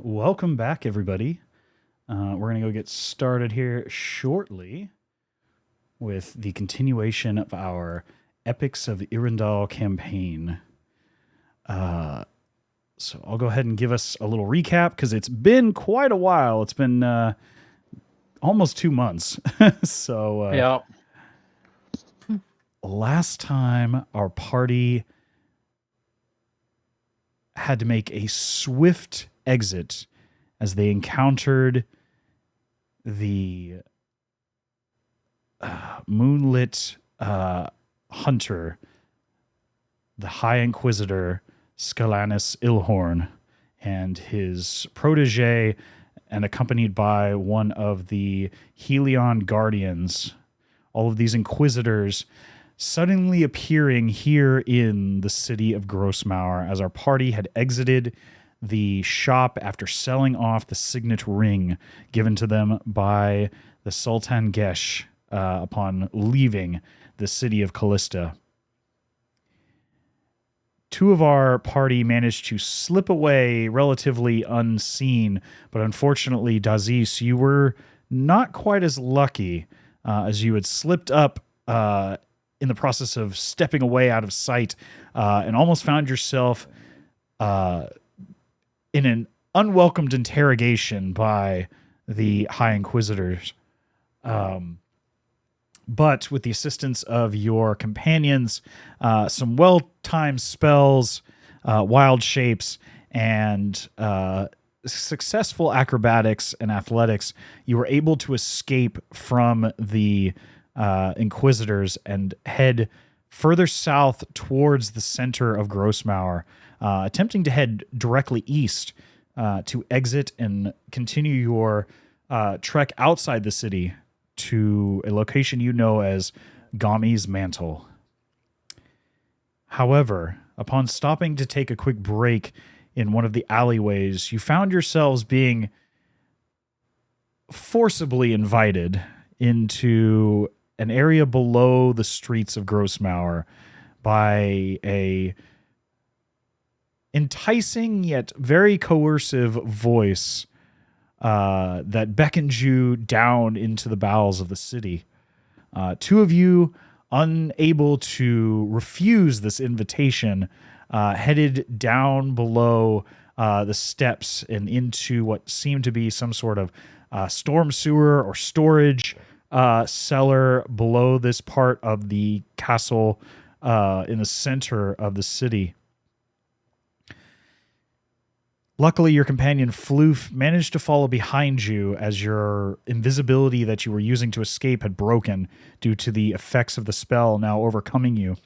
welcome back, everybody. We're going to go get started here shortly with the continuation of our Epics of Irindal campaign. So I'll go ahead and give us a little recap because it's been quite a while. It's been almost 2 months. So last time our party had to make a swift exit as they encountered the moonlit hunter, the High Inquisitor Scalanus Ilhorn, and his protege, and accompanied by one of the Helion Guardians. All of these Inquisitors suddenly appearing here in the city of Grossmauer as our party had exited the shop after selling off the signet ring given to them by the Sultan Gesh upon leaving the city of Callista. Two of our party managed to slip away relatively unseen, but unfortunately, Dazes, you were not quite as lucky as you had slipped up in the process of stepping away out of sight and almost found yourself in an unwelcomed interrogation by the High Inquisitors. But with the assistance of your companions, some well-timed spells, wild shapes, and successful acrobatics and athletics, you were able to escape from the Inquisitors and head further south towards the center of Grossmauer, attempting to head directly east to exit and continue your trek outside the city to a location you know as Gami's Mantle. However, upon stopping to take a quick break in one of the alleyways, you found yourselves being forcibly invited into an area below the streets of Grossmauer by a enticing yet very coercive voice that beckons you down into the bowels of the city. Two of you, unable to refuse this invitation, headed down below the steps and into what seemed to be some sort of storm sewer or storage cellar below this part of the castle in the center of the city. Luckily, your companion Floof managed to follow behind you as your invisibility that you were using to escape had broken due to the effects of the spell now overcoming you.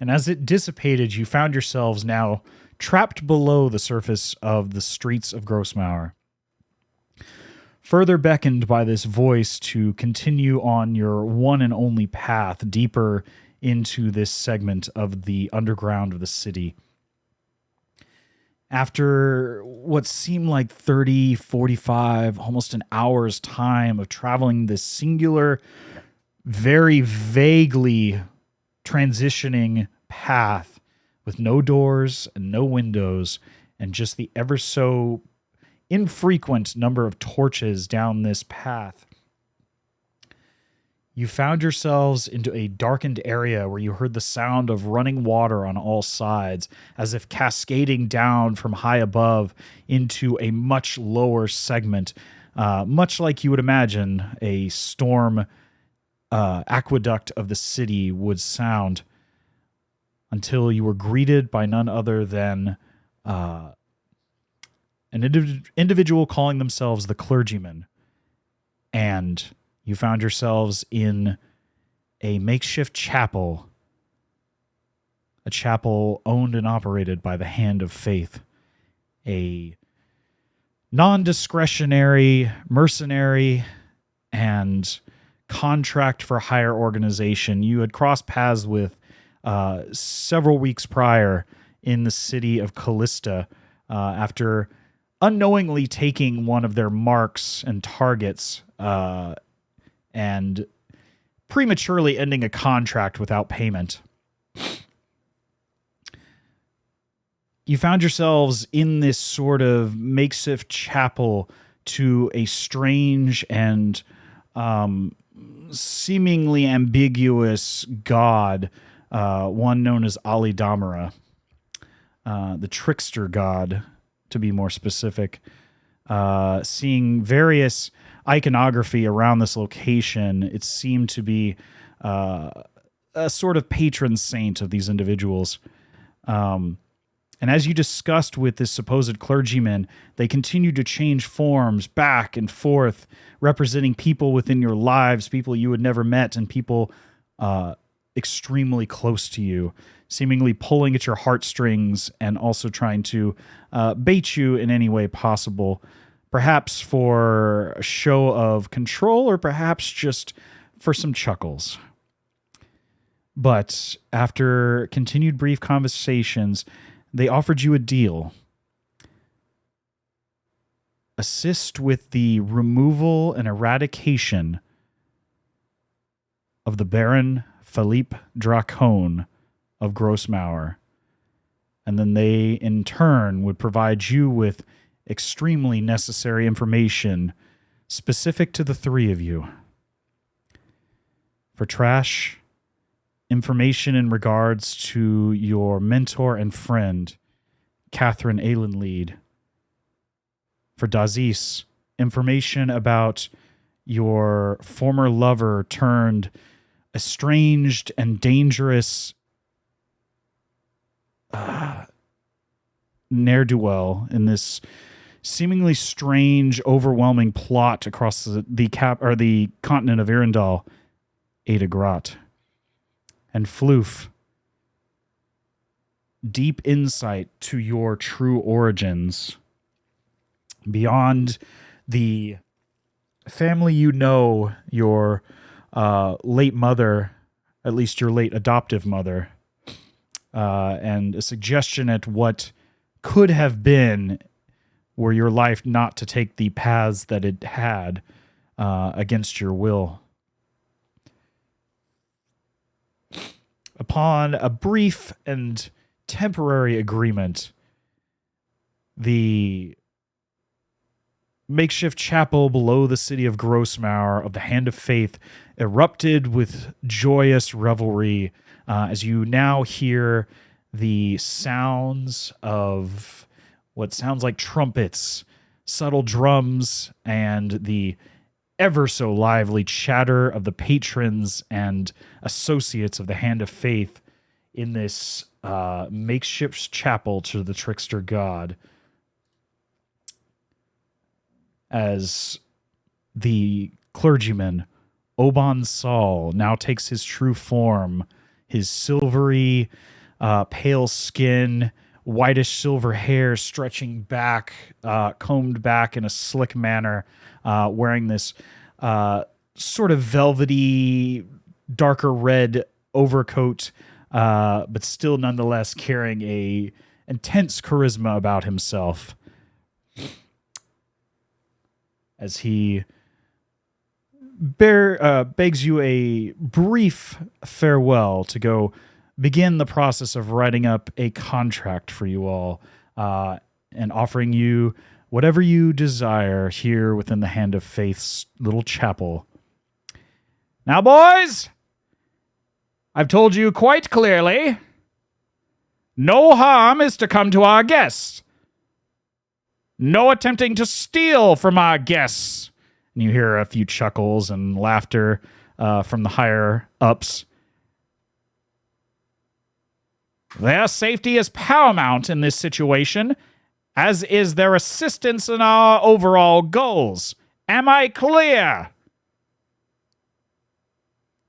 And as it dissipated, you found yourselves now trapped below the surface of the streets of Grossmauer. Further beckoned by this voice to continue on your one and only path deeper into this segment of the underground of the city. After what seemed like 30, 45, almost an hour's time of traveling this singular, very vaguely transitioning path with no doors and no windows and just the ever so infrequent number of torches down this path, you found yourselves into a darkened area where you heard the sound of running water on all sides, as if cascading down from high above into a much lower segment, much like you would imagine a storm aqueduct of the city would sound, until you were greeted by none other than an individual calling themselves the Clergyman, and you found yourselves in a makeshift chapel, a chapel owned and operated by the Hand of Faith, a non-discretionary, mercenary, and contract for hire organization you had crossed paths with several weeks prior in the city of Callista after unknowingly taking one of their marks and targets and prematurely ending a contract without payment. you found yourselves in this sort of makeshift chapel to a strange and seemingly ambiguous god, one known as Ali Damara, the trickster god, to be more specific. Seeing various iconography around this location, it seemed to be a sort of patron saint of these individuals. And as you discussed with this supposed clergyman, they continued to change forms back and forth, representing people within your lives, people you had never met, and people extremely close to you, seemingly pulling at your heartstrings and also trying to bait you in any way possible, perhaps for a show of control or perhaps just for some chuckles. But after continued brief conversations, they offered you a deal. Assist with the removal and eradication of the Baron Philippe Dracone of Grossmauer. And then they, in turn, would provide you with extremely necessary information specific to the three of you. For Trash, information in regards to your mentor and friend, Catherine Aylenlead. For Dazes, information about your former lover turned estranged and dangerous ne'er-do-well in this seemingly strange, overwhelming plot across the continent of Irindal, Ada Grot. And Floof, deep insight to your true origins. Beyond the family you know, your late mother, at least your late adoptive mother, and a suggestion at what could have been were your life not to take the paths that it had against your will. Upon a brief and temporary agreement, the makeshift chapel below the city of Grossmauer of the Hand of Faith erupted with joyous revelry as you now hear the sounds of what sounds like trumpets, subtle drums, and the ever so lively chatter of the patrons and associates of the Hand of Faith in this makeshift chapel to the trickster god. As the clergyman, Oban Saul, now takes his true form, his silvery, pale skin, whitish silver hair stretching back, combed back in a slick manner, wearing this sort of velvety, darker red overcoat, but still nonetheless carrying a intense charisma about himself. As he begs you a brief farewell to go begin the process of writing up a contract for you all, and offering you whatever you desire here within the Hand of Faith's little chapel. Now, boys, I've told you quite clearly, no harm is to come to our guests. No attempting to steal from our guests. And you hear a few chuckles and laughter from the higher ups. Their safety is paramount in this situation, as is their assistance in our overall goals. Am I clear?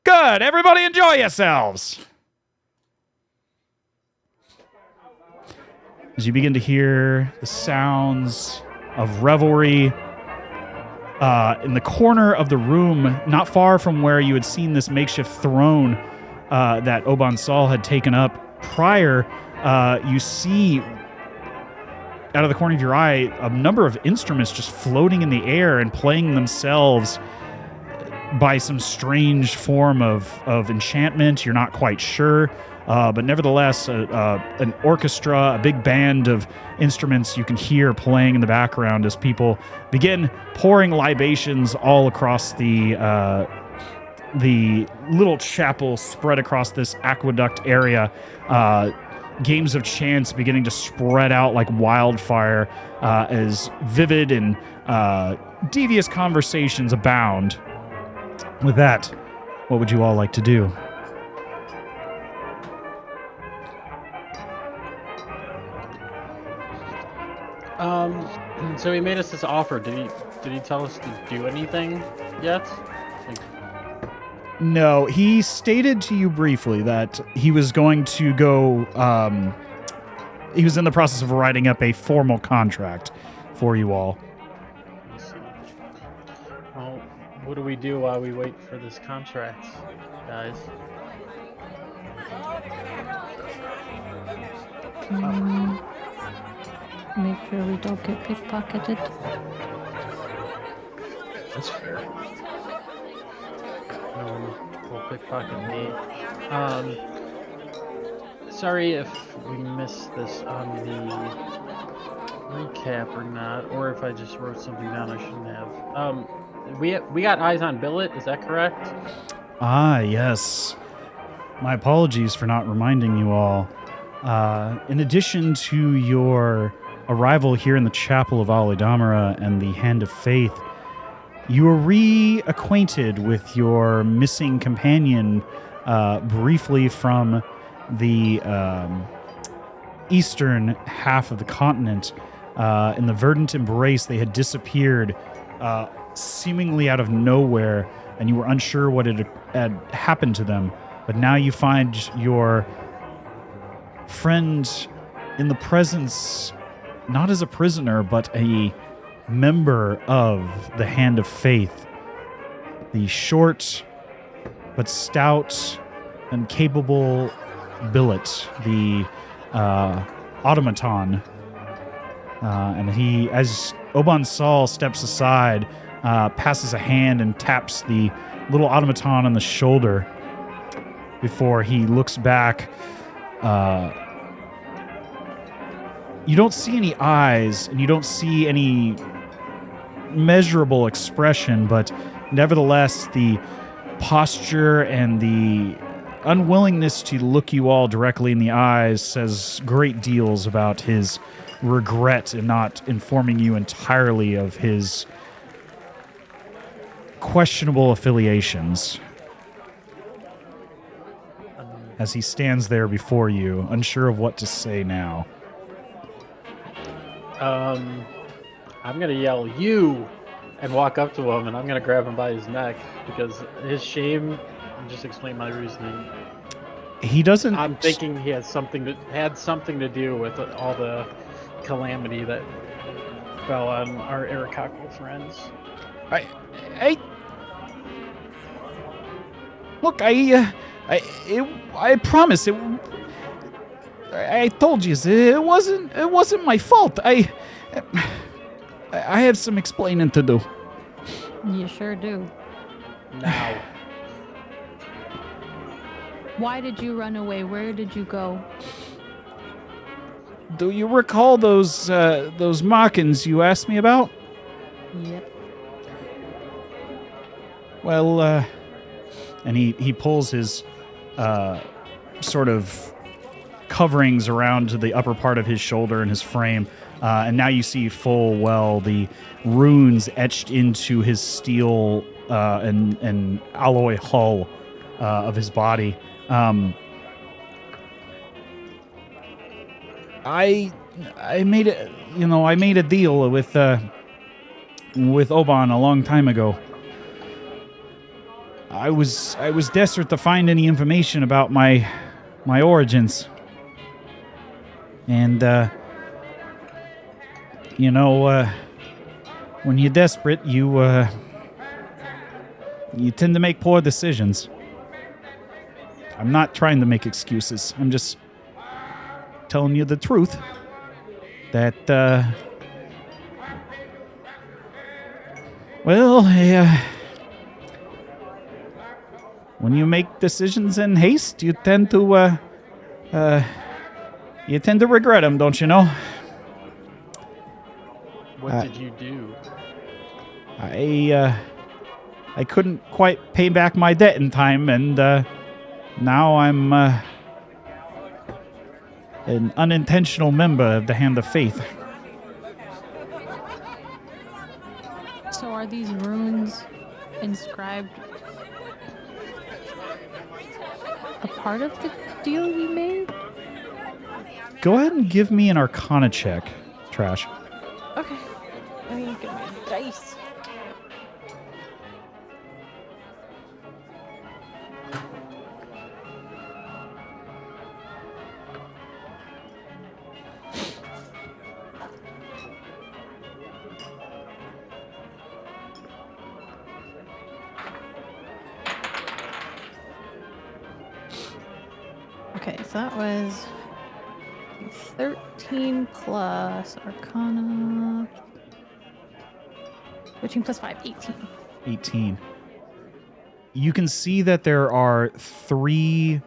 Good. Everybody enjoy yourselves. As you begin to hear the sounds of revelry in the corner of the room, not far from where you had seen this makeshift throne that Oban Saul had taken up prior, you see out of the corner of your eye a number of instruments just floating in the air and playing themselves by some strange form of enchantment. You're not quite sure. but nevertheless, an orchestra, a big band of instruments you can hear playing in the background as people begin pouring libations all across the little chapel spread across this aqueduct area. Games of chance beginning to spread out like wildfire as vivid and devious conversations abound. With that, what would you all like to do? So he made us this offer. Did he tell us to do anything yet? No, he stated to you briefly that he was going to go, he was in the process of writing up a formal contract for you all. Well, what do we do while we wait for this contract, guys? Make sure we don't get pickpocketed. That's fair. No one will pickpocket me. Sorry if we missed this on the recap or not, or if I just wrote something down I shouldn't have. We got eyes on Billet, is that correct? Ah, yes. My apologies for not reminding you all. In addition to your arrival here in the Chapel of Alidamara and the Hand of Faith, you were reacquainted with your missing companion briefly from the eastern half of the continent. In the verdant embrace, they had disappeared seemingly out of nowhere, and you were unsure what had happened to them. But now you find your friend in the presence, not as a prisoner, but a member of the Hand of Faith. The short but stout and capable Billet, the automaton. And he, as Oban Saul steps aside, passes a hand and taps the little automaton on the shoulder before he looks back. You don't see any eyes, and you don't see any measurable expression, but nevertheless, the posture and the unwillingness to look you all directly in the eyes says great deals about his regret in not informing you entirely of his questionable affiliations. As he stands there before you, unsure of what to say now. I'm gonna yell, "You!" and walk up to him, and I'm gonna grab him by his neck, because his shame, and just explain my reasoning. He doesn't... I'm thinking he had something to do with all the calamity that fell on our Arakako friends. Look, I promise it. I told you it wasn't my fault. I have some explaining to do. You sure do. Now. Why did you run away? Where did you go? Do you recall those Machins you asked me about? Yep. Well, and he pulls his sort of coverings around the upper part of his shoulder and his frame, and now you see full well the runes etched into his steel and alloy hull of his body. I made it. I made a deal with Oban a long time ago. I was desperate to find any information about my origins. And, when you're desperate, you tend to make poor decisions. I'm not trying to make excuses. I'm just telling you the truth. That, when you make decisions in haste, you tend to You tend to regret them, don't you know? What did you do? I couldn't quite pay back my debt in time, and now I'm an unintentional member of the Hand of Faith. So are these runes inscribed a part of the deal you made? Go ahead and give me an Arcana check, Trash. Okay. Let me get my dice. Okay, so that was 13 plus Arcana. 13 plus 5, 18. 18. You can see that there are 3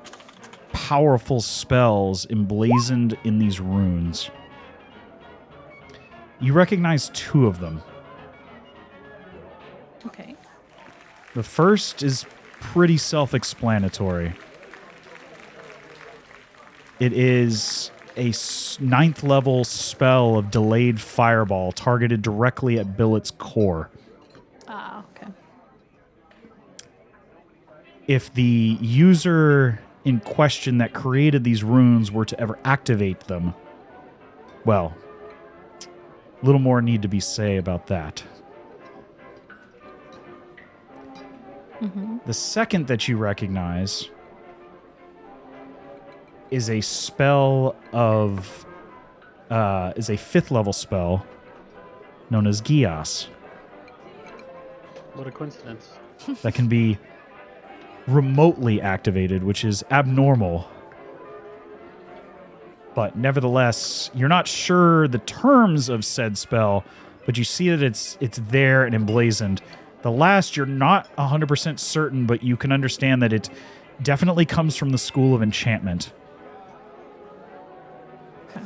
powerful spells emblazoned in these runes. You recognize 2 of them. Okay. The first is pretty self-explanatory. It is a 9th level spell of delayed fireball targeted directly at Billet's core. Ah, okay. If the user in question that created these runes were to ever activate them, well, a little more need to be said about that. Mm-hmm. The second that you recognize is a spell of is a 5th level spell known as Gias What a coincidence. that can be remotely activated, which is abnormal. But nevertheless, you're not sure the terms of said spell, but you see that it's there and emblazoned. The last, you're not 100% certain, but you can understand that it definitely comes from the School of Enchantment. Okay.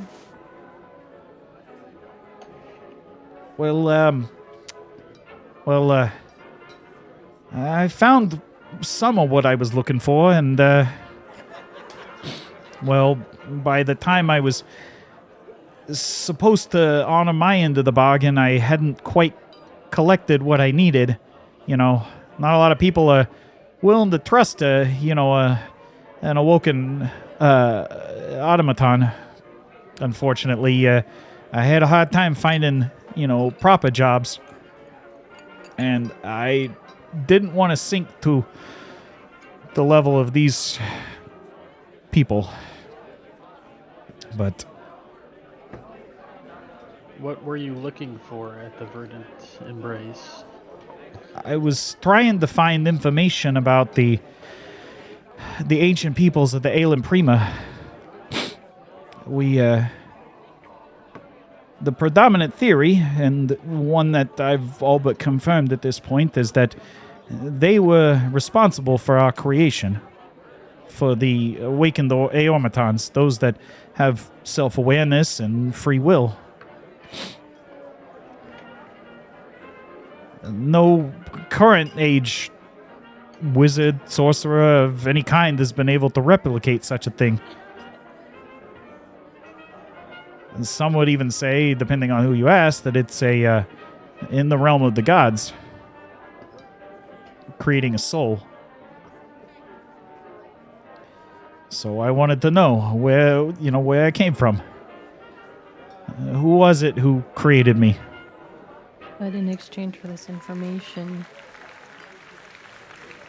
I found some of what I was looking for, and, by the time I was supposed to honor my end of the bargain, I hadn't quite collected what I needed. You know, not a lot of people are willing to trust, an awoken automaton. Unfortunately, I had a hard time finding, proper jobs. And I didn't want to sink to the level of these people. But What were you looking for at the Verdant Embrace? I was trying to find information about the ancient peoples of the Aelin Prima. The predominant theory, and one that I've all but confirmed at this point, is that they were responsible for our creation, for the awakened Aeormatons, those that have self-awareness and free will. No current age wizard, sorcerer of any kind has been able to replicate such a thing. And some would even say, depending on who you ask, that it's in the realm of the gods, creating a soul. So I wanted to know where I came from. Who was it who created me? But in exchange for this information,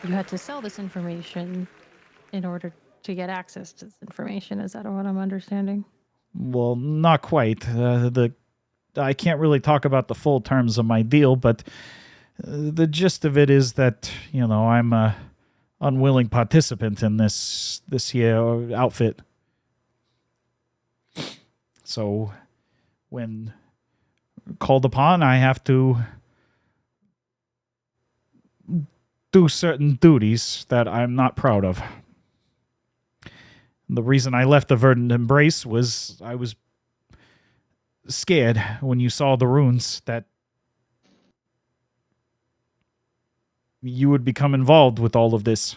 you had to sell this information in order to get access to this information. Is that what I'm understanding? Well, not quite. I can't really talk about the full terms of my deal, but the gist of it is that, I'm a unwilling participant in this here outfit. So when called upon, I have to do certain duties that I'm not proud of. The reason I left the verdant embrace was I was scared when you saw the runes that you would become involved with all of this.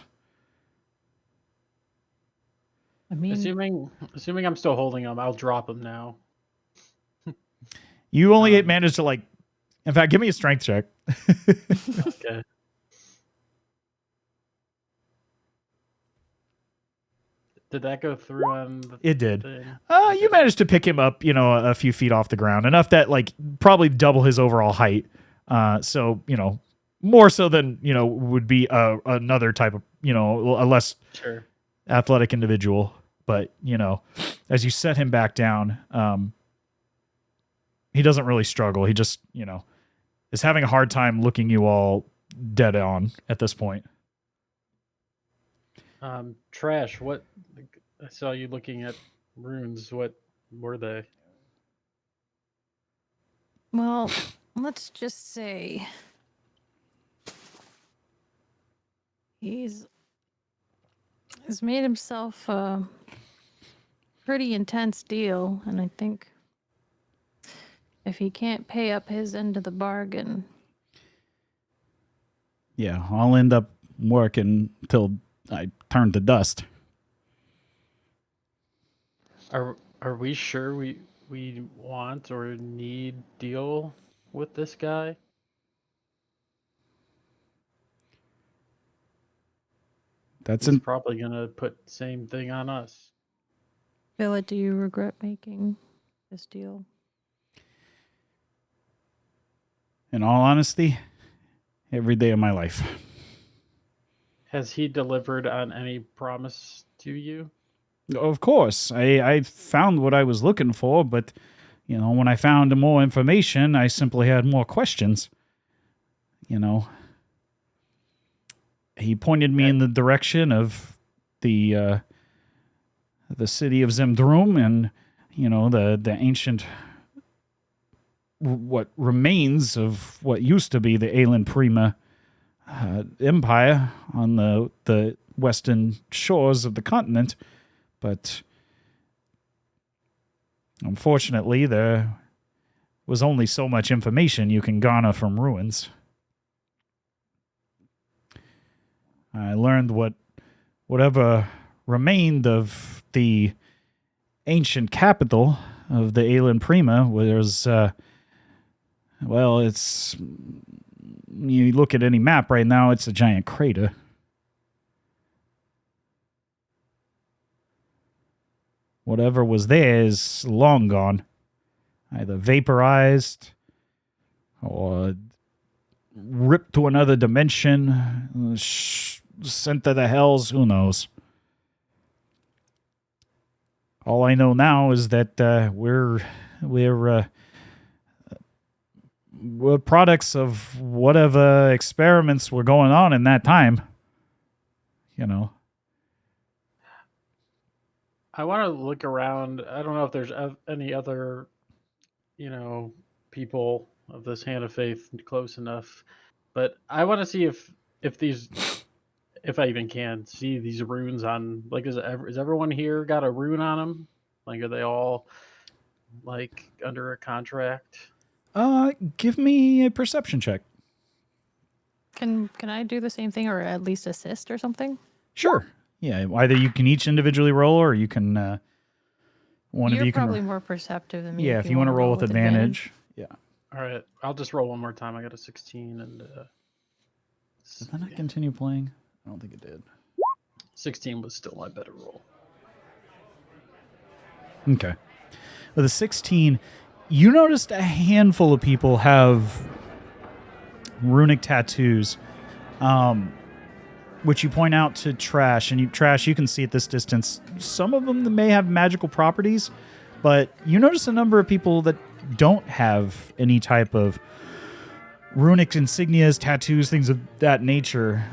I mean, Assuming I'm still holding him, I'll drop him now. You only managed to, like... In fact, give me a strength check. Okay. Did that go through on the It did. thing? You managed to pick him up, a few feet off the ground. Enough that, like, probably double his overall height. So, more so than, would be another type of, a less athletic individual. But, as you set him back down, he doesn't really struggle. He just, is having a hard time looking you all dead on at this point. Trash, what... I saw you looking at runes. What were they? well, let's just say he's made himself a pretty intense deal, and I think if he can't pay up his end of the bargain... Yeah, I'll end up working till I turn to dust. Are we sure we want or need deal with this guy? He's probably gonna put the same thing on us. Villa, do you regret making this deal? In all honesty, every day of my life. Has he delivered on any promise to you? Of course. I found what I was looking for, but, when I found more information, I simply had more questions. He pointed me in the direction of the city of Zemdrum and, the ancient... what remains of what used to be the Aelin Prima Empire on the western shores of the continent. But unfortunately, there was only so much information you can garner from ruins. I learned whatever remained of the ancient capital of the Aelin Prima was, it's... You look at any map right now, it's a giant crater. Whatever was there is long gone. Either vaporized or ripped to another dimension, sent to the hells, who knows. All I know now is that we're products of whatever experiments were going on in that time. I want to look around. I don't know if there's any other, people of this hand of faith close enough, but I want to see if I even can see these runes on. Like, is everyone here got a rune on them? Like, are they all like under a contract? Give me a perception check. Can I do the same thing, or at least assist or something? Sure. Yeah, either you can each individually roll, or you can one You're of you can. probably more perceptive than me. Yeah, if you want to roll with advantage. Yeah. All right, I'll just roll one more time. I got a 16 and. Did that not continue playing? I don't think it did. 16 was still my better roll. Okay. With a 16, you noticed a handful of people have runic tattoos, which you point out to Trash. And Trash, you can see at this distance, some of them may have magical properties, but you notice a number of people that don't have any type of runic insignias, tattoos, things of that nature.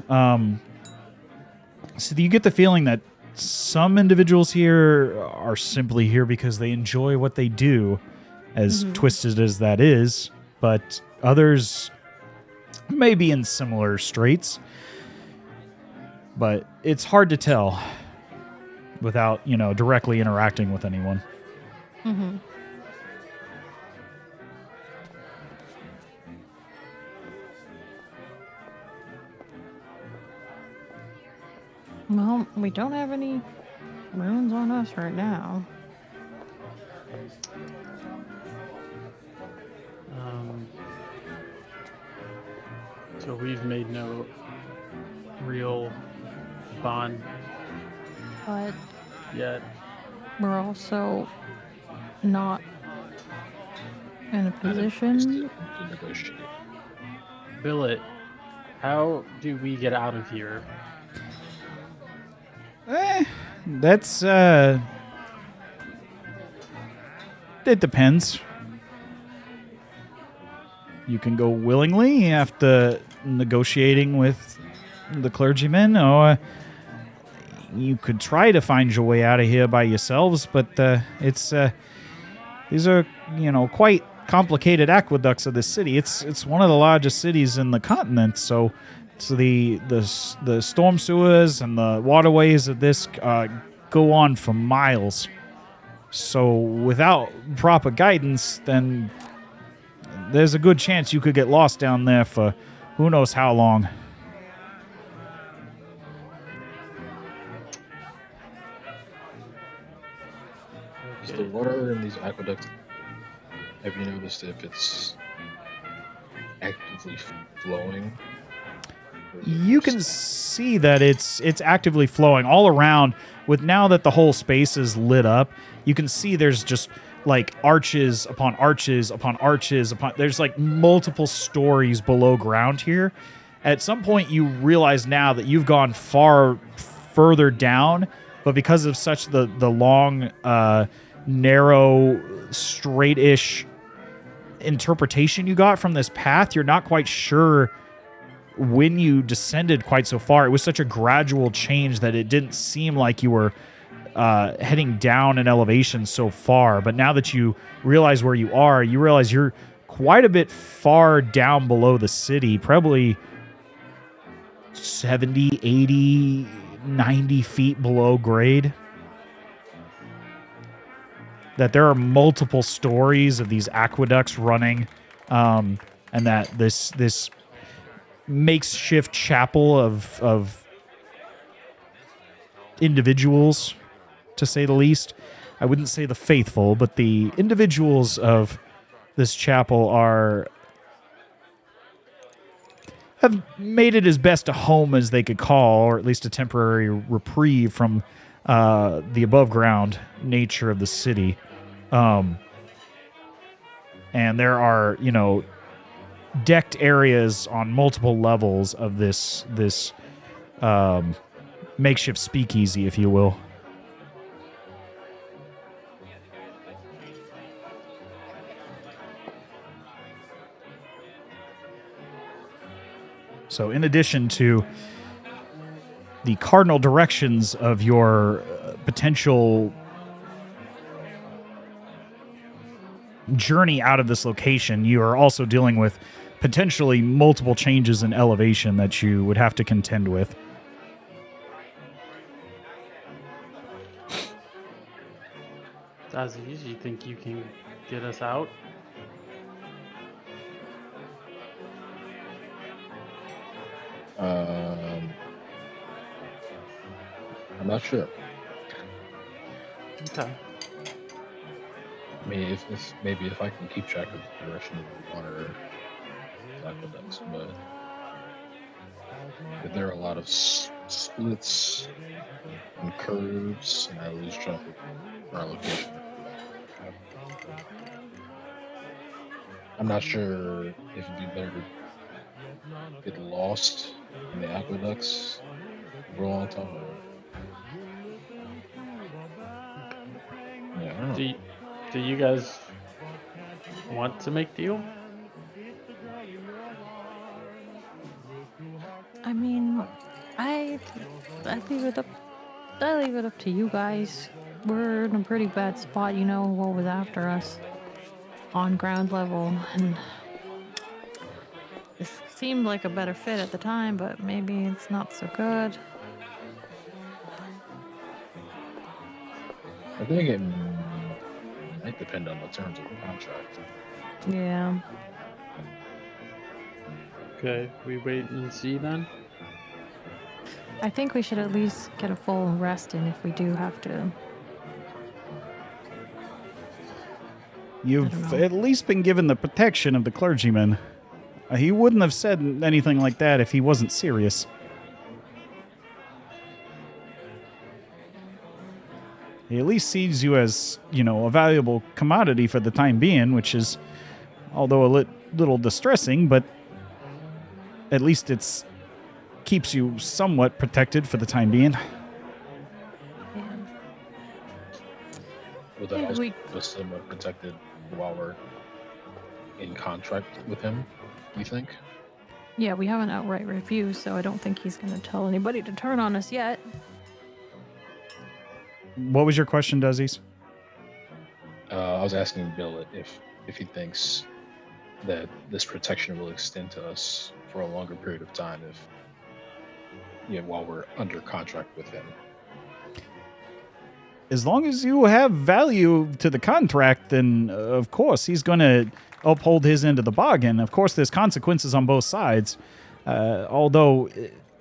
So you get the feeling that some individuals here are simply here because they enjoy what they do, as twisted as that is, but others may be in similar straits. But it's hard to tell. without, directly interacting with anyone. Mm-hmm. Well, we don't have any runes on us right now. So we've made no real bond But yet. we're also not in a position. to negotiate. Billet, how do we get out of here? That's it depends. You can go willingly after negotiating with the clergyman, or you could try to find your way out of here by yourselves, but it's these are, quite complicated aqueducts of this city. It's one of the largest cities in the continent, so the storm sewers and the waterways of this go on for miles. So without proper guidance, then there's a good chance you could get lost down there for who knows how long. Is the water in these aqueducts, have you noticed if it's actively flowing? You can see that it's actively flowing all around. With now that the whole space is lit up, you can see there's just like arches upon arches upon arches upon. There's like multiple stories below ground here. At some point, you realize now that you've gone far further down, but because of such the long, narrow, straight-ish interpretation you got from this path, you're not quite sure when you descended quite so far. It was such a gradual change that it didn't seem like you were heading down in elevation so far. But now that you realize where you are, you realize you're quite a bit far down below the city, probably 70, 80, 90 feet below grade. That there are multiple stories of these aqueducts running, and that this makeshift chapel of individuals, to say the least. I wouldn't say the faithful, but the individuals of this chapel have made it as best a home as they could call, or at least a temporary reprieve from the above ground nature of the city. And there are, decked areas on multiple levels of this makeshift speakeasy, if you will. So in addition to the cardinal directions of your potential journey out of this location, you are also dealing with potentially multiple changes in elevation that you would have to contend with. Dazes, you think you can get us out? I'm not sure. Okay. I mean, if I can keep track of the direction of the water aqueducts, but if there are a lot of splits and curves, and I lose track of our location. I'm not sure if it'd be better to get lost in the aqueducts for a long time. Yeah, I don't know. Do you guys want to make deal? I mean, I leave it up. I leave it up to you guys. We're in a pretty bad spot. You know what was after us on ground level, and this seemed like a better fit at the time, but maybe it's not so good. I think it might depend on the terms of the contract. Yeah. Okay, we wait and see then. I think we should at least get a full rest in if we do have to. You've know. at least been given the protection of the clergyman. He wouldn't have said anything like that if he wasn't serious. He at least sees you as, a valuable commodity for the time being, which is, although a little distressing, but at least it's keeps you somewhat protected for the time being. Yeah. Would that Yeah, also we- keep us somewhat protected while we're in contract with him, you think? Yeah, we have an outright refuse, so I don't think he's going to tell anybody to turn on us yet. What was your question, Dazes? I was asking Bill if he thinks that this protection will extend to us for a longer period of time while we're under contract with him. As long as you have value to the contract, then of course he's going to uphold his end of the bargain. Of course, there's consequences on both sides. Although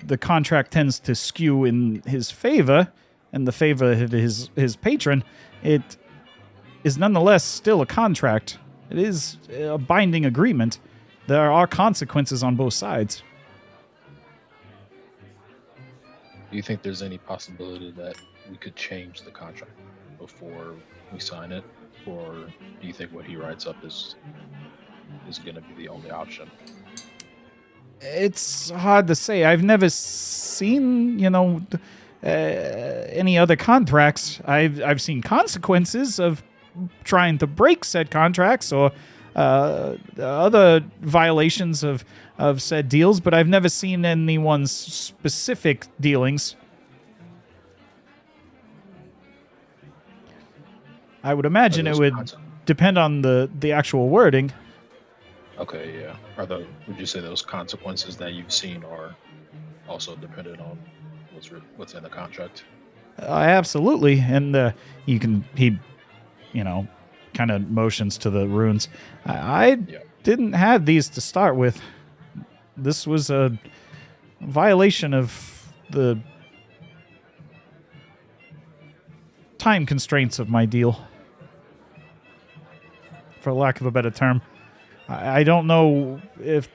the contract tends to skew in his favor, and the favor of his patron, it is nonetheless still a contract. It is a binding agreement. There are consequences on both sides. Do you think there's any possibility that we could change the contract before we sign it, or do you think what he writes up is going to be the only option? It's hard to say. I've never seen, any other contracts. I've seen consequences of trying to break said contracts or other violations of said deals, but I've never seen anyone's specific dealings. I would imagine it would depend on the actual wording. Okay, yeah. Would you say those consequences that you've seen are also dependent on what's in the contract? Absolutely, and he kind of motions to the runes. I didn't have these to start with. This was a violation of the time constraints of my deal, for lack of a better term. I don't know if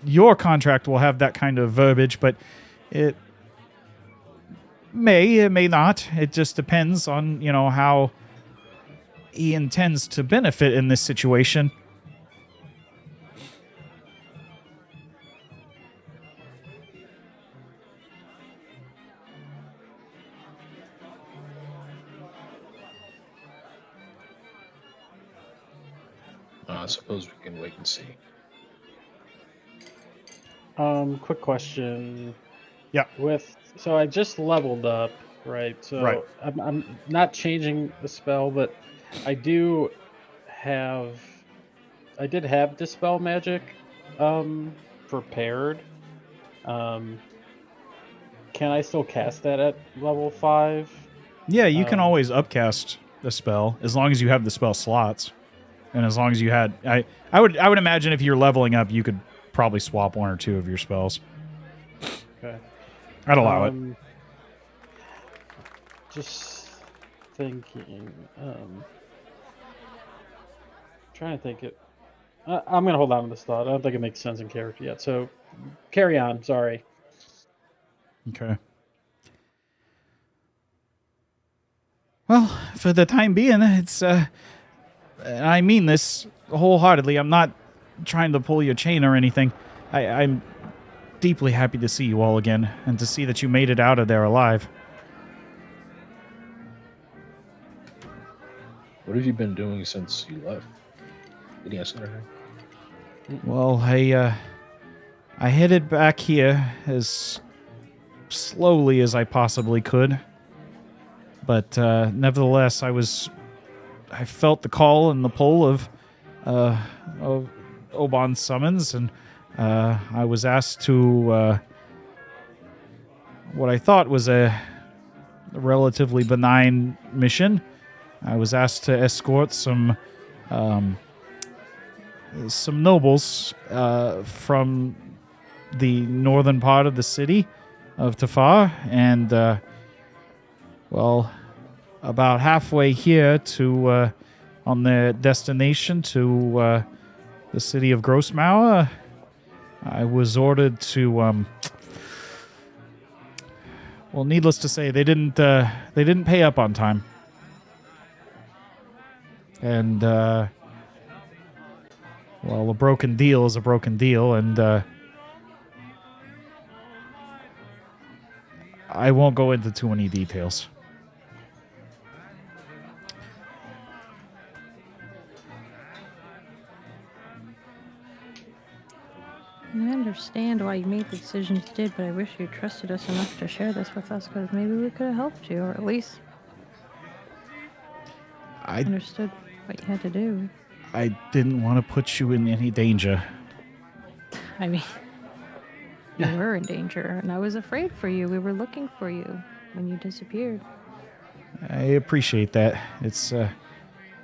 your contract will have that kind of verbiage, but it may not. It just depends on, how he intends to benefit in this situation. I suppose we can wait and see. Quick question. Yeah. So I just leveled up, right? So Right. I'm not changing the spell, but I did have Dispel Magic prepared. Can I still cast that at level 5? Yeah, you can always upcast the spell as long as you have the spell slots. And as long as you had I would imagine if you're leveling up, you could probably swap one or two of your spells. Okay. I'd allow it. Just thinking. Trying to think it. I'm gonna hold on to this thought. I don't think it makes sense in character yet. So, carry on. Sorry. Okay. Well, for the time being, it's I mean this wholeheartedly. I'm not trying to pull your chain or anything. I'm deeply happy to see you all again and to see that you made it out of there alive. What have you been doing since you left? Did he answer anything? Well, I headed back here as slowly as I possibly could. But nevertheless, I felt the call and the pull of Oban's summons, and I was asked to what I thought was a relatively benign mission I was asked to escort some nobles from the northern part of the city of Tafar, and about halfway here to on their destination to the city of Grossmauer, I was ordered to needless to say, they didn't pay up on time. And a broken deal is a broken deal, and I won't go into too many details. I understand why you made the decisions you did, but I wish you trusted us enough to share this with us, because maybe we could have helped you, or at least I understood what you had to do. I didn't want to put you in any danger. I mean, you were in danger, and I was afraid for you. We were looking for you when you disappeared. I appreciate that. It's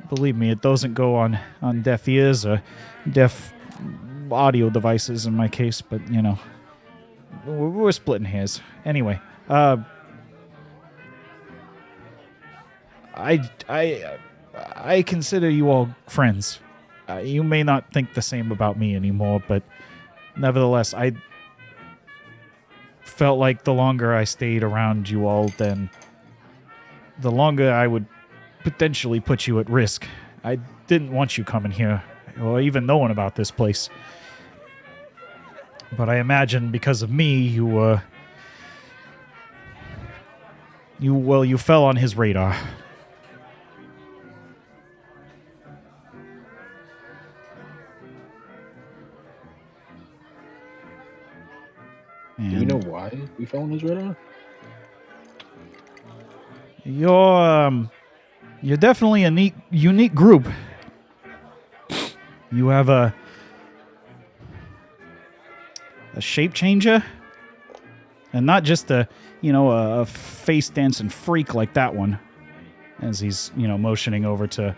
believe me, it doesn't go on deaf ears or deaf audio devices in my case, but you know, we're splitting hairs. Anyway, I consider you all friends. You may not think the same about me anymore, but nevertheless, I felt like the longer I stayed around you all, then the longer I would potentially put you at risk. I didn't want you coming here or even knowing about this place. But I imagine because of me, you fell on his radar. Do we know why we fell on his radar? You're definitely a unique group. You have a shape changer, and not just a face dancing freak like that one. As he's motioning over to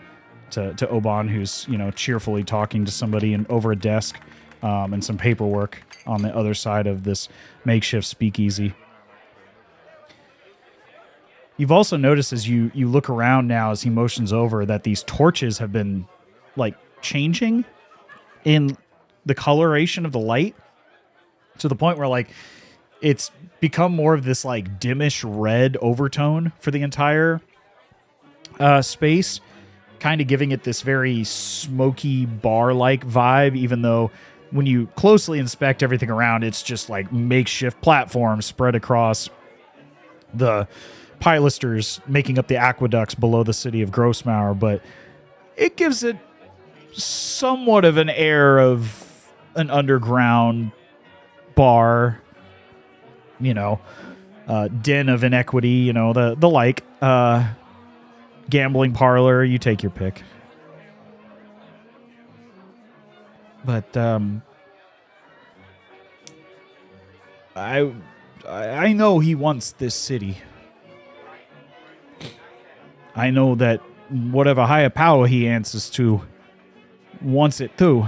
Oban, who's cheerfully talking to somebody over a desk, and some paperwork on the other side of this makeshift speakeasy. You've also noticed as you look around now as he motions over that these torches have been changing in the coloration of the light to the point where it's become more of this dimmish red overtone for the entire space, kind of giving it this very smoky bar-like vibe, even though when you closely inspect everything around, it's just makeshift platforms spread across the pilasters making up the aqueducts below the city of Grossmauer, but it gives it somewhat of an air of an underground bar, den of inequity, the gambling parlor, you take your pick. But I know he wants this city. I know that whatever higher power he answers to wants it too.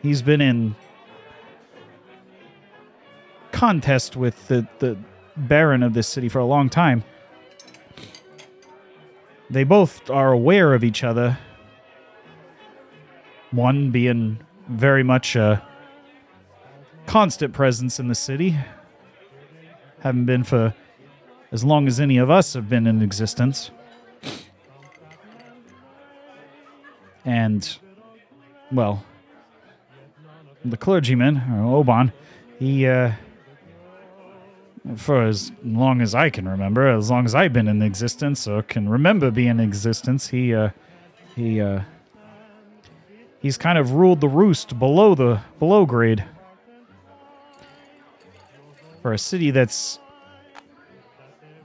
He's been in contest with the Baron of this city for a long time. They both are aware of each other. One being very much a constant presence in the city. Haven't been for as long as any of us have been in existence. And, well, the clergyman, or Oban, he, for as long as I can remember, as long as I've been in existence, or can remember being in existence, he's kind of ruled the roost below grade. For a city that's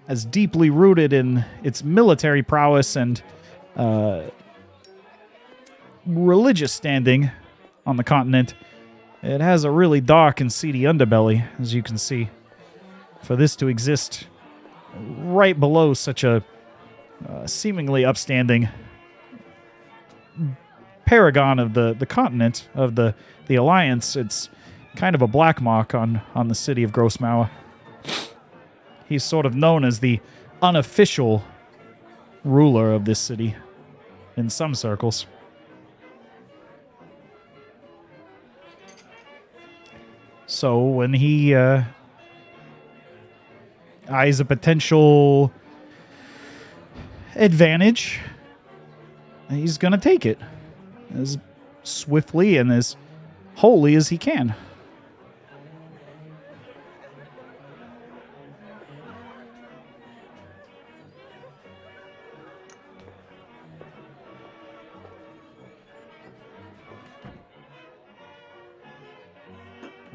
as deeply rooted in its military prowess and religious standing on the continent, it has a really dark and seedy underbelly, as you can see. For this to exist right below such a seemingly upstanding paragon of the continent, of the Alliance, it's kind of a black mark on the city of Grossmauer. He's sort of known as the unofficial ruler of this city in some circles. So when he eyes a potential advantage, he's going to take it as swiftly and as wholly as he can.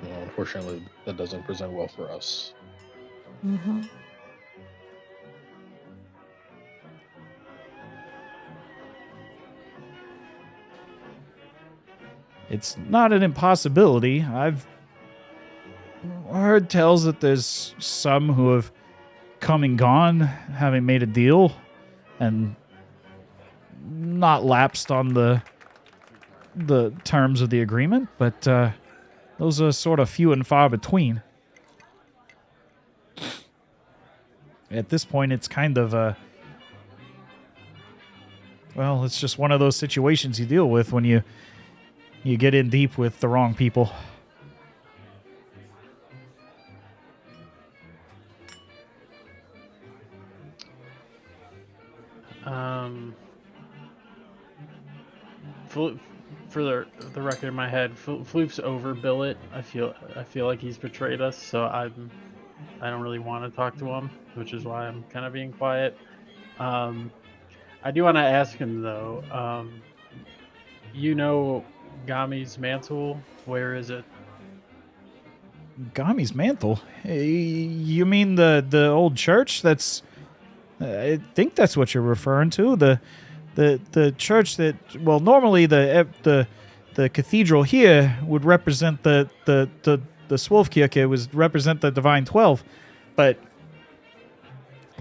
Well, unfortunately, that doesn't present well for us. Mm-hmm. It's not an impossibility. I've heard tales that there's some who have come and gone, having made a deal, and not lapsed on the terms of the agreement, but those are sort of few and far between. At this point, it's kind of well, it's just one of those situations you deal with when you get in deep with the wrong people. For the record in my head, Floof's overbill it. I feel like he's betrayed us, so I don't really want to talk to him, which is why I'm kind of being quiet. I do want to ask him though. You know Gami's mantle? Where is it? Gami's mantle? You mean the old church? That's I think that's what you're referring to. The church that, well, normally the cathedral here would represent the Swolfkirke would represent the Divine 12, but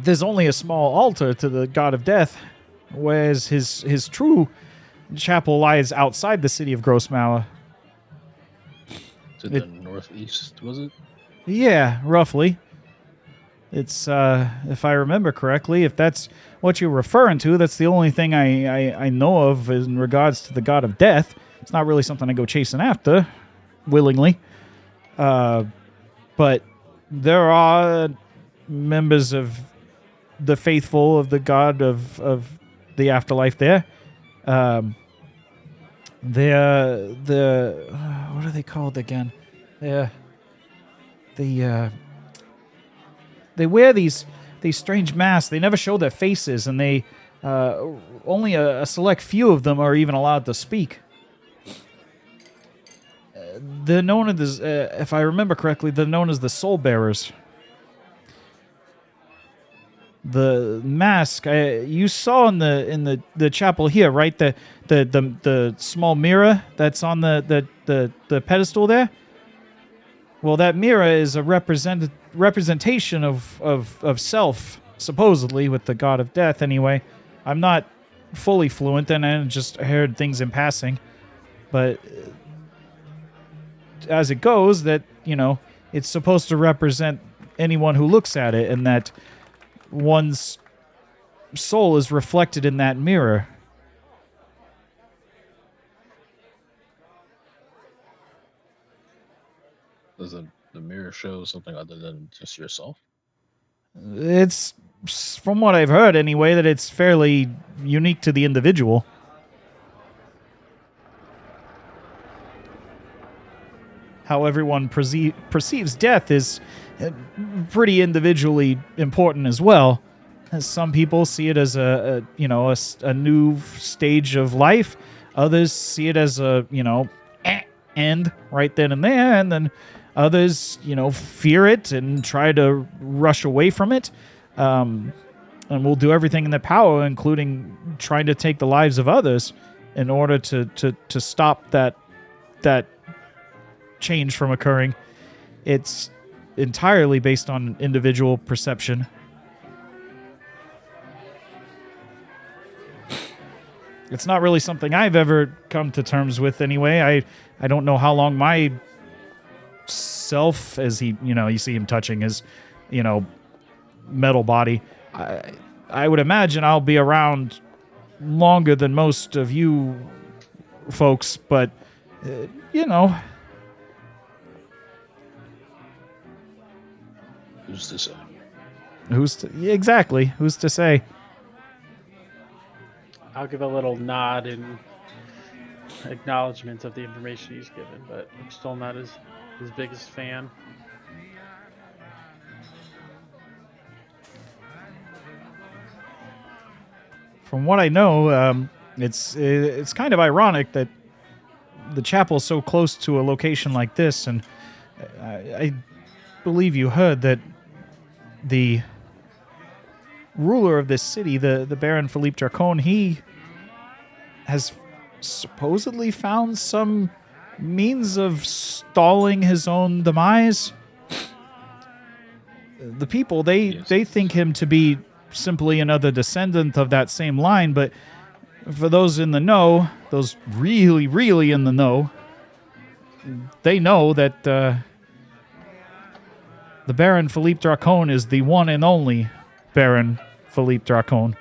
there's only a small altar to the God of Death, whereas his true chapel lies outside the city of Grossmauer. To the northeast, was it? Yeah, roughly. It's, if I remember correctly, if that's what you're referring to, that's the only thing I know of in regards to the God of Death. It's not really something I go chasing after, willingly. But there are members of the faithful of the God of the afterlife there. What are they called again? They wear these strange masks. They never show their faces, and they only a select few of them are even allowed to speak. They're known as, if I remember correctly, they're known as the Soul Bearers. The mask you saw in the chapel here, right? The small mirror that's on the pedestal there. Well, that mirror is a representation of self, supposedly, with the God of Death. Anyway, I'm not fully fluent, and I just heard things in passing, but as it goes, that it's supposed to represent anyone who looks at it, and that one's soul is reflected in that mirror. Does the mirror show something other than just yourself? It's, from what I've heard anyway, that it's fairly unique to the individual. How everyone perceives death is pretty individually important as well. As some people see it as a new stage of life. Others see it as a end right then and there, and then others fear it and try to rush away from it. And will do everything in their power, including trying to take the lives of others, in order to stop that change from occurring. It's entirely based on individual perception. it's not really something I've ever come to terms with anyway. I don't know how long my self, as he, you see him touching his, metal body. I would imagine I'll be around longer than most of you folks, but, Who's to say? Exactly. Who's to say? I'll give a little nod in acknowledgement of the information he's given, but I'm still not his biggest fan. From what I know, it's kind of ironic that the chapel's so close to a location like this, and I believe you heard that the ruler of this city, the Baron Philippe Dracon, he has supposedly found some means of stalling his own demise. The people, they think him to be simply another descendant of that same line, but for those in the know, those really, really in the know, they know that the Baron Philippe Dracon is the one and only Baron Philippe Dracon.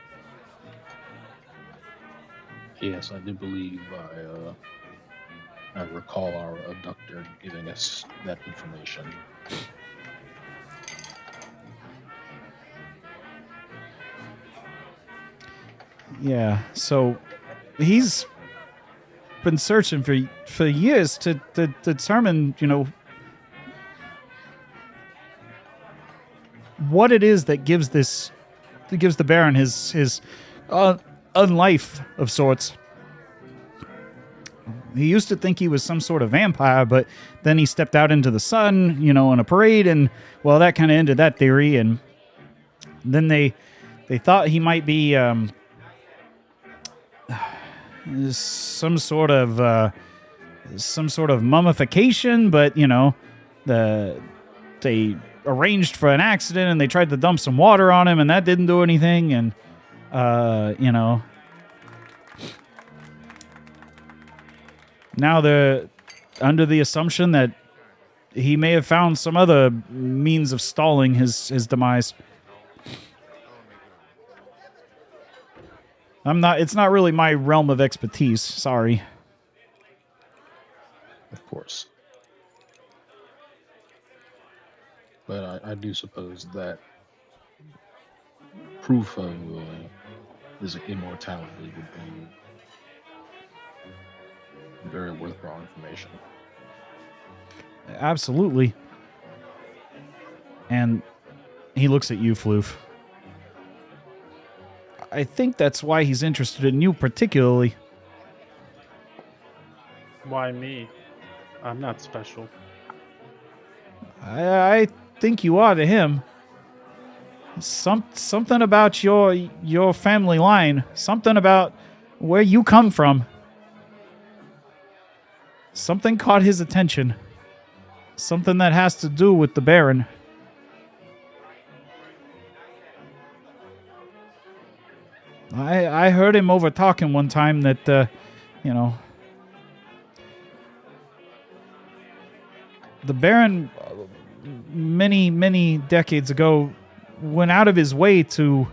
Yes, I do believe I recall our abductor giving us that information. Yeah, so he's been searching for years to determine, what it is that gives the Baron his unlife of sorts. He used to think he was some sort of vampire, but then he stepped out into the sun, on a parade, and, well, that kind of ended that theory, and then they thought he might be some sort of mummification, but, they arranged for an accident, and they tried to dump some water on him, and that didn't do anything, and, now they're under the assumption that he may have found some other means of stalling his demise. It's not really my realm of expertise, sorry. Of course. But I do suppose that proof of his immortality would be very worthwhile information. Absolutely. And he looks at you, Floof. I think that's why he's interested in you particularly. Why me? I'm not special. I think you are to him. Something about your family line. Something about where you come from. Something caught his attention. Something that has to do with the Baron. I heard him over talking one time that, the Baron, many, many decades ago, went out of his way to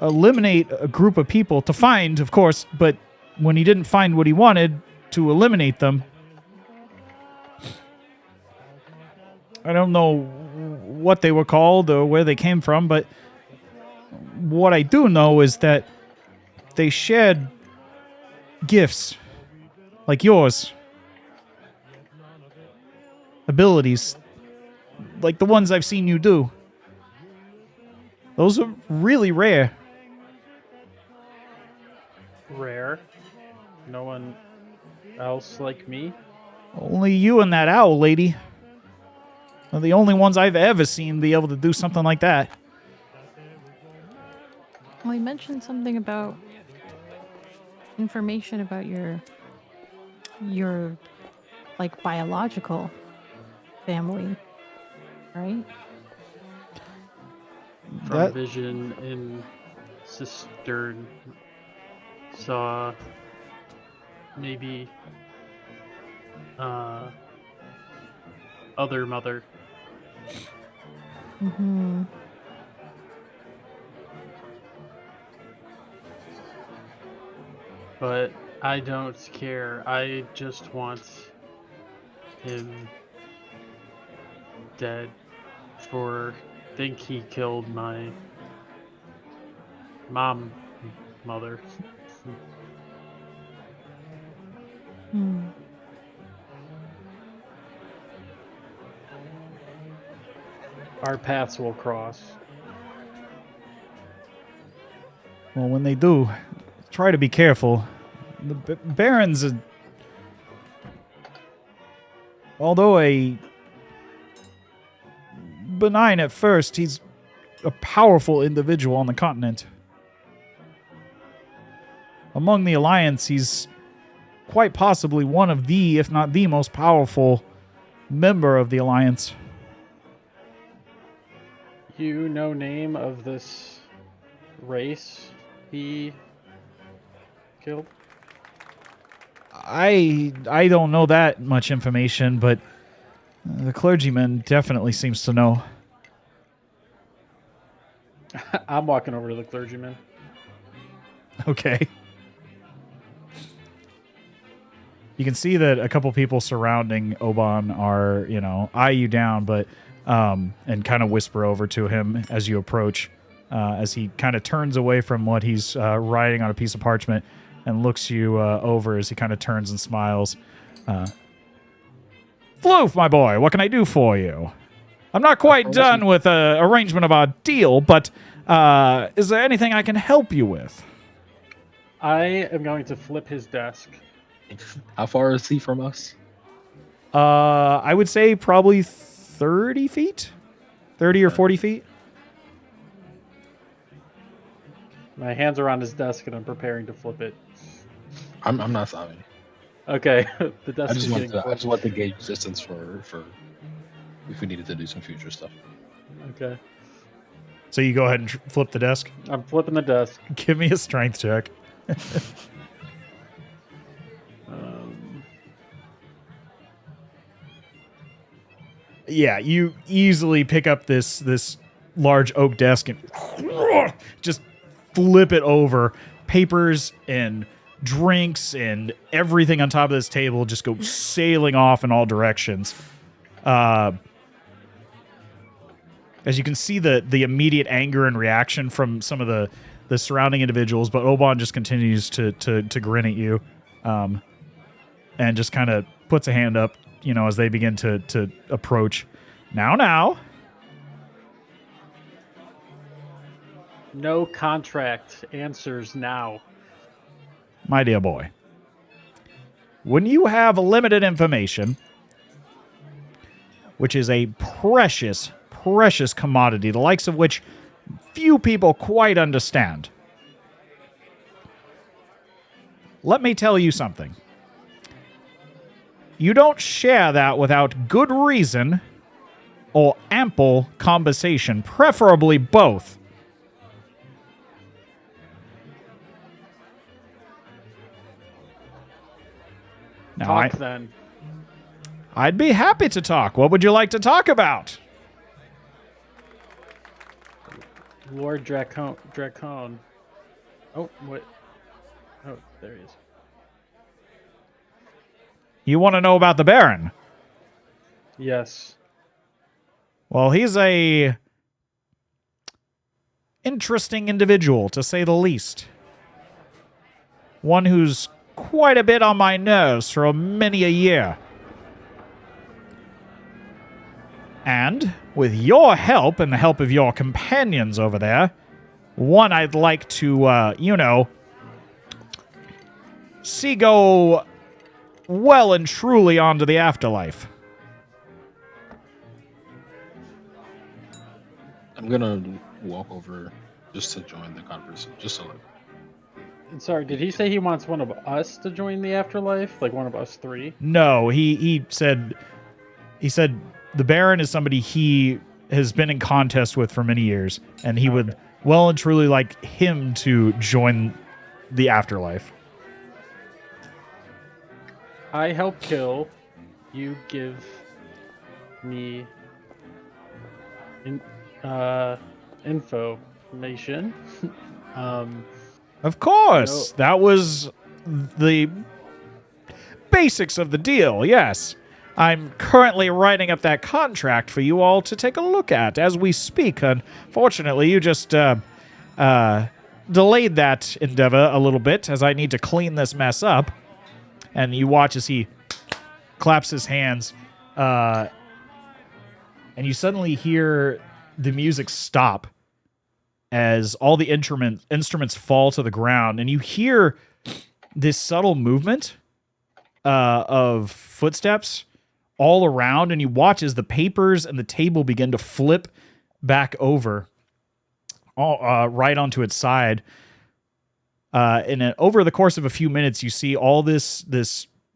eliminate a group of people, to find, of course, but when he didn't find what he wanted, to eliminate them. I don't know what they were called or where they came from, but what I do know is that they shared gifts like yours. Abilities like the ones I've seen you do. Those are really rare. Rare? No one else like me? Only you and that owl lady are the only ones I've ever seen be able to do something like that. Well, he mentioned something about information about your like biological family, right? From vision in cistern. saw maybe other mother. Mm-hmm. But I don't care. I just want him dead for think he killed my mother. Hmm. Our paths will cross. Well, when they do, try to be careful. The Baron's although a benign at first, he's a powerful individual on the continent. Among the Alliance, he's quite possibly one of the, if not the most powerful member of the Alliance. You know name of this race he killed? I don't know that much information, but the clergyman definitely seems to know. I'm walking over to the clergyman. Okay. You can see that a couple people surrounding Oban are, eye you down, but and kind of whisper over to him as you approach, as he kind of turns away from what he's writing on a piece of parchment and looks you over as he kind of turns and smiles. Floof, my boy, what can I do for you? I'm not quite done with the arrangement of our deal, but is there anything I can help you with? I am going to flip his desk. How far is he from us? I would say probably 30 feet? 30 or 40 feet? My hands are on his desk and I'm preparing to flip it. I'm not stopping. Okay, the desk I just is want getting to, I flipped. just want to gauge distance for if we needed to do some future stuff. Okay, So you go ahead and flip the desk. I'm flipping the desk. Give me a strength check. Yeah, you easily pick up this large oak desk and just flip it over. Papers and drinks and everything on top of this table just go sailing off in all directions. As you can see the immediate anger and reaction from some of the surrounding individuals, but Oban just continues to grin at you, and just kind of puts a hand up, as they begin to approach. Now. No contract. Answers now. My dear boy, when you have limited information, which is a precious commodity, the likes of which few people quite understand, let me tell you something. You don't share that without good reason or ample compensation, preferably both. Now, Talk then. I'd be happy to talk. What would you like to talk about? Lord Dracon. Oh, what? Oh, there he is. You want to know about the Baron? Yes. Well, he's a interesting individual, to say the least. One who's quite a bit on my nerves for many a year. And with your help and the help of your companions over there, one I'd like to, see go well and truly onto the afterlife. I'm gonna walk over just to join the conversation, just so Sorry, did he say he wants one of us to join the afterlife? Like one of us three? No, he said the Baron is somebody he has been in contest with for many years, and he would well and truly like him to join the afterlife. I help kill. You give me information. Of course, that was the basics of the deal, yes. I'm currently writing up that contract for you all to take a look at as we speak. Unfortunately, you just delayed that endeavor a little bit as I need to clean this mess up. And you watch as he claps his hands, and you suddenly hear the music stop as all the instruments fall to the ground, and you hear this subtle movement of footsteps all around, and you watch as the papers and the table begin to flip back over right onto its side. And over the course of a few minutes, you see all this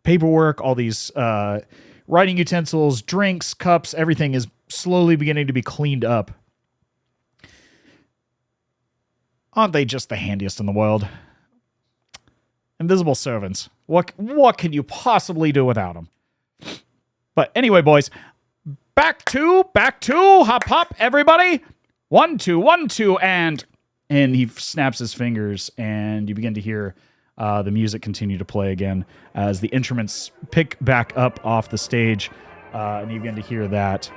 paperwork, all these writing utensils, drinks, cups, everything is slowly beginning to be cleaned up. Aren't they just the handiest in the world? Invisible servants. What can you possibly do without them? But anyway, boys, back to hop hop, everybody. 1 2 1 2 and he snaps his fingers, and you begin to hear the music continue to play again as the instruments pick back up off the stage, and you begin to hear that.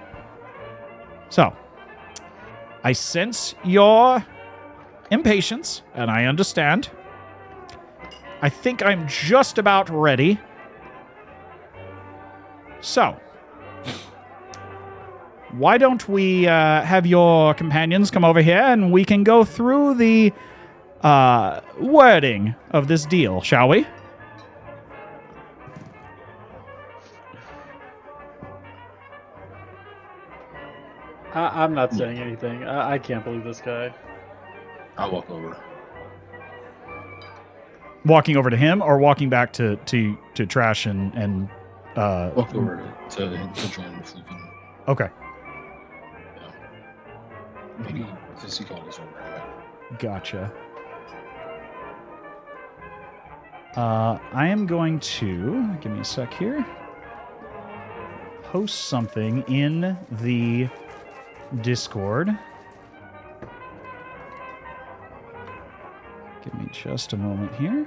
So, I sense your impatience, and I understand. I think I'm just about ready. So, why don't we have your companions come over here and we can go through the wording of this deal, shall we? I'm not saying anything. I can't believe this guy. I'll walk over. Walking over to him or walking back to Trash and Walk over to join the Floofing. Okay. Yeah. Maybe since he called us over anyway. Gotcha. I am going to, give me a sec here, post something in the Discord. Give me just a moment here.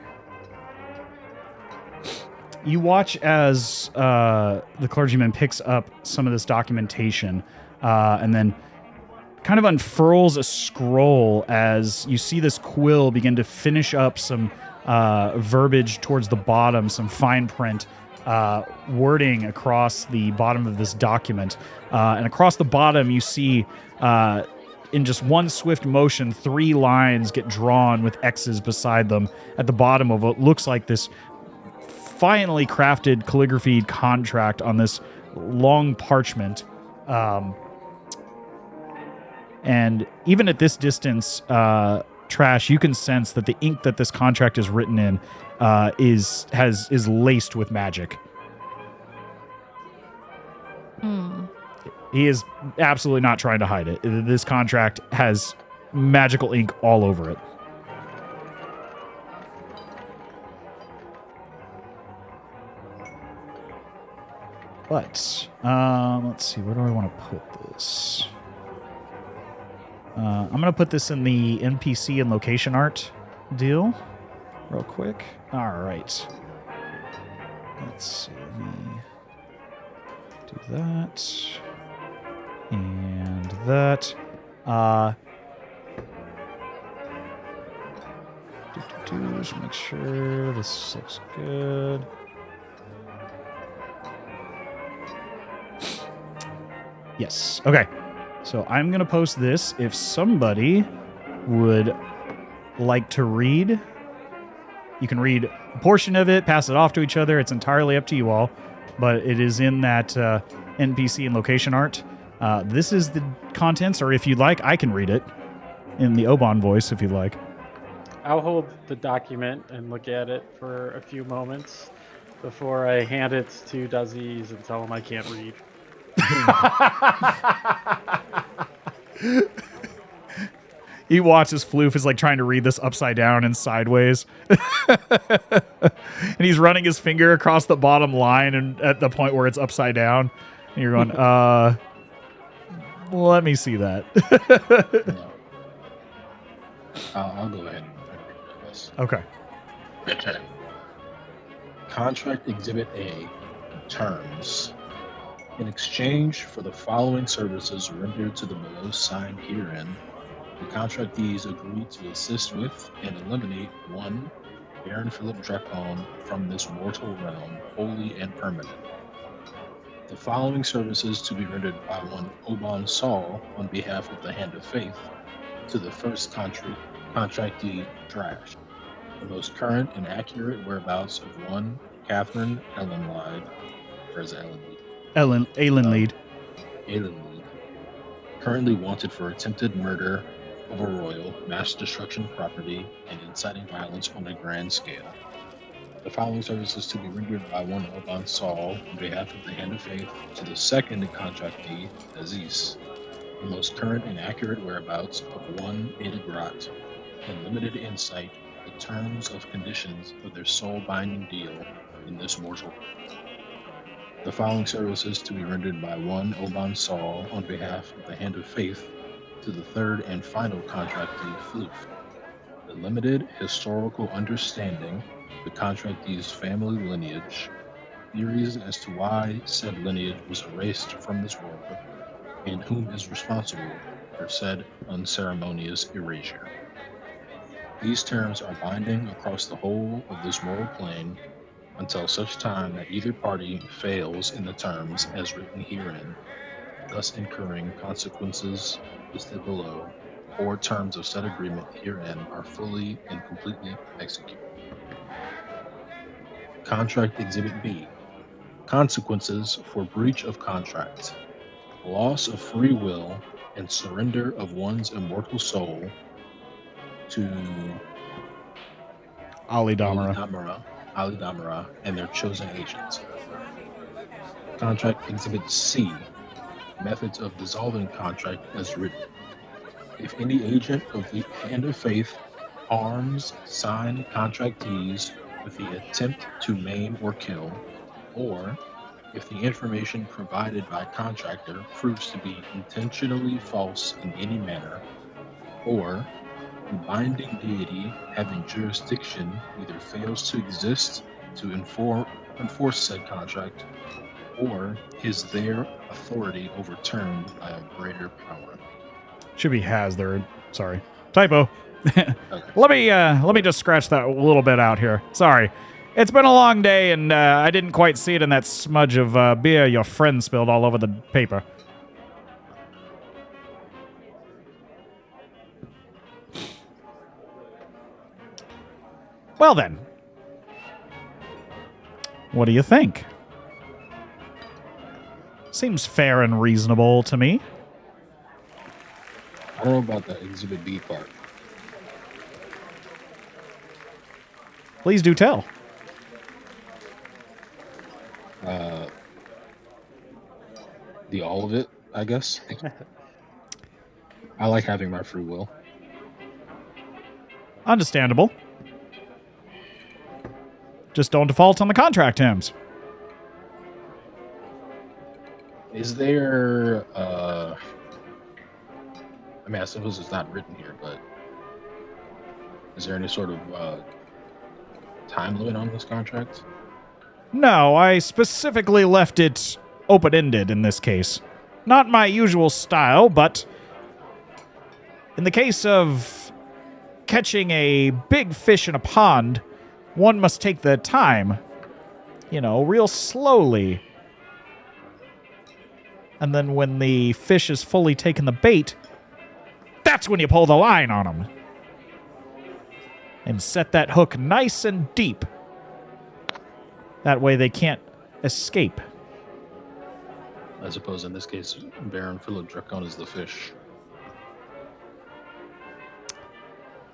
You watch as the clergyman picks up some of this documentation and then kind of unfurls a scroll as you see this quill begin to finish up some verbiage towards the bottom, some fine print wording across the bottom of this document. And across the bottom, you see in just one swift motion, 3 lines get drawn with X's beside them at the bottom of what looks like this finely crafted calligraphy contract on this long parchment. And even at this distance, Trash, you can sense that the ink that this contract is written in is laced with magic. He is absolutely not trying to hide it. This contract has magical ink all over it. But let's see, where do I want to put this? I'm going to put this in the NPC and location art deal real quick. All right. Let's see. Let me do that. And that. Just make sure this looks good. Yes. Okay. So I'm going to post this. If somebody would like to read, you can read a portion of it, pass it off to each other. It's entirely up to you all. But it is in that NPC and location art. This is the contents, or if you'd like, I can read it in the Oban voice if you'd like. I'll hold the document and look at it for a few moments before I hand it to Dazes and tell him I can't read. He watches Floof is like trying to read this upside down and sideways. And he's running his finger across the bottom line and at the point where it's upside down. And you're going, let me see that. No. I'll go ahead and read this. Okay. Contract Exhibit A. Terms. In exchange for the following services rendered to the below signed herein, the contractees agree to assist with and eliminate 1. Baron Philip Dracon from this mortal realm, wholly and permanent. The following services to be rendered by 1 Oban Saul on behalf of the Hand of Faith to the first contractee Drash. The most current and accurate whereabouts of 1 Catherine Ellenleid. Where's Ellenleid? Aelenlead. Aelenleid. Currently wanted for attempted murder of a royal, mass destruction of property, and inciting violence on a grand scale. The following services to be rendered by 1 Oban Saul on behalf of the Hand of Faith to the second contractee, Dazes. The most current and accurate whereabouts of 1 Ada Grat, and limited insight the terms of conditions of their soul binding deal in this mortal. The following services to be rendered by 1 Oban Saul on behalf of the Hand of Faith to the third and final contractee, Floof. The limited historical understanding the contractee's family lineage, theories as to why said lineage was erased from this world, and whom is responsible for said unceremonious erasure. These terms are binding across the whole of this moral plane until such time that either party fails in the terms as written herein, thus incurring consequences listed below, or terms of said agreement herein are fully and completely executed. Contract Exhibit B. Consequences for breach of contract. Loss of free will and surrender of one's immortal soul to Ali Damara. Ali Damara and their chosen agents. Contract Exhibit C. Methods of dissolving contract as written. If any agent of the Hand of Faith harms signed contractees with the attempt to maim or kill, or if the information provided by contractor proves to be intentionally false in any manner, or the binding deity having jurisdiction either fails to exist to enforce said contract, or is their authority overturned by a greater power. Should be has there. Sorry. Typo. Okay. Let me just scratch that a little bit out here. Sorry. It's been a long day, and I didn't quite see it in that smudge of beer your friend spilled all over the paper. Well then. What do you think? Seems fair and reasonable to me. I don't know about the Exhibit B part. Please do tell. The all of it, I guess. I like having my free will. Understandable. Just don't default on the contract terms. Is there, I mean, I suppose it's not written here, but is there any sort of time limit on this contract? No, I specifically left it open-ended in this case. Not my usual style, but in the case of catching a big fish in a pond, one must take the time, real slowly. And then when the fish has fully taken the bait, that's when you pull the line on them. And set that hook nice and deep. That way they can't escape. I suppose in this case, Baron Philip Dracon is the fish.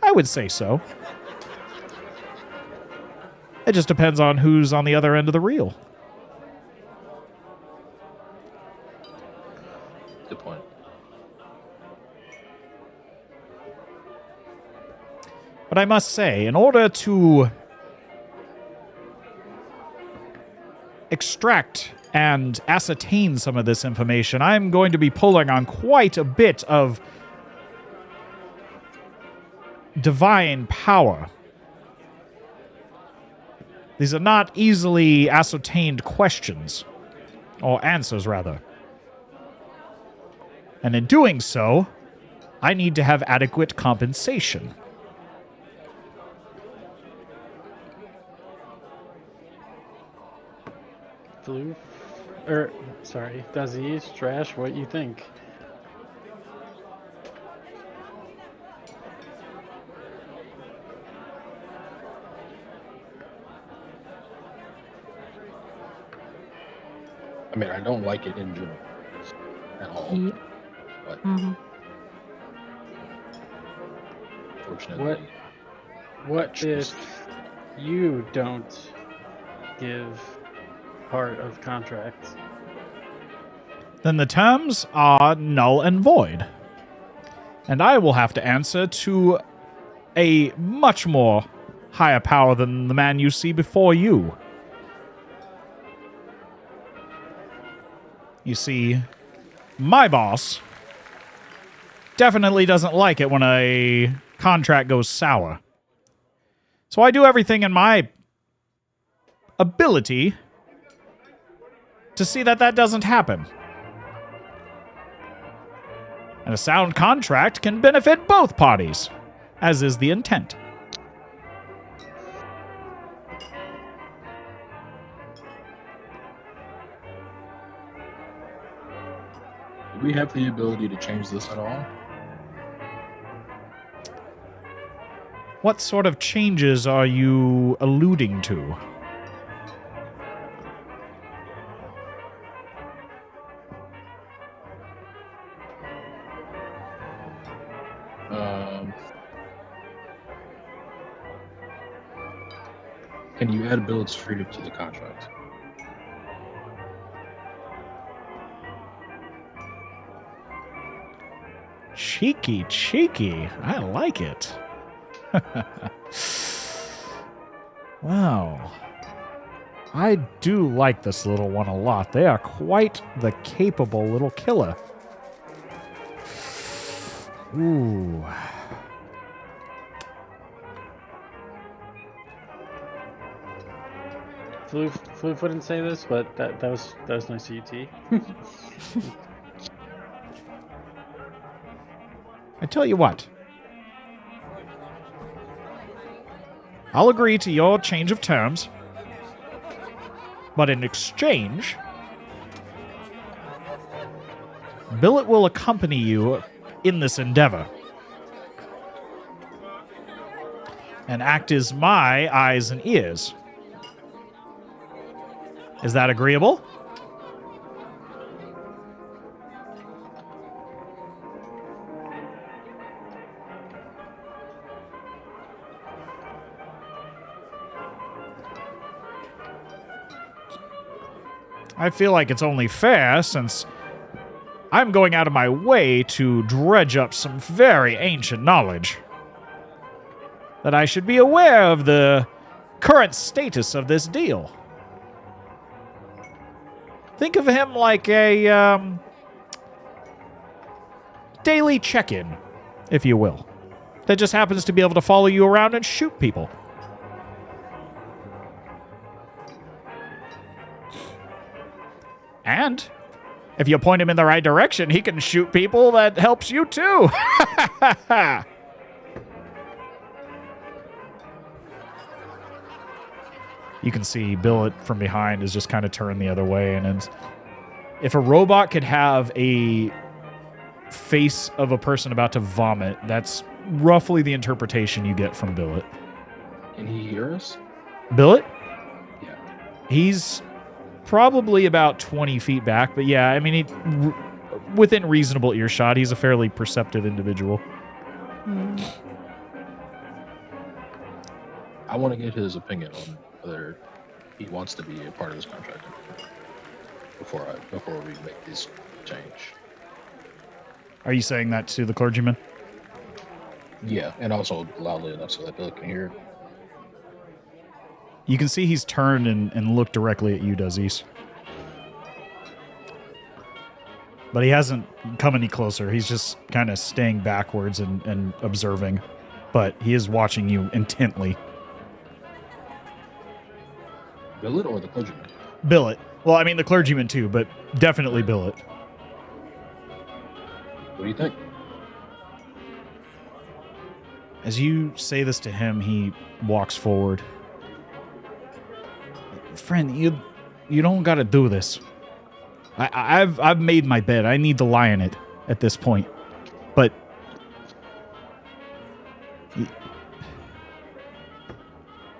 I would say so. It just depends on who's on the other end of the reel. Good point. But I must say, in order to extract and ascertain some of this information, I'm going to be pulling on quite a bit of divine power. These are not easily ascertained questions, or answers, rather. And in doing so, I need to have adequate compensation. Floof, sorry, Dazes, Trash, what you think? I mean, I don't like it in general at all. Yeah. But Mhm. fortunately, What if you don't give part of contracts? Then the terms are null and void. And I will have to answer to a much more higher power than the man you see before you. You see, my boss definitely doesn't like it when a contract goes sour. So I do everything in my ability to see that that doesn't happen. And a sound contract can benefit both parties, as is the intent. do we have the ability to change this at all? What sort of changes are you alluding to? Can you add Billet's freedom to the contract? Cheeky, cheeky. I like it. Wow. I do like this little one a lot. They are quite the capable little killer. Ooh. Floof wouldn't say this, but that was nice of you, T. I tell you what. I'll agree to your change of terms. But in exchange, Billet will accompany you in this endeavor. And act as my eyes and ears. Is that agreeable? I feel like it's only fair since I'm going out of my way to dredge up some very ancient knowledge. That I should be aware of the current status of this deal. Think of him like a daily check-in, if you will, that just happens to be able to follow you around and shoot people. And if you point him in the right direction, he can shoot people that helps you too. You can see Billet from behind is just kind of turned the other way. And if a robot could have a face of a person about to vomit, that's roughly the interpretation you get from Billet. Can he hear us? Billet? Yeah. He's probably about 20 feet back, but yeah, I mean, within reasonable earshot, he's a fairly perceptive individual. I want to get his opinion on whether he wants to be a part of this contract before we make this change. Are you saying that to the clergyman? Yeah, and also loudly enough so that Billy can hear it. You can see he's turned and looked directly at you, Dazes. But he hasn't come any closer. He's just kind of staying backwards and observing. But he is watching you intently. Billet or the clergyman? Billet. Well, I mean, the clergyman too, but definitely Billet. What do you think? As you say this to him, he walks forward. Friend, you don't got to do this. I've made my bed. I need to lie in it at this point. But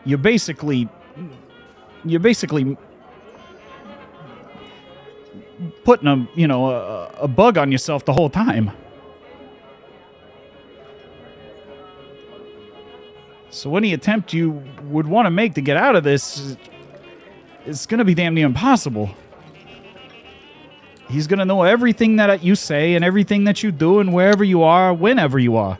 you're basically putting a bug on yourself the whole time. So any attempt you would want to make to get out of this is going to be damn near impossible. He's going to know everything that you say and everything that you do and wherever you are, whenever you are.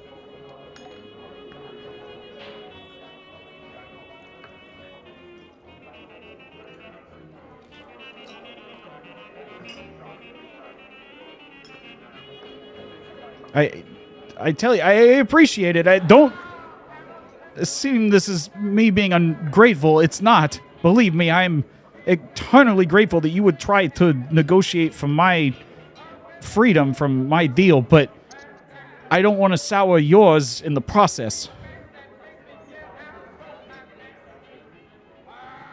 I tell you, I appreciate it. I don't assume this is me being ungrateful. It's not. Believe me, I'm eternally grateful that you would try to negotiate for my freedom from my deal, but I don't want to sour yours in the process.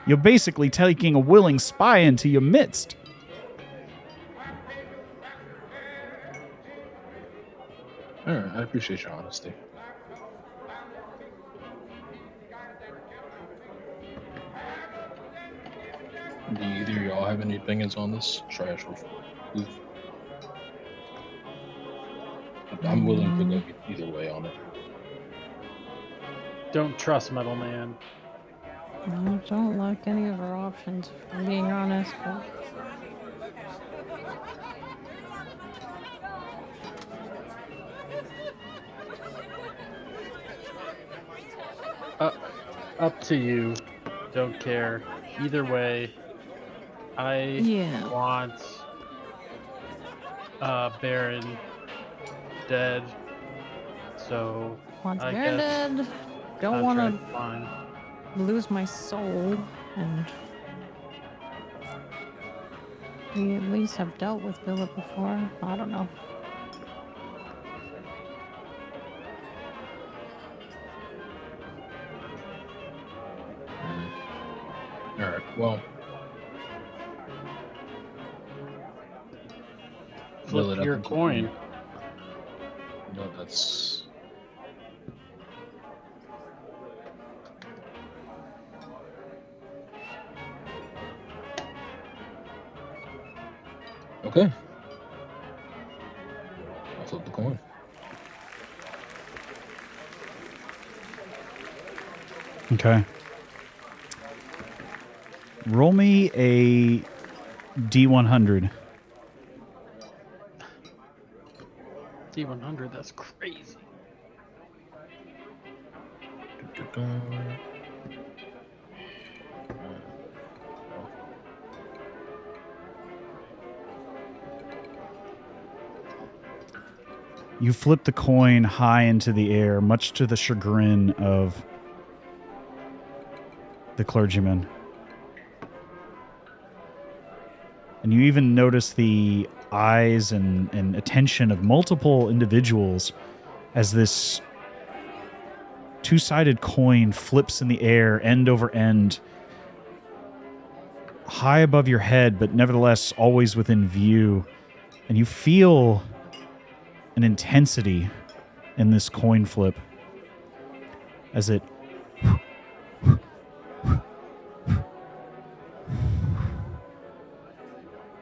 You're basically taking a willing spy into your midst. All right, I appreciate your honesty. Do either of y'all have any opinions on this trash with Floof? I'm willing to go either way on it. Don't trust Metal Man. I don't like any of our options, if I'm being honest. Up to you. Don't care. Either way, I want Baron dead. So Want I Baron guess dead. Don't want to fine. lose my soul, and we at least have dealt with Billet before. I don't know. All right, well. Flip your coin. No, that's... Okay. I'll flip the coin. Okay. Roll me a D100. D100, that's crazy. You flip the coin high into the air, much to the chagrin of the clergyman. And you even notice the eyes and attention of multiple individuals as this two-sided coin flips in the air, end over end, high above your head, but nevertheless always within view. And you feel an intensity in this coin flip as it and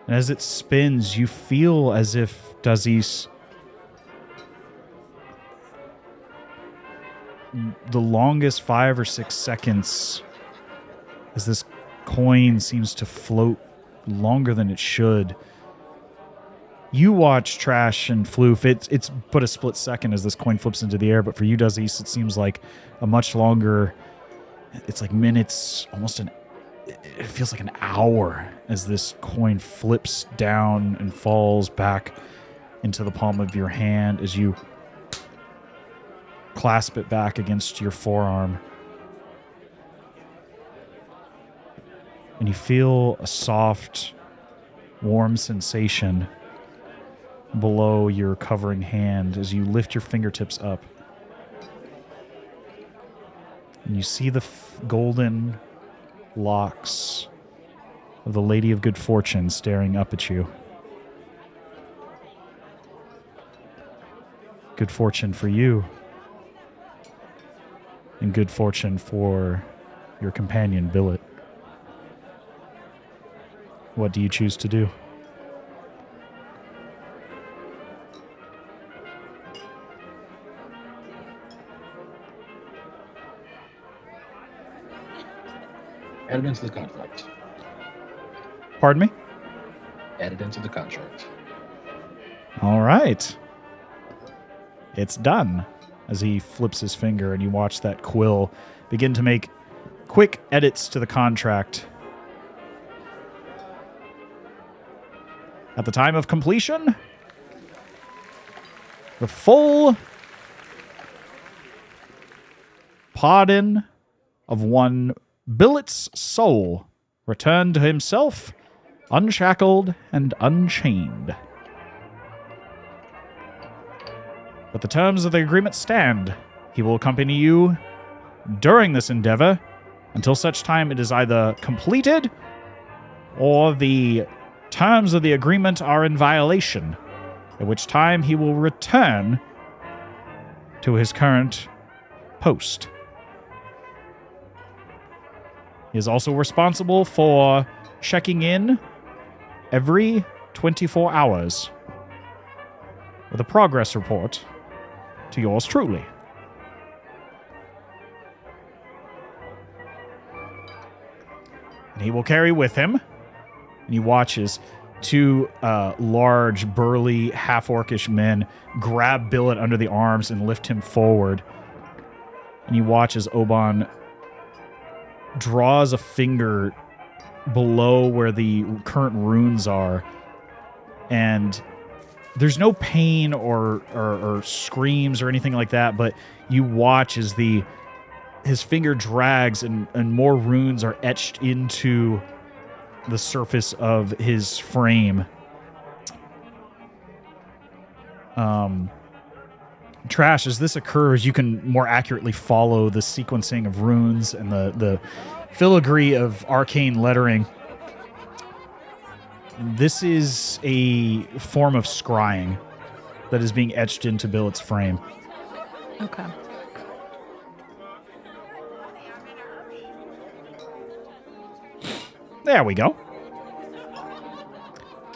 as it spins, you feel as if Dazes, the longest 5 or 6 seconds, as this coin seems to float longer than it should, You watch Trash and Floof. It's but a split second as this coin flips into the air, but for you, Dazes, it seems like a much longer. It's like minutes, it feels like an hour as this coin flips down and falls back into the palm of your hand as you clasp it back against your forearm. And you feel a soft, warm sensation below your covering hand as you lift your fingertips up. And you see the golden locks of the Lady of Good Fortune staring up at you. Good fortune for you. And good fortune for your companion, Billet. What do you choose to do? Add it into the contract. Pardon me? Add it into the contract. All right. It's done. As he flips his finger and you watch that quill begin to make quick edits to the contract. At the time of completion, the full pardon of one Billet's soul returned to himself, unshackled and unchained. But the terms of the agreement stand. He will accompany you during this endeavor until such time it is either completed or the terms of the agreement are in violation, at which time he will return to his current post. He is also responsible for checking in every 24 hours with a progress report to yours truly. And he will carry with him, and he watches two large, burly, half-orcish men grab Billet under the arms and lift him forward. And you watch as Oban draws a finger below where the current runes are, and there's no pain or screams or anything like that, but you watch as his finger drags and more runes are etched into the surface of his frame. Trash, as this occurs, you can more accurately follow the sequencing of runes and the filigree of arcane lettering. This is a form of scrying that is being etched into Billet's frame. Okay. There we go.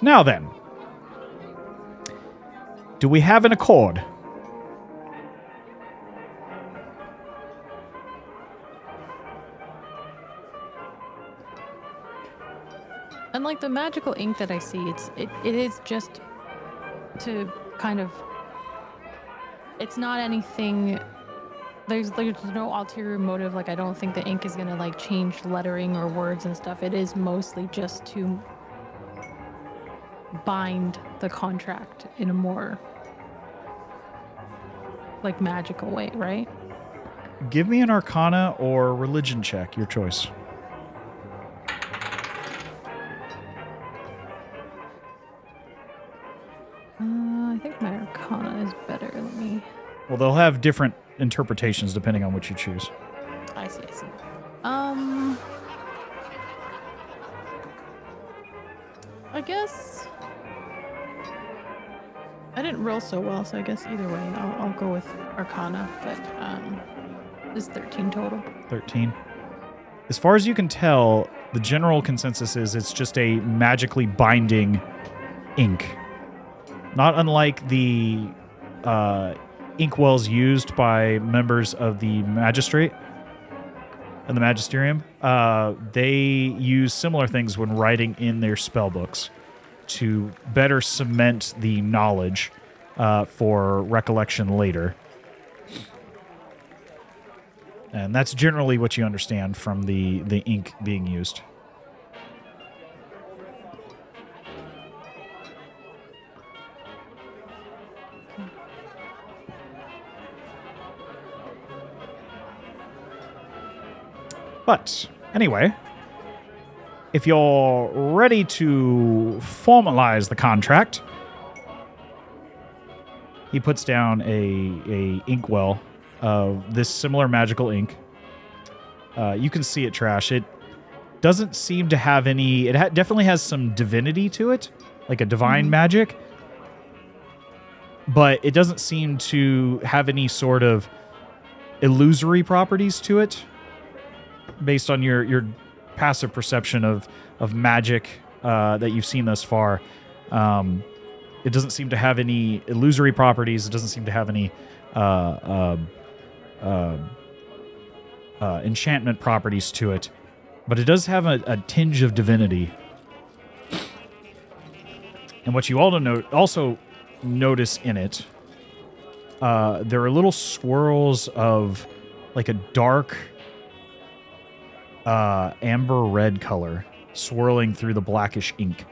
Now then, do we have an accord? Unlike the magical ink that I see, it is just to kind of. It's not anything. There's no ulterior motive. Like, I don't think the ink is gonna like change lettering or words and stuff. It is mostly just to bind the contract in a more like magical way, right? Give me an Arcana or Religion check, your choice. I think my Arcana is better. Let me. Well, they'll have different interpretations depending on what you choose. I see. I guess I didn't roll so well, so I guess either way, I'll go with Arcana. But it's 13 total. 13. As far as you can tell, the general consensus is it's just a magically binding ink. Not unlike the inkwells used by members of the magistrate and the magisterium. They use similar things when writing in their spell books. to better cement the knowledge for recollection later. And that's generally what you understand from the ink being used. But anyway, if you're ready to formalize the contract, he puts down a inkwell of this similar magical ink. You can see it, Trash. It doesn't seem to have any... It definitely has some divinity to it, like a divine magic. But it doesn't seem to have any sort of illusory properties to it, based on your passive perception of magic that you've seen thus far. It doesn't seem to have any illusory properties. It doesn't seem to have any enchantment properties to it. But it does have a tinge of divinity. And what you also notice in it, there are little swirls of like a dark amber red color swirling through the blackish ink.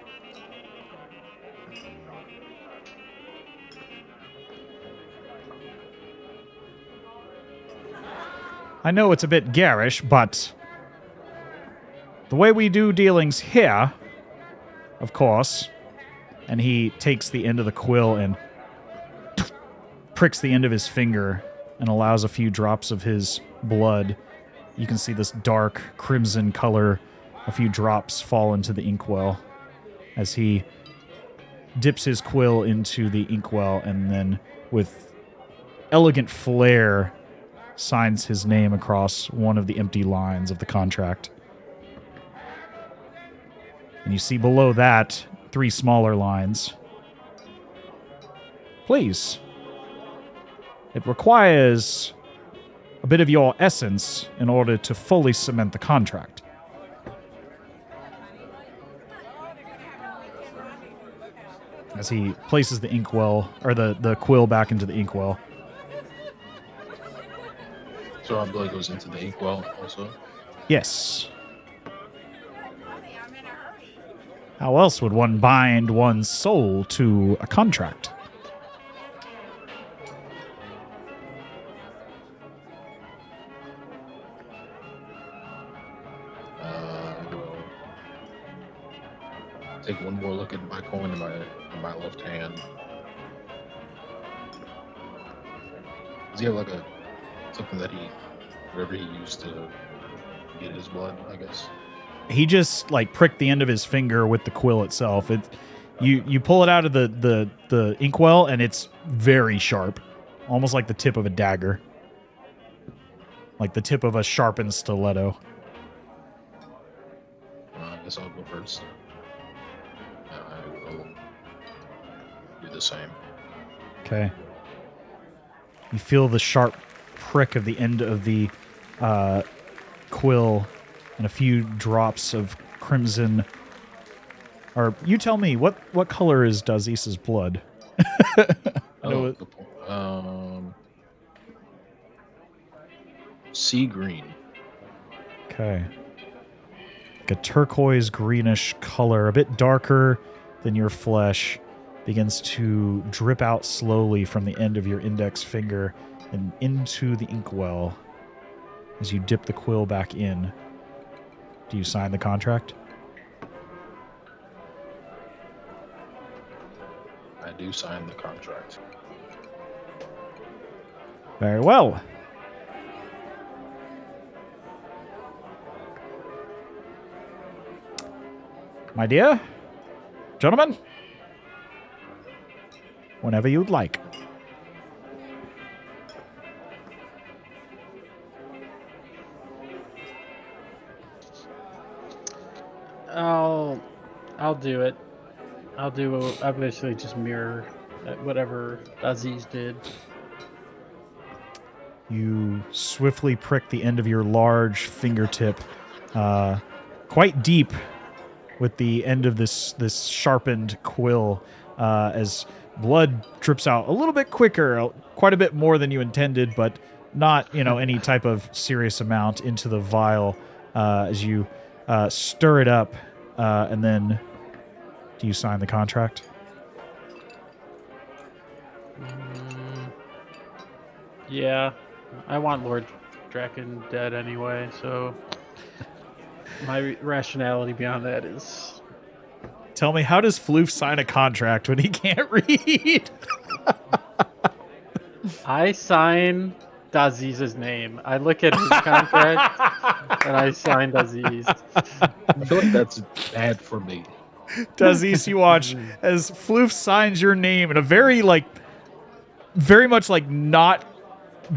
I know it's a bit garish, but the way we do dealings here, of course, and he takes the end of the quill and pricks the end of his finger and allows a few drops of his blood. You can see this dark crimson color, a few drops fall into the inkwell as he dips his quill into the inkwell and then with elegant flair signs his name across one of the empty lines of the contract. And you see below that 3 smaller lines. Please. It requires a bit of your essence in order to fully cement the contract. As he places the inkwell, or the quill back into the inkwell. So our blood goes into the inkwell also? Yes. How else would one bind one's soul to a contract? Take one more look at my coin in my left hand. Does he have like something that whatever he used to get his blood, I guess? He just like pricked the end of his finger with the quill itself. You pull it out of the inkwell and it's very sharp, almost like the tip of a dagger, like the tip of a sharpened stiletto. I guess I'll go first. I will do the same. Okay. You feel the sharp prick of the end of the quill and a few drops of crimson. Or you tell me, what color is Dazes' blood? Sea green. Okay. Like a turquoise greenish color, a bit darker than your flesh, begins to drip out slowly from the end of your index finger and into the inkwell as you dip the quill back in. Do you sign the contract? I do sign the contract. Very well. My dear, gentlemen, whenever you'd like. I'll do it. I'll basically just mirror whatever Aziz did. You swiftly prick the end of your large fingertip quite deep with the end of this sharpened quill as blood drips out a little bit quicker, quite a bit more than you intended, but not any type of serious amount into the vial as you stir it up, and then do you sign the contract? Yeah, I want Lord Draken dead anyway, so my rationality beyond that is... Tell me, how does Floof sign a contract when he can't read? I sign Dazes' name. I look at his contract and I sign Dazes. I feel like that's bad for me. Dazes, you watch as Floof signs your name in a very much like not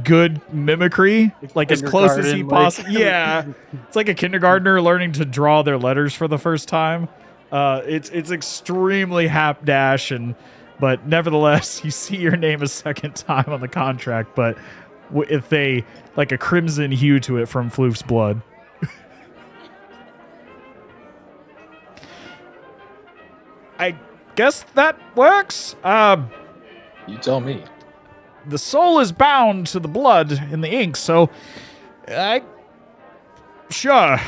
good mimicry, like as close as he possibly. Yeah, it's like a kindergartner learning to draw their letters for the first time. It's extremely hapdash, but nevertheless, you see your name a second time on the contract, but if they like a crimson hue to it from Floof's blood. I guess that works. You tell me. The soul is bound to the blood in the ink, so sure.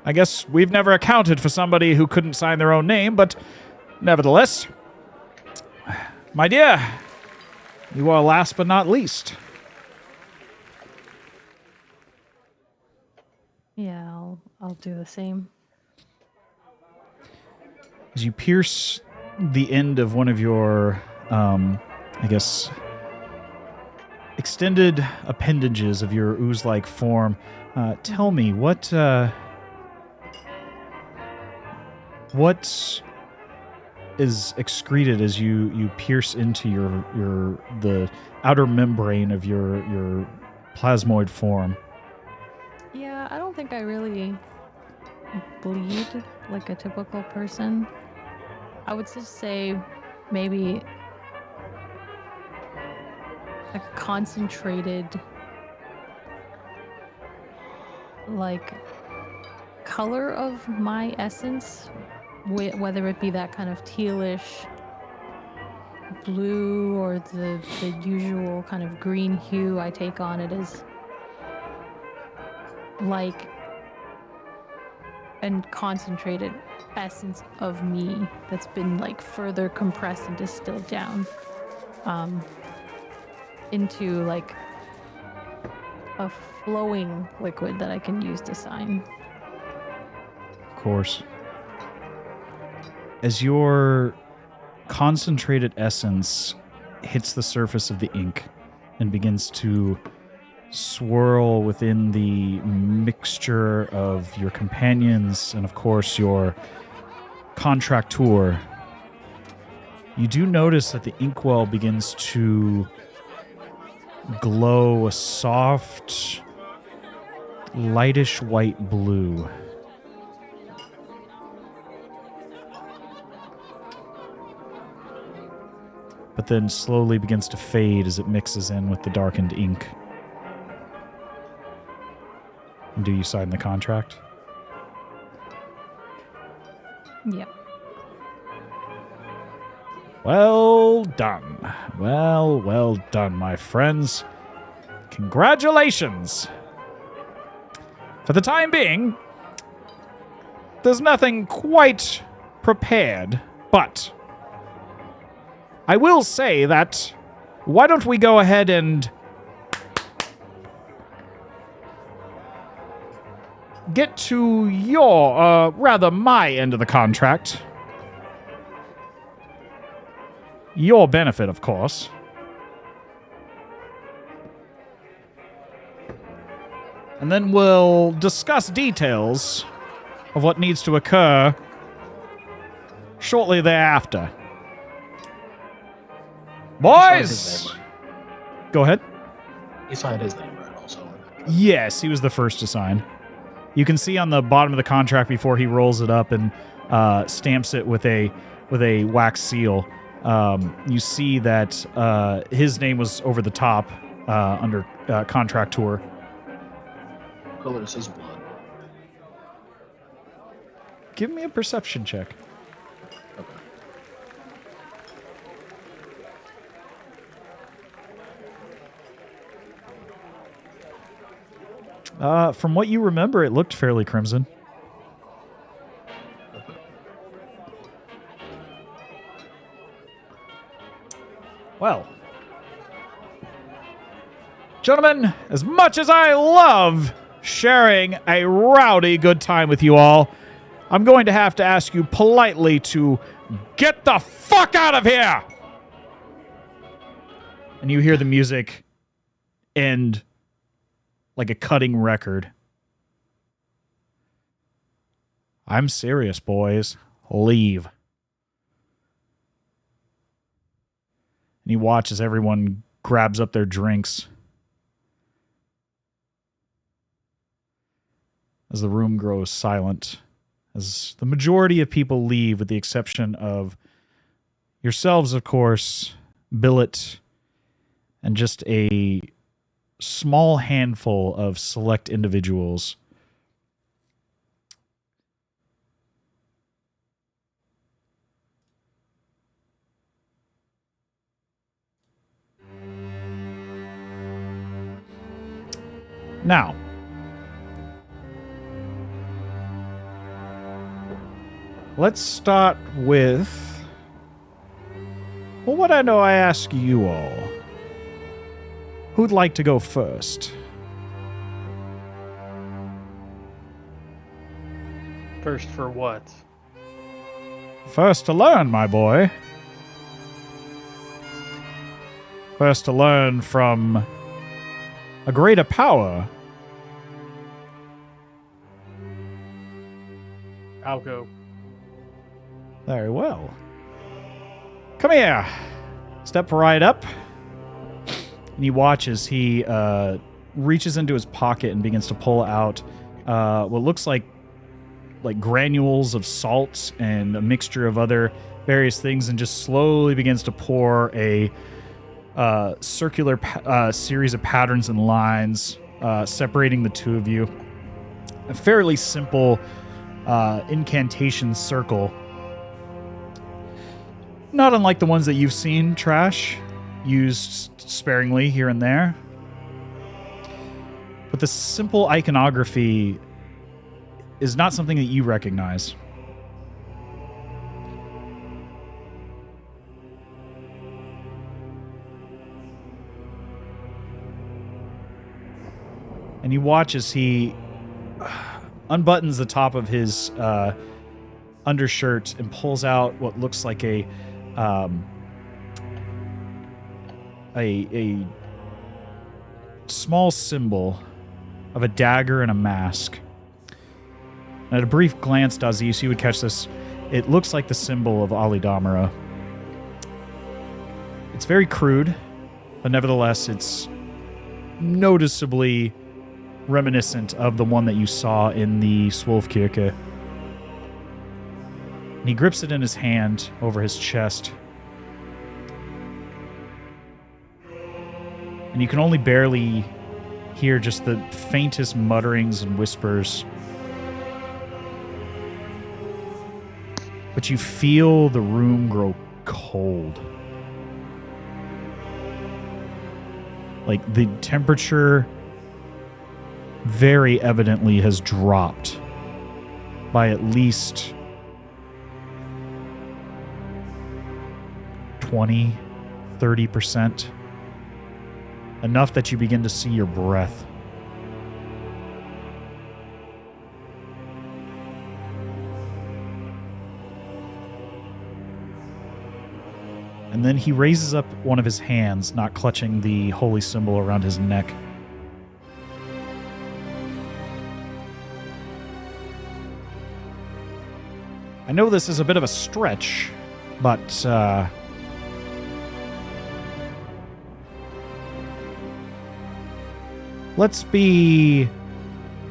I guess we've never accounted for somebody who couldn't sign their own name, but nevertheless, my dear, you are last but not least. Yeah, I'll do the same. As you pierce the end of one of your, I guess, extended appendages of your ooze-like form, tell me, what is excreted as you pierce into the outer membrane of your plasmoid form? Yeah, I don't think I really bleed like a typical person. I would just say maybe like a concentrated like color of my essence, whether it be that kind of tealish blue or the usual kind of green hue I take on. It is like and concentrated essence of me that's been like further compressed and distilled down into like a flowing liquid that I can use to sign. Of course. As your concentrated essence hits the surface of the ink and begins to swirl within the mixture of your companions and, of course, your contractor, you do notice that the inkwell begins to glow a soft, lightish white blue. But then slowly begins to fade as it mixes in with the darkened ink. Do you sign the contract? Yeah. Well done. Well done, my friends. Congratulations. For the time being, there's nothing quite prepared, but I will say that why don't we go ahead and get to your, rather my end of the contract. Your benefit, of course. And then we'll discuss details of what needs to occur shortly thereafter. Boys! Go ahead. He signed his name right also. Yes, he was the first to sign. You can see on the bottom of the contract before he rolls it up and stamps it with a wax seal. You see that his name was over the top under contractor. Color says blood. give me a perception check. From what you remember, it looked fairly crimson. Well, gentlemen, as much as I love sharing a rowdy good time with you all, I'm going to have to ask you politely to get the fuck out of here! And you hear the music end like a cutting record. I'm serious, boys. Leave. And you watch as everyone grabs up their drinks. As the room grows silent. As the majority of people leave, with the exception of yourselves, of course, Billet, and just a small handful of select individuals. Now, let's start with, well, what I know I ask you all. Who'd like to go first? First for what? First to learn, my boy. First to learn from a greater power. I'll go. Very well. Come here. Step right up. And you watch as he reaches into his pocket and begins to pull out what looks like granules of salt and a mixture of other various things, and just slowly begins to pour a circular series of patterns and lines separating the two of you. A fairly simple incantation circle. Not unlike the ones that you've seen, Trash, used sparingly here and there. But the simple iconography is not something that you recognize. And you watch as he unbuttons the top of his undershirt and pulls out what looks like a small symbol of a dagger and a mask. And at a brief glance, Dazes, you would catch this. It looks like the symbol of Ali Damara. It's very crude, but nevertheless, it's noticeably reminiscent of the one that you saw in the Swolfkirke. And he grips it in his hand over his chest. And you can only barely hear just the faintest mutterings and whispers. But you feel the room grow cold. Like the temperature very evidently has dropped by at least 20, 30%. Enough that you begin to see your breath. And then he raises up one of his hands, not clutching the holy symbol around his neck. I know this is a bit of a stretch, but let's be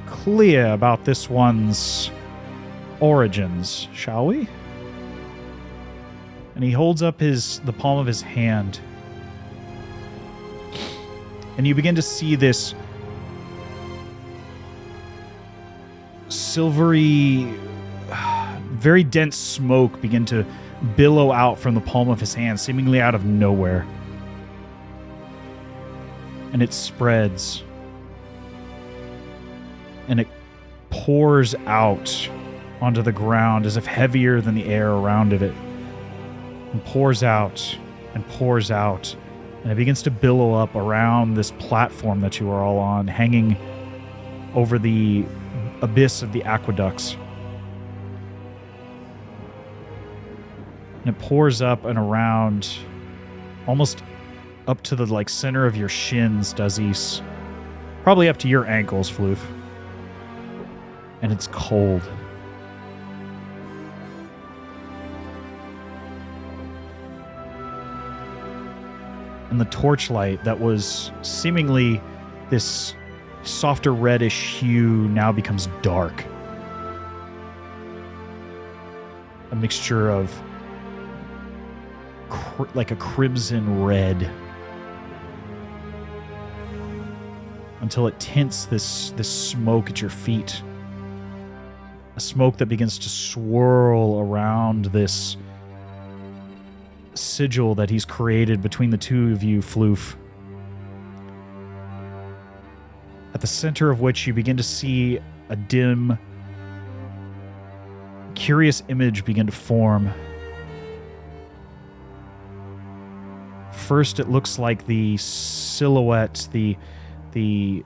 clear about this one's origins, shall we? And he holds up the palm of his hand. And you begin to see this silvery, very dense smoke begin to billow out from the palm of his hand, seemingly out of nowhere. And it spreads. And it pours out onto the ground as if heavier than the air around of it. And pours out and pours out. And it begins to billow up around this platform that you are all on, hanging over the abyss of the aqueducts. And it pours up and around, almost up to the center of your shins, Dazes. Probably up to your ankles, Floof. And it's cold. And the torchlight that was seemingly this softer reddish hue now becomes dark. A mixture of like a crimson red, until it tints this smoke at your feet. A smoke that begins to swirl around this sigil that he's created between the two of you, Floof. At the center of which you begin to see a dim, curious image begin to form. First, it looks like the silhouette, the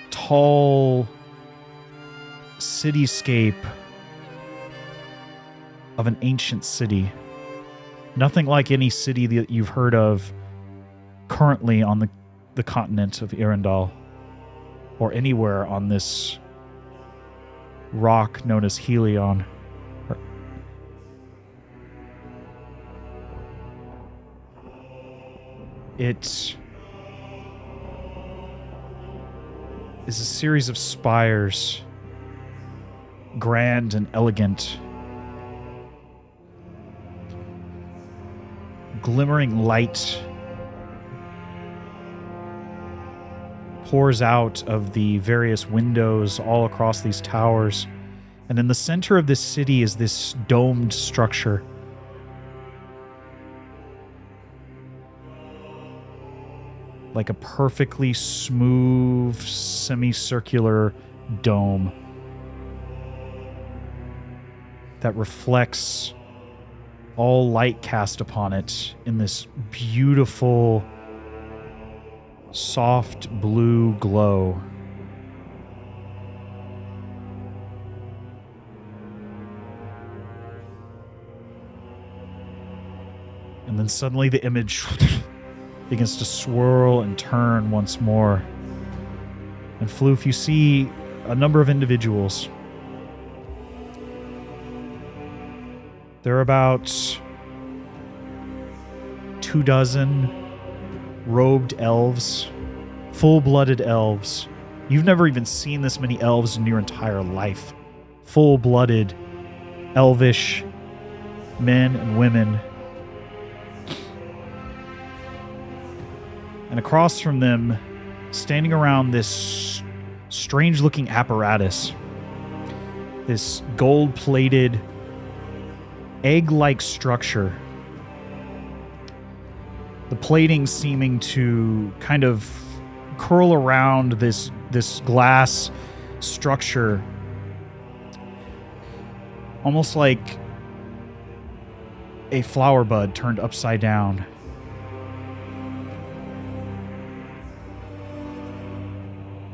tall cityscape of an ancient city. Nothing like any city that you've heard of currently on the continent of Irindal, or anywhere on this rock known as Helion. It is a series of spires, grand and elegant, glimmering light pours out of the various windows all across these towers. And in the center of this city is this domed structure. Like a perfectly smooth, semicircular dome that reflects all light cast upon it in this beautiful, soft blue glow. And then suddenly the image begins to swirl and turn once more. And Floof, you see a number of individuals. There are about 24 robed elves, full-blooded elves. You've never even seen this many elves in your entire life. Full-blooded, elvish men and women. And across from them, standing around this strange-looking apparatus, this gold-plated, egg-like structure. The plating seeming to kind of curl around this glass structure, almost like a flower bud turned upside down.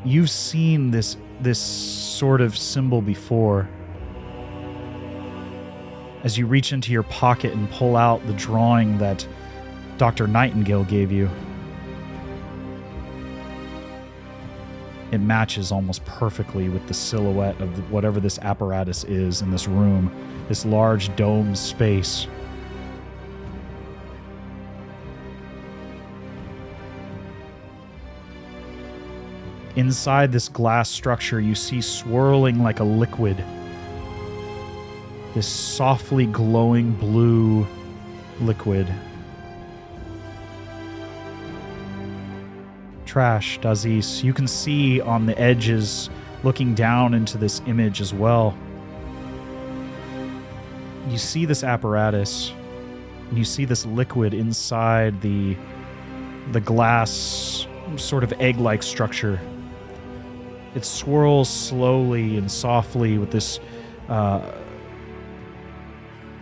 You've seen this sort of symbol before. As you reach into your pocket and pull out the drawing that Dr. Nightingale gave you. It matches almost perfectly with the silhouette of whatever this apparatus is in this room, this large domed space. Inside this glass structure, you see swirling like a liquid this softly glowing blue liquid. Trash, Dazes. You can see on the edges, looking down into this image as well. You see this apparatus, and you see this liquid inside the glass sort of egg-like structure. It swirls slowly and softly with this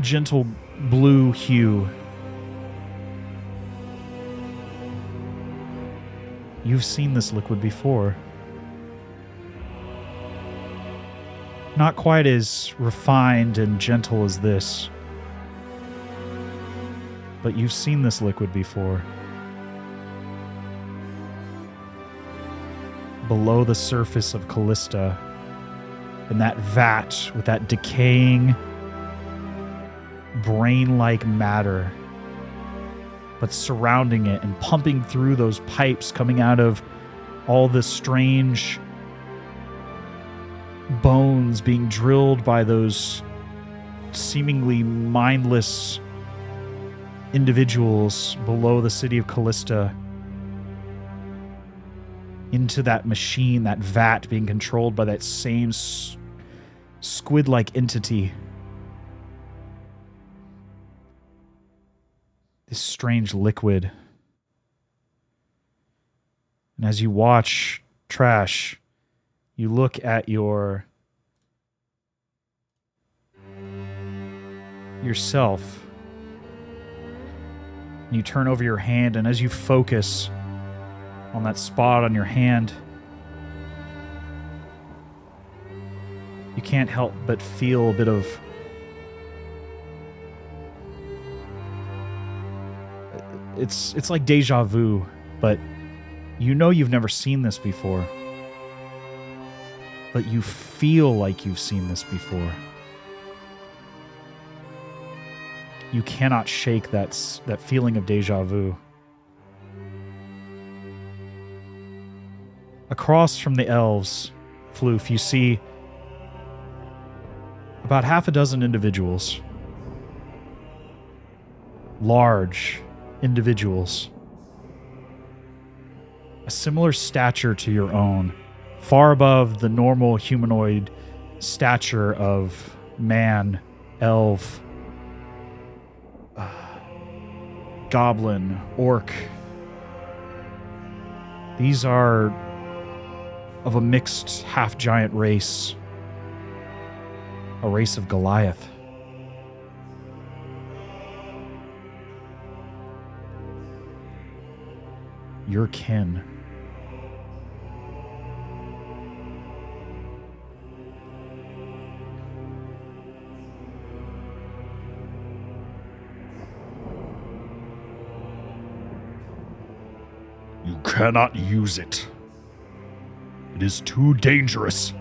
gentle blue hue. You've seen this liquid before. Not quite as refined and gentle as this, but you've seen this liquid before. Below the surface of Callista, in that vat with that decaying, brain-like matter, but surrounding it and pumping through those pipes coming out of all this strange bones being drilled by those seemingly mindless individuals below the city of Callista into that machine, that vat being controlled by that same squid-like entity. This strange liquid. And as you watch Trash, you look at yourself. And you turn over your hand, and as you focus on that spot on your hand, you can't help but feel a bit of it's like deja vu, but you know you've never seen this before. But you feel like you've seen this before. You cannot shake that feeling of deja vu. Across from the elves, Floof, you see about half a dozen individuals. Large individuals. A similar stature to your own. Far above the normal humanoid stature of man, elf, goblin, orc. These are of a mixed half-giant race. A race of Goliath. Your kin. You cannot use it. It is too dangerous.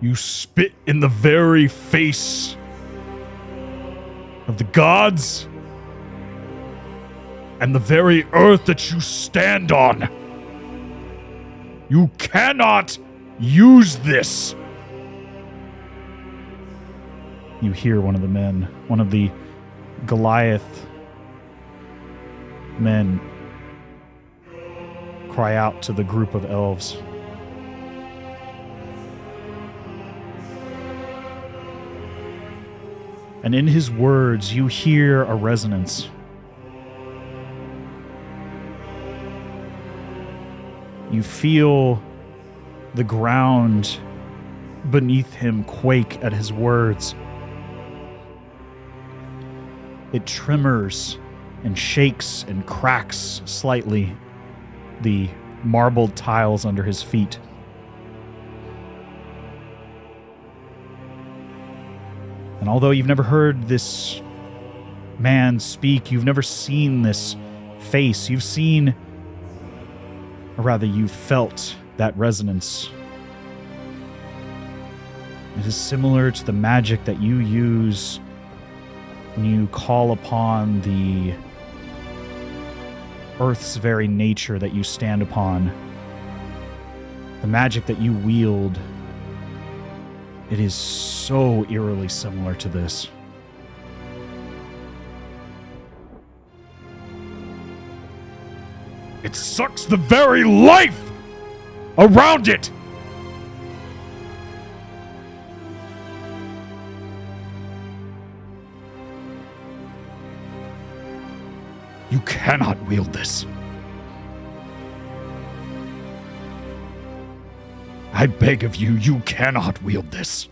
You spit in the very face of the gods and the very earth that you stand on. You cannot use this. You hear one of the men, one of the Goliath men, cry out to the group of elves. And in his words, you hear a resonance. You feel the ground beneath him quake at his words. It tremors and shakes and cracks slightly the marbled tiles under his feet. And although you've never heard this man speak, you've never seen this face, you've seen, or rather you've felt that resonance. It is similar to the magic that you use when you call upon the Earth's very nature that you stand upon. The magic that you wield. It is so eerily similar to this. It sucks the very life around it. You cannot wield this. I beg of you, you cannot wield this.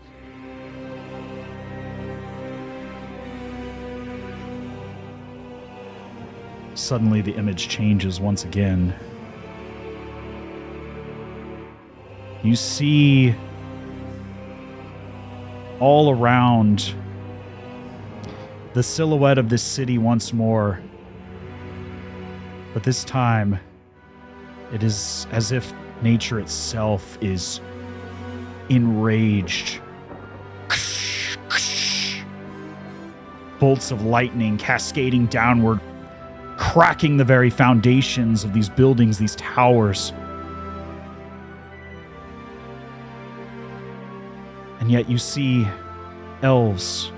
Suddenly the image changes once again. You see all around the silhouette of this city once more. But this time, it is as if nature itself is enraged. Bolts of lightning cascading downward, cracking the very foundations of these buildings, these towers. And yet you see elves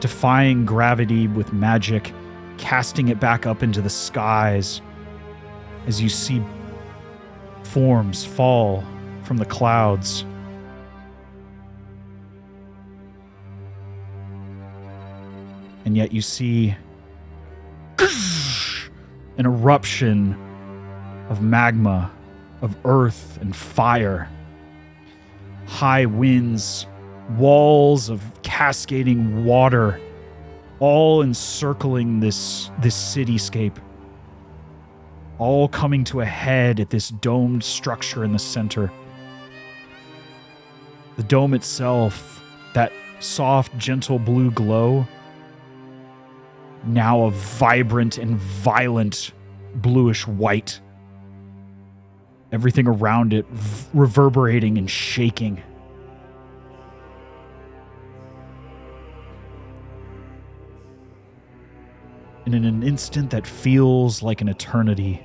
defying gravity with magic, casting it back up into the skies as you see forms fall from the clouds. And yet you see an eruption of magma, of earth and fire. High winds, walls of cascading water, all encircling this cityscape. All coming to a head at this domed structure in the center. The dome itself, that soft, gentle blue glow, now a vibrant and violent bluish white. Everything around it reverberating and shaking. And in an instant that feels like an eternity,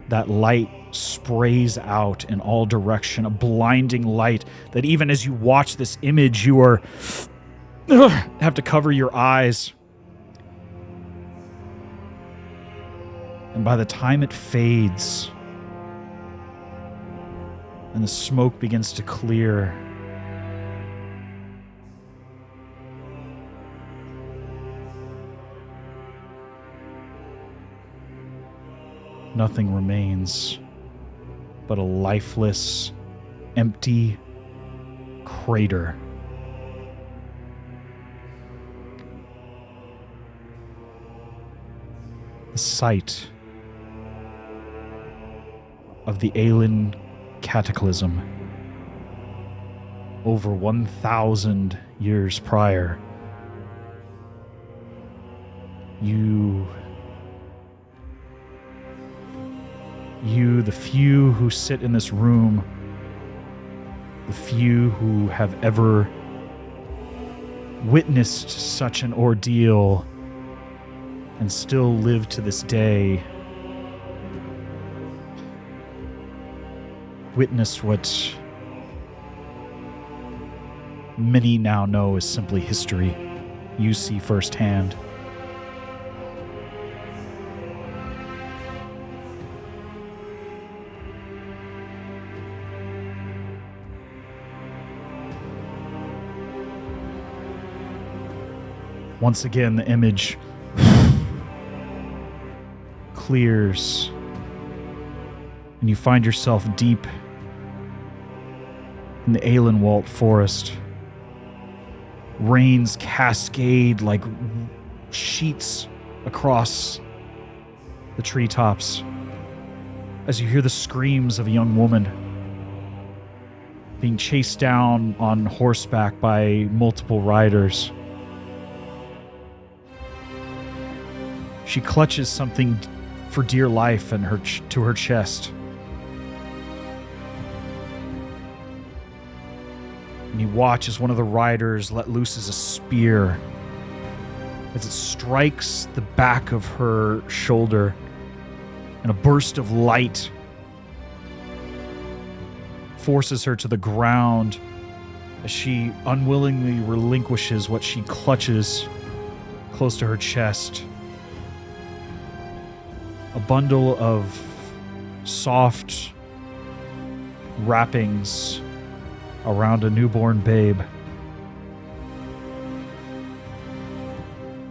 that light sprays out in all direction, a blinding light that even as you watch this image, you are have to cover your eyes. And by the time it fades and the smoke begins to clear, nothing remains but a lifeless, empty crater. The site of the Aelin cataclysm over 1,000 years prior. You, the few who sit in this room, the few who have ever witnessed such an ordeal and still live to this day, witness what many now know is simply history. You see firsthand. Once again, the image clears, and you find yourself deep in the Aelinwalt forest. Rains cascade like sheets across the treetops as you hear the screams of a young woman being chased down on horseback by multiple riders. She clutches something for dear life and to her chest. And you watch as one of the riders let loose a spear as it strikes the back of her shoulder, and a burst of light forces her to the ground as she unwillingly relinquishes what she clutches close to her chest. a bundle of soft wrappings around a newborn babe.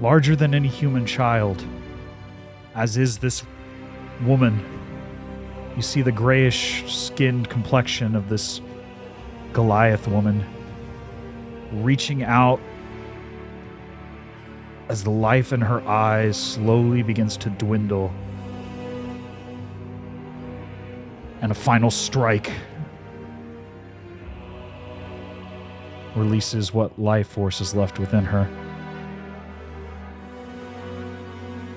Larger than any human child, as is this woman. You see the grayish-skinned complexion of this Goliath woman reaching out as the life in her eyes slowly begins to dwindle. And a final strike releases what life force is left within her.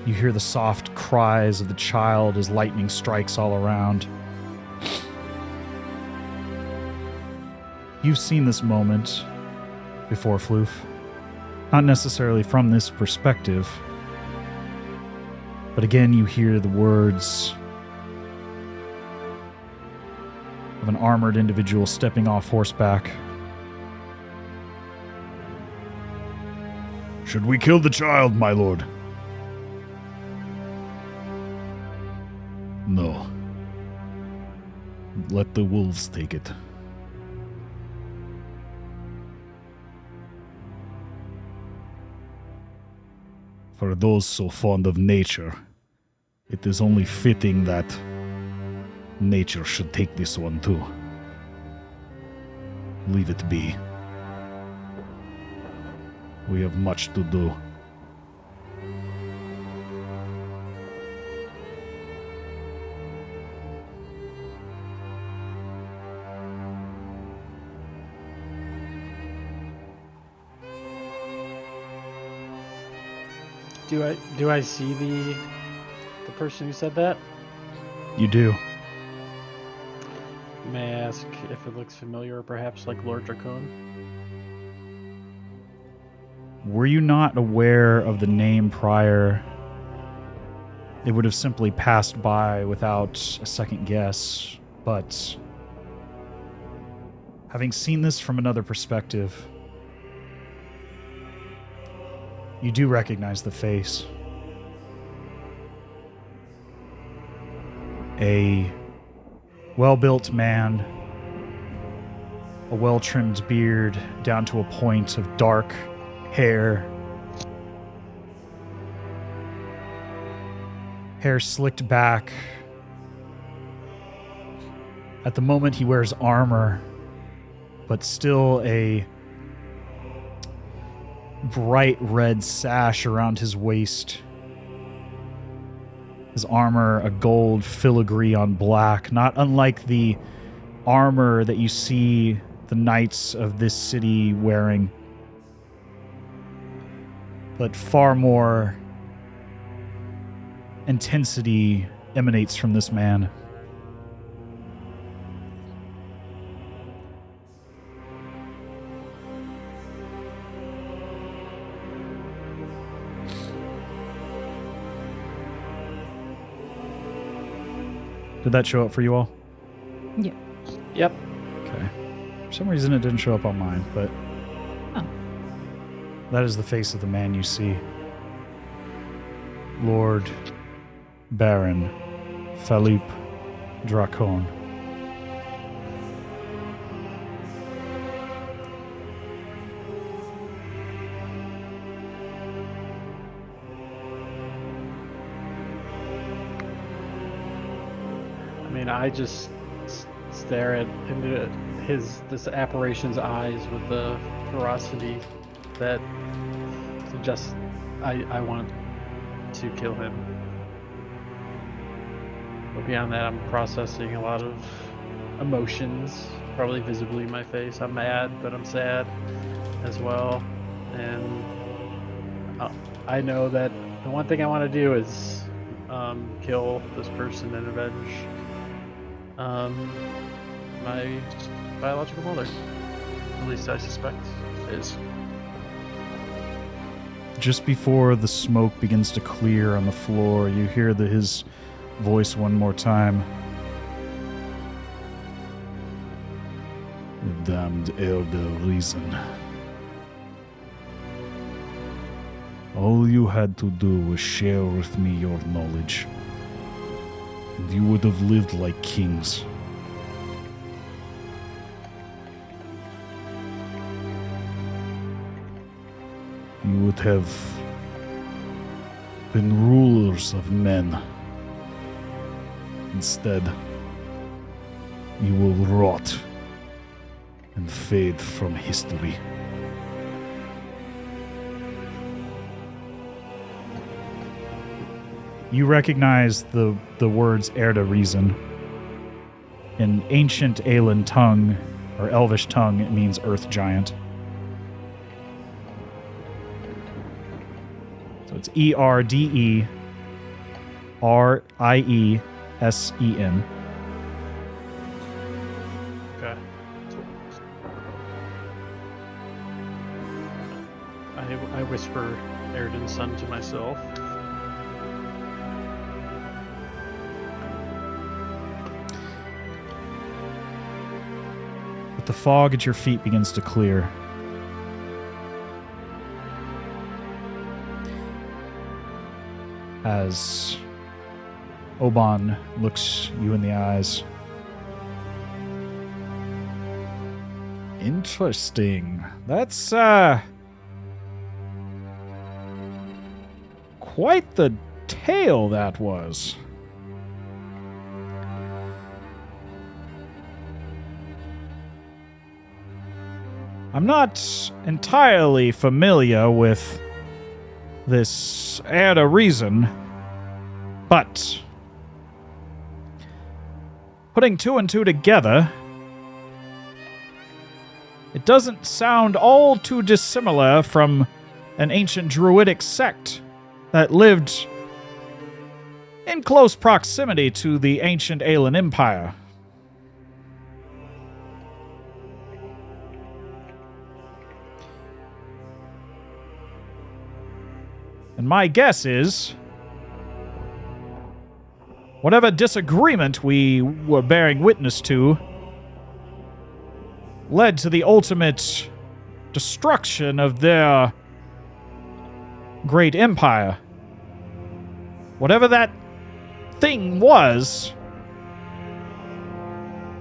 You hear the soft cries of the child as lightning strikes all around. You've seen this moment before, Floof. Not necessarily from this perspective, but again you hear the words of an armored individual stepping off horseback. Should we kill the child, my lord? No. Let the wolves take it. For those so fond of nature, it is only fitting that nature should take this one too. Leave it be. We have much to do. Do I see the person who said that? You do. May I ask if it looks familiar, or perhaps like Lord Dracone? Were you not aware of the name prior, it would have simply passed by without a second guess, but having seen this from another perspective, you do recognize the face. A well-built man, a well-trimmed beard down to a point of dark hair slicked back. At the moment he wears armor, but still a bright red sash around his waist. His armor, a gold filigree on black, not unlike the armor that you see the knights of this city wearing, but far more intensity emanates from this man. Did that show up for you all? Yeah. Yep. Okay. For some reason it didn't show up on mine, but Oh. that is the face of the man you see. Lord Baron Philippe Dracone. I mean, I just stare into this apparition's eyes with the ferocity that suggests I want to kill him. But beyond that, I'm processing a lot of emotions, probably visibly in my face. I'm mad, but I'm sad as well. And I know that the one thing I want to do is kill this person and avenge my biological mother. At least I suspect is. Just before the smoke begins to clear on the floor, you hear his voice one more time. The damned elder reason. All you had to do was share with me your knowledge. and you would have lived like kings. You would have been rulers of men. Instead, you will rot and fade from history. You recognize the words heir to reason. In ancient Aelan tongue, or Elvish tongue, it means earth giant. So it's ERDERIESEN. Okay. I whisper Eridan's son to myself. But the fog at your feet begins to clear. As Oban looks you in the eyes. Interesting. That's, quite the tale that was. I'm not entirely familiar with this heir to reason, but putting two and two together, it doesn't sound all too dissimilar from an ancient druidic sect that lived in close proximity to the ancient Aelan Empire. And my guess is, whatever disagreement we were bearing witness to led to the ultimate destruction of their great empire. Whatever that thing was,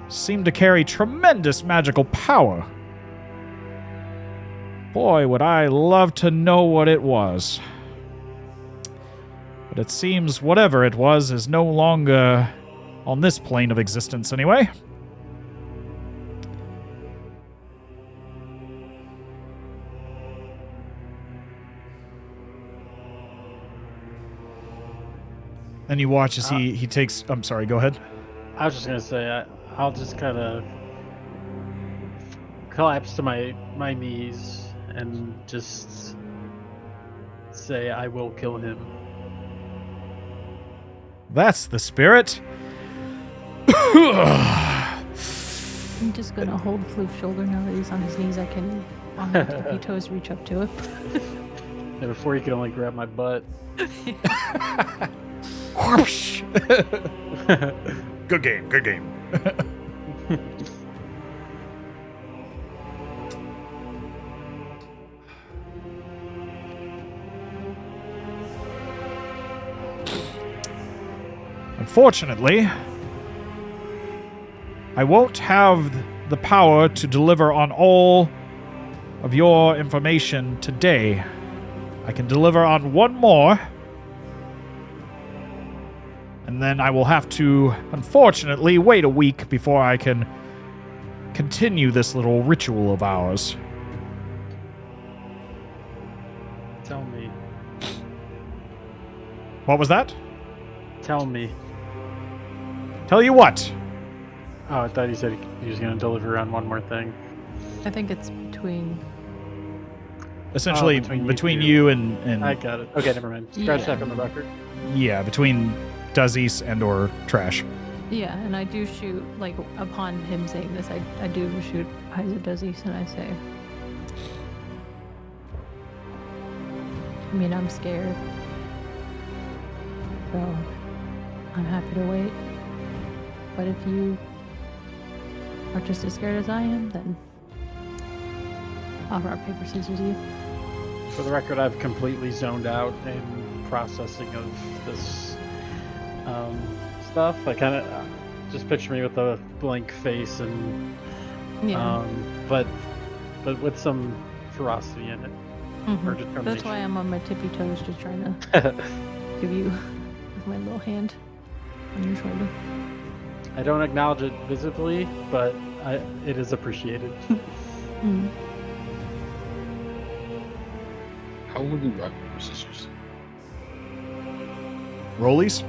seemed to carry tremendous magical power. Boy, would I love to know what it was. But it seems whatever it was is no longer on this plane of existence anyway. And you watch as he takes... I'm sorry, go ahead. I was just gonna say, I'll just kind of collapse to my knees and just say, I will kill him. That's the spirit. I'm just gonna hold Floof's shoulder now that he's on his knees. I can, on my tippy toes, reach up to him. And before he could only grab my butt. Whoosh. Good game, good game. Unfortunately, I won't have the power to deliver on all of your information today. I can deliver on one more, and then I will have to, unfortunately, wait a week before I can continue this little ritual of ours. Tell me. What was that? Tell me. Tell you what? Oh, I thought he said he was going to deliver on one more thing. I think it's between... Essentially, between you and... I got it. Okay, never mind. Scratch that from the record. Yeah, between Dazes and or Trash. Yeah, and I do shoot, like, upon him saying this, I do shoot eyes at Dazes and I say... I mean, I'm scared. So, I'm happy to wait. But if you are just as scared as I am, then I'll rock, paper, scissors you. For the record, I've completely zoned out in processing of this stuff. I kind of just picture me with a blank face and Yeah. but with some ferocity in it or determination. That's why I'm on my tippy toes, just trying to give you with my little hand on your shoulder. I don't acknowledge it visibly, but it is appreciated. How will we do rock, paper, scissors? Rollies.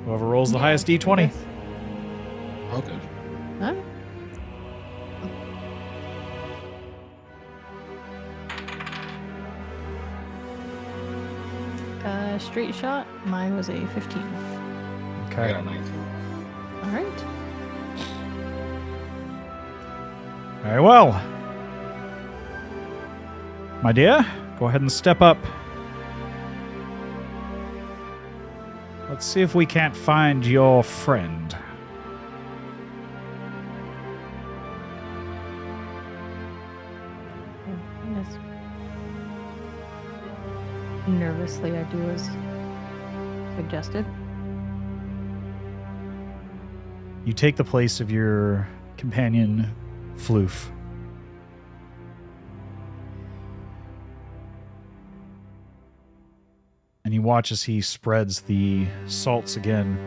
Whoever rolls the highest d20. Okay. Huh? Straight shot. Mine was a 15. I Okay. got a 19. All right. Very well. My dear, go ahead and step up. Let's see if we can't find your friend. Yes. Nervously, I do as suggested. You take the place of your companion, Floof. And you watch as he spreads the salts again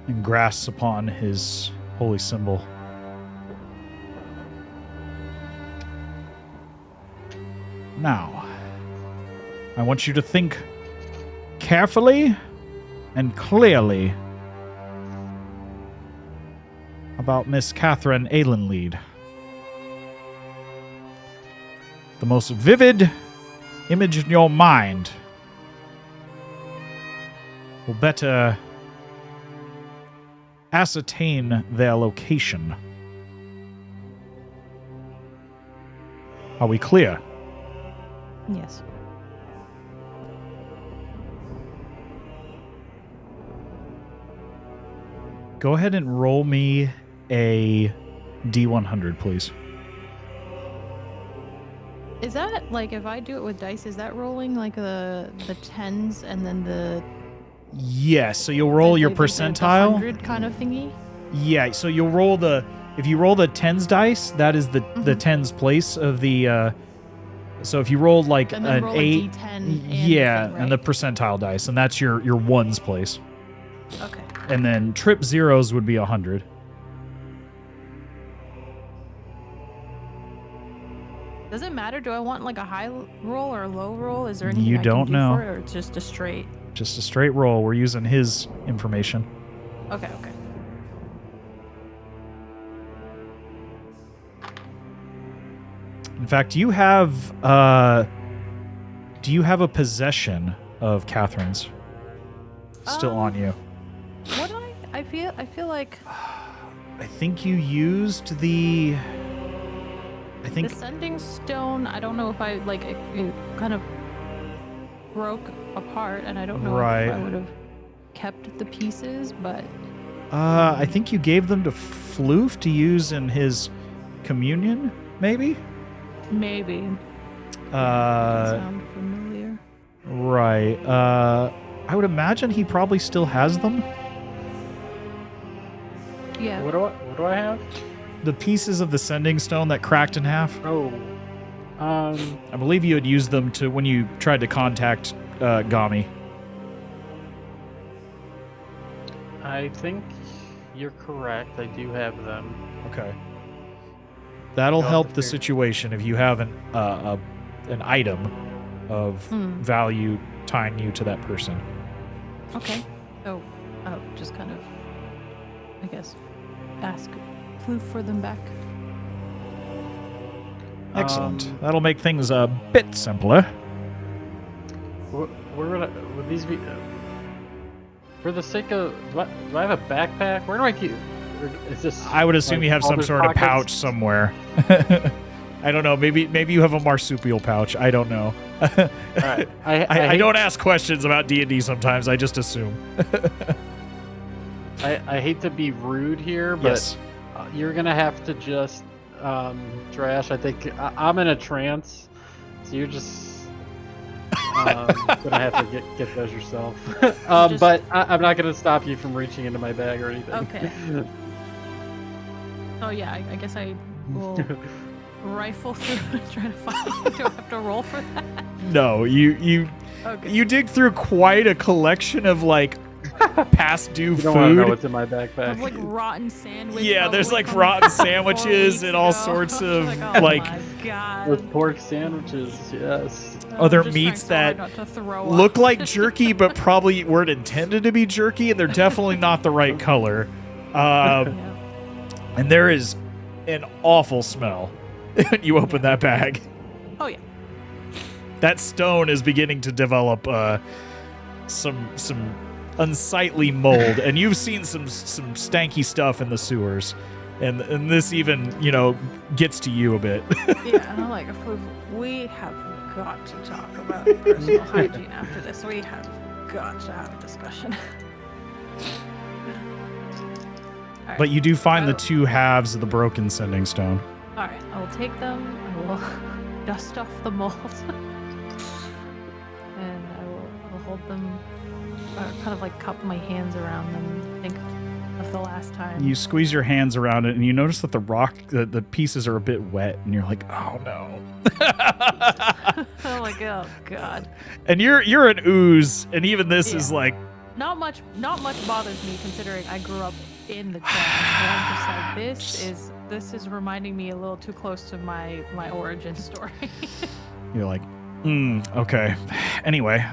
and grasps upon his holy symbol. Now, I want you to think carefully and clearly about Miss Catherine Aylenlead. The most vivid image in your mind will better ascertain their location. Are we clear? Yes. Go ahead and roll me a D100, please. Is that like if I do it with dice? Is that rolling like the tens and then the Yes, so you'll roll your the percentile. 100 kind of thingy? Yeah, so you'll roll if you roll the tens dice, that is the tens place of the so if you rolled like And then an roll a 8, D10 and the yeah, thing, and the right? percentile dice, and that's your ones place. Okay. And then trip zeros would be 100. Does it matter? Do I want like a high roll or a low roll? Is there anything You I don't can do know. for it, or it's just a straight? Just a straight roll. We're using his information. Okay. Okay. In fact, do you have a possession of Catherine's still on you? What do I feel like I think you used the. I think the sending stone. I don't know if I like it kind of broke apart, and I don't know Right. if I would have kept the pieces, but I think you gave them to Floof to use in his communion, maybe. maybe. Sound familiar? Right. I would imagine he probably still has them. Yeah. What do I have? The pieces of the sending stone that cracked in half. Oh, I believe you had used them to when you tried to contact Gami. I think you're correct. I do have them. Okay. That'll Go help ahead, the here. situation if you have an item of value tying you to that person. Okay. So I'll just kind of, I guess, ask Floof for them back. Excellent. That'll make things a bit simpler. Would these be for the sake of? Do I have a backpack? Where do I keep? Or is this? I would assume like, you have all some those sort of pockets? pouch somewhere. I don't know. Maybe you have a marsupial pouch. I don't know. All right. I hate- don't ask questions about D&D sometimes. I just assume. I hate to be rude here, but Yes. you're gonna have to just Trash. I think I'm in a trance, so you're just Gonna have to get those yourself. Just- But I'm not gonna stop you from reaching into my bag or anything. Okay. Oh yeah, I guess I will rifle through and try to find. Do I have to roll for that? No, you Okay. dig through quite a collection of like past due You don't want to know food. what's in my Of backpack. like rotten sandwich. Yeah, there's probably like from rotten 4 sandwiches and all weeks ago. sorts of Oh like my god. With pork sandwiches, yes. other I'm just meats trying so that hard not to throw look up. like jerky but probably weren't intended to be jerky, and they're definitely not the right color. Yeah. And there is an awful smell when you open that bag. Oh yeah. That stone is beginning to develop some unsightly mold, and you've seen some stanky stuff in the sewers, and this even gets to you a bit. Yeah, and I'm like, Floof, we have got to talk about personal hygiene after this. We have got to have a discussion. Alright, But you do find the Oh. 2 halves of the broken sending stone. alright, I will take them. I will dust off the mold, and I'll hold them. Kind of like cup my hands around them. Think of the last time. You squeeze your hands around it, and you notice that the pieces are a bit wet, and you're like, oh no. I'm like, oh god. And you're an ooze, and even this is Yeah. like, Not much bothers me considering I grew up in the class. But I'm just like, this is reminding me a little too close to my origin story. you're like, okay. Anyway,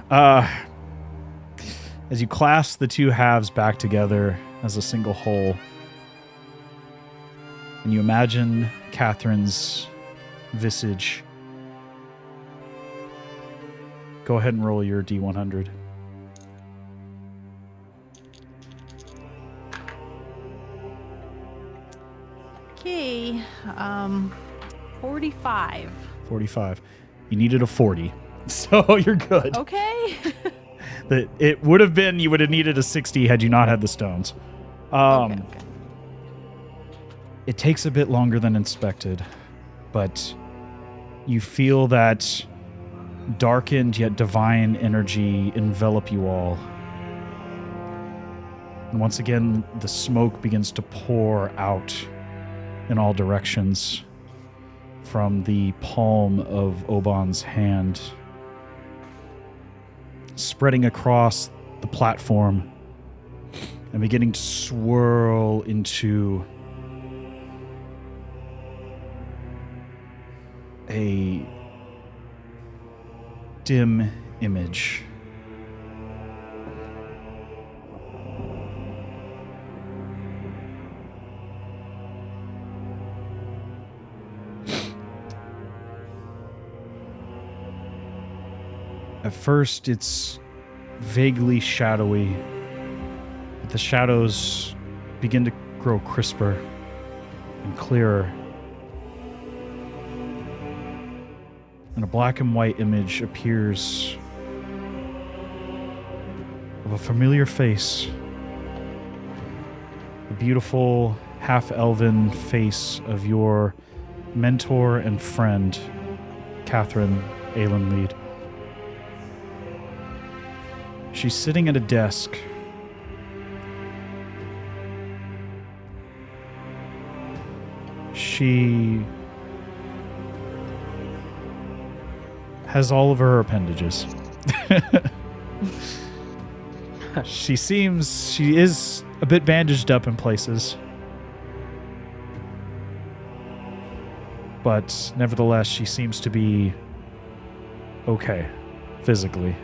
as you clasp the 2 halves back together as a single whole, and you imagine Catherine's visage, go ahead and roll your D100. Okay, 45. 45. You needed a 40, so you're good. Okay. That it would have been, you would have needed a 60 had you not had the stones. Okay. It takes a bit longer than expected, but you feel that darkened yet divine energy envelop you all. And once again, the smoke begins to pour out in all directions from the palm of Oban's hand, spreading across the platform and beginning to swirl into a dim image. At first, it's vaguely shadowy, but the shadows begin to grow crisper and clearer. And a black and white image appears of a familiar face. The beautiful, half-elven face of your mentor and friend, Catherine Alenlead. She's sitting at a desk. She has all of her appendages. She is a bit bandaged up in places. But nevertheless, she seems to be okay physically.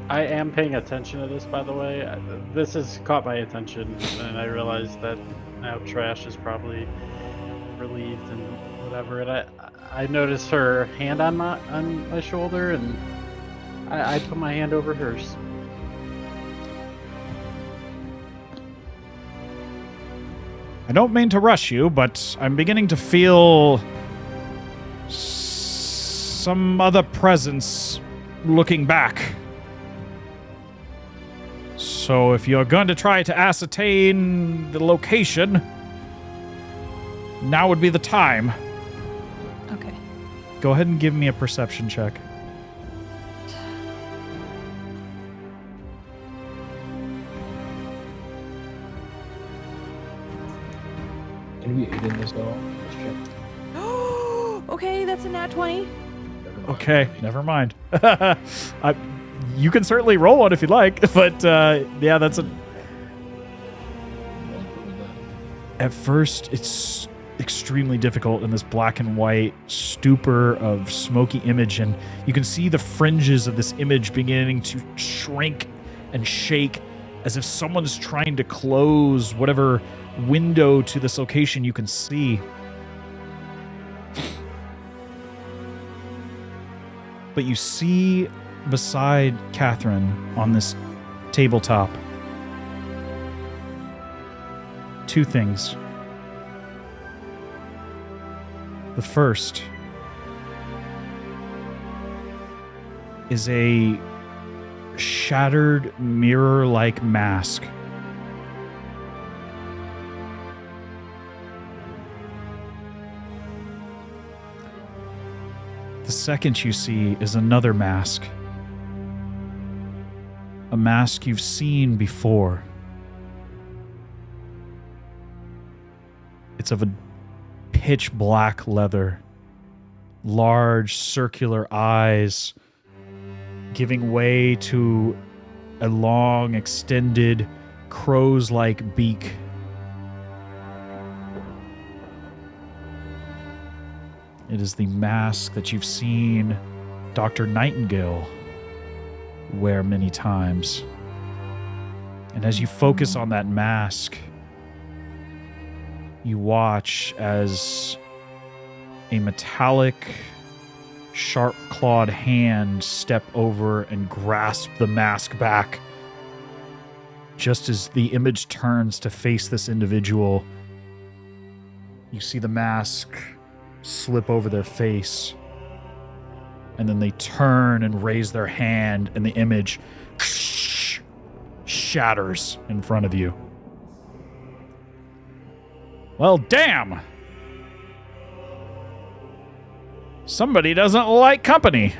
I am paying attention to this, by the way. This has caught my attention, and I realized that now Trash is probably relieved and whatever. And I noticed her hand on my shoulder, and I put my hand over hers. I don't mean to rush you, but I'm beginning to feel some other presence looking back. So if you're going to try to ascertain the location, now would be the time. Okay. Go ahead and give me a perception check. Can we aid in this at all? This check? Okay, that's a nat 20. Never mind. Okay, never mind. You can certainly roll one if you'd like, but yeah, that's a. At first, it's extremely difficult in this black and white stupor of smoky image, and you can see the fringes of this image beginning to shrink and shake as if someone's trying to close whatever window to this location you can see. But you see beside Catherine on this tabletop two things. The first is a shattered mirror-like mask. The second you see is another mask. A mask you've seen before. It's of a pitch black leather, large circular eyes giving way to a long extended crow's-like beak. It is the mask that you've seen Dr. Nightingale wear many times. And as you focus on that mask, you watch as a metallic, sharp-clawed hand step over and grasp the mask back. Just as the image turns to face this individual, you see the mask slip over their face, and then they turn and raise their hand, and the image shatters in front of you. Well, damn! Somebody doesn't like company.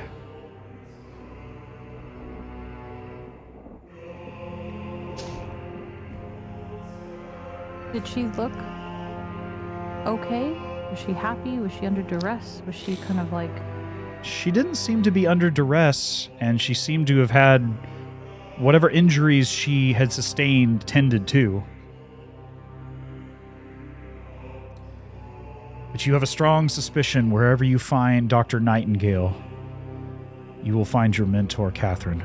Did she look okay? Was she happy? Was she under duress? Was she kind of like... She didn't seem to be under duress, and she seemed to have had whatever injuries she had sustained tended to. But you have a strong suspicion wherever you find Dr. Nightingale, you will find your mentor, Catherine.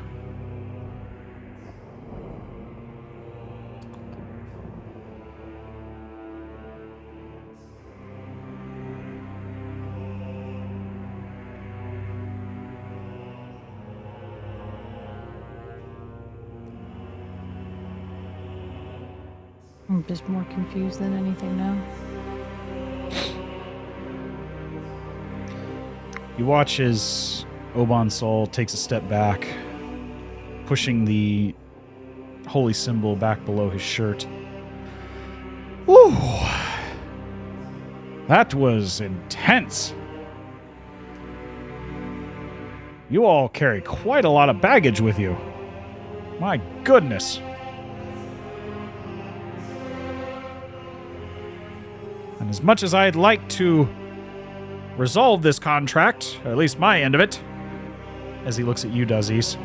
I'm just more confused than anything now. You watch as Oban Sol takes a step back, pushing the holy symbol back below his shirt. Whew! That was intense. You all carry quite a lot of baggage with you. My goodness. And as much as I'd like to resolve this contract, or at least my end of it, as he looks at you, Dazes,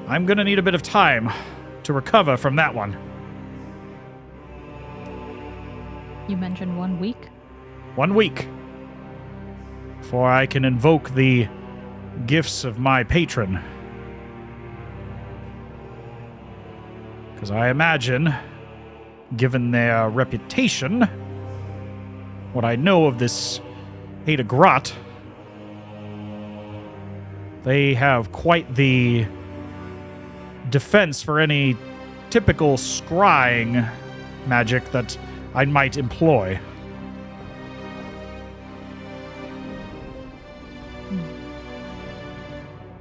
I'm going to need a bit of time to recover from that one. You mentioned 1 week? 1 week. Before I can invoke the gifts of my patron. Because I imagine, given their reputation, what I know of this Ada Grot, they have quite the defense for any typical scrying magic that I might employ.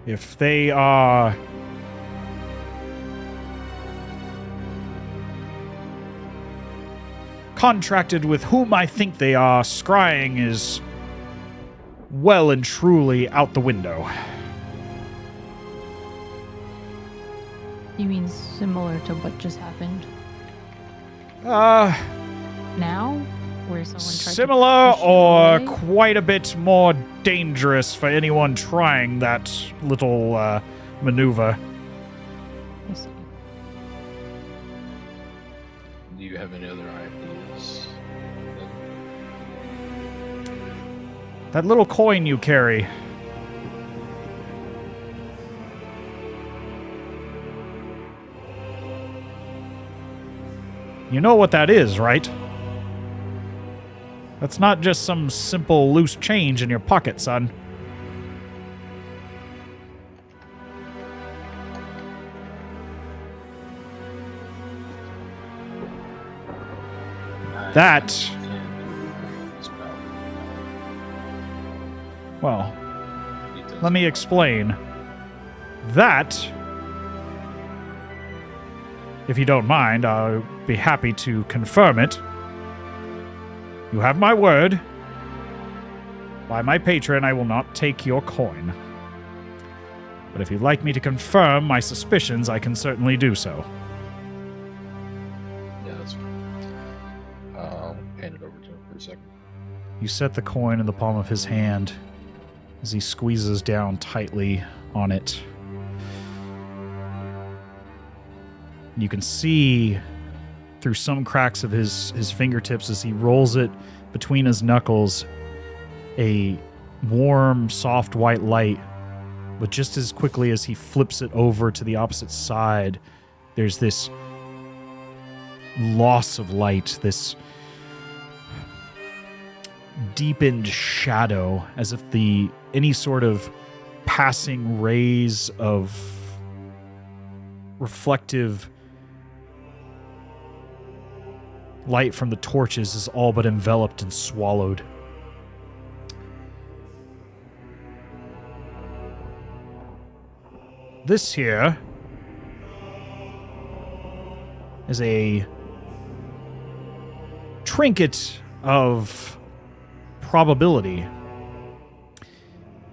If they are contracted with whom I think they are, scrying is well and truly out the window. You mean similar to what just happened now? Where someone tried Similar to push you or away? quite a bit more dangerous for anyone trying that little maneuver. I see. Do you have any other ideas? That little coin you carry. You know what that is, right? That's not just some simple loose change in your pocket, son. That, well, let me explain. That, if you don't mind, I'll be happy to confirm it. You have my word. By my patron, I will not take your coin. But if you'd like me to confirm my suspicions, I can certainly do so. Yeah, that's fine. I'll hand it over to him for a second. You set the coin in the palm of his hand as he squeezes down tightly on it. You can see through some cracks of his fingertips as he rolls it between his knuckles a warm, soft white light. But just as quickly as he flips it over to the opposite side, there's this loss of light, this deepened shadow, as if any sort of passing rays of reflective light from the torches is all but enveloped and swallowed. This here is a trinket of probability.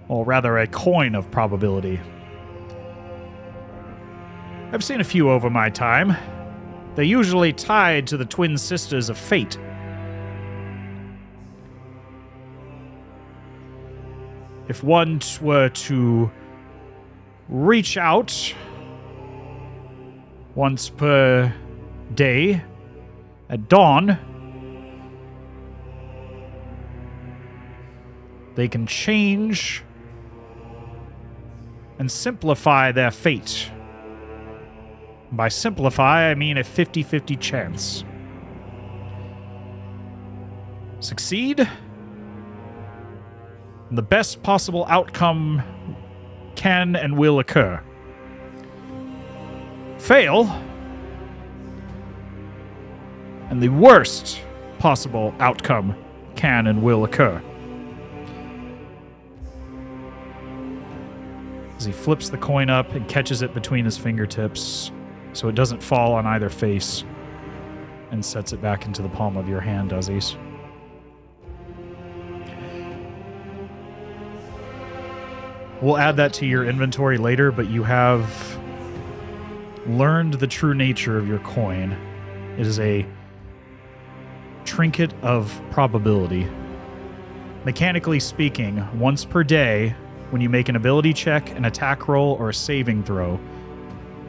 Or rather, a coin of probability. I've seen a few over my time. They're usually tied to the twin sisters of fate. If one were to reach out once per day at dawn, they can change and simplify their fate. By simplify, I mean a 50-50 chance. Succeed, and the best possible outcome can and will occur. Fail, and the worst possible outcome can and will occur. As he flips the coin up and catches it between his fingertips so it doesn't fall on either face, and sets it back into the palm of your hand, Dazes. We'll add that to your inventory later, but you have learned the true nature of your coin. It is a trinket of probability. Mechanically speaking, once per day, when you make an ability check, an attack roll, or a saving throw,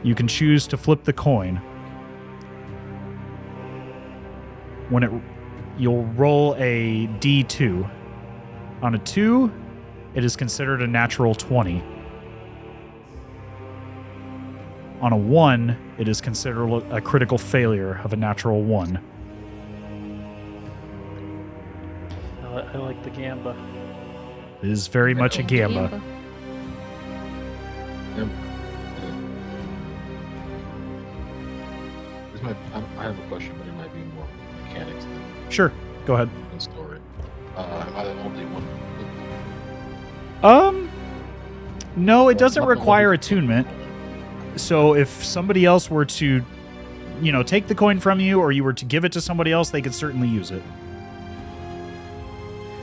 you can choose to flip the coin. You'll roll a D2. On a 2, it is considered a natural 20. On a 1, it is considered a critical failure of a natural 1. I like the gamba. It is very much a gamba. Yep. I have a question, but it might be more mechanics than Sure, go ahead. the story. Am I the only one? No, it doesn't require attunement. So if somebody else were to, take the coin from you, or you were to give it to somebody else, they could certainly use it.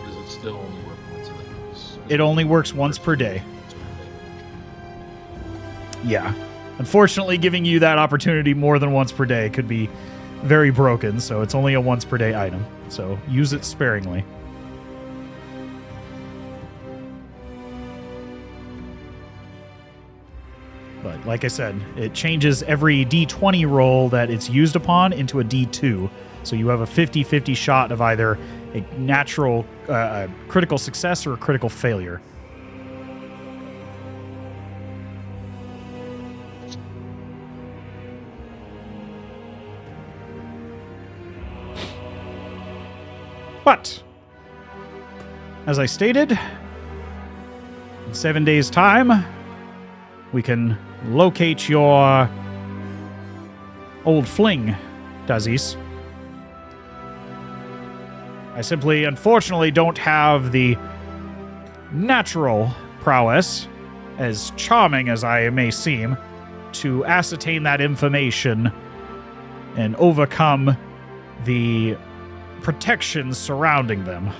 Does it still only work once in the house? It only works once per day. Yeah. Unfortunately, giving you that opportunity more than once per day could be very broken, so it's only a once per day item. So use it sparingly. But like I said, it changes every D20 roll that it's used upon into a D2. So you have a 50-50 shot of either a natural critical success or a critical failure. But, as I stated, in 7 days' time, we can locate your old fling, Dazes. I simply, unfortunately, don't have the natural prowess, as charming as I may seem, to ascertain that information and overcome the protections surrounding them.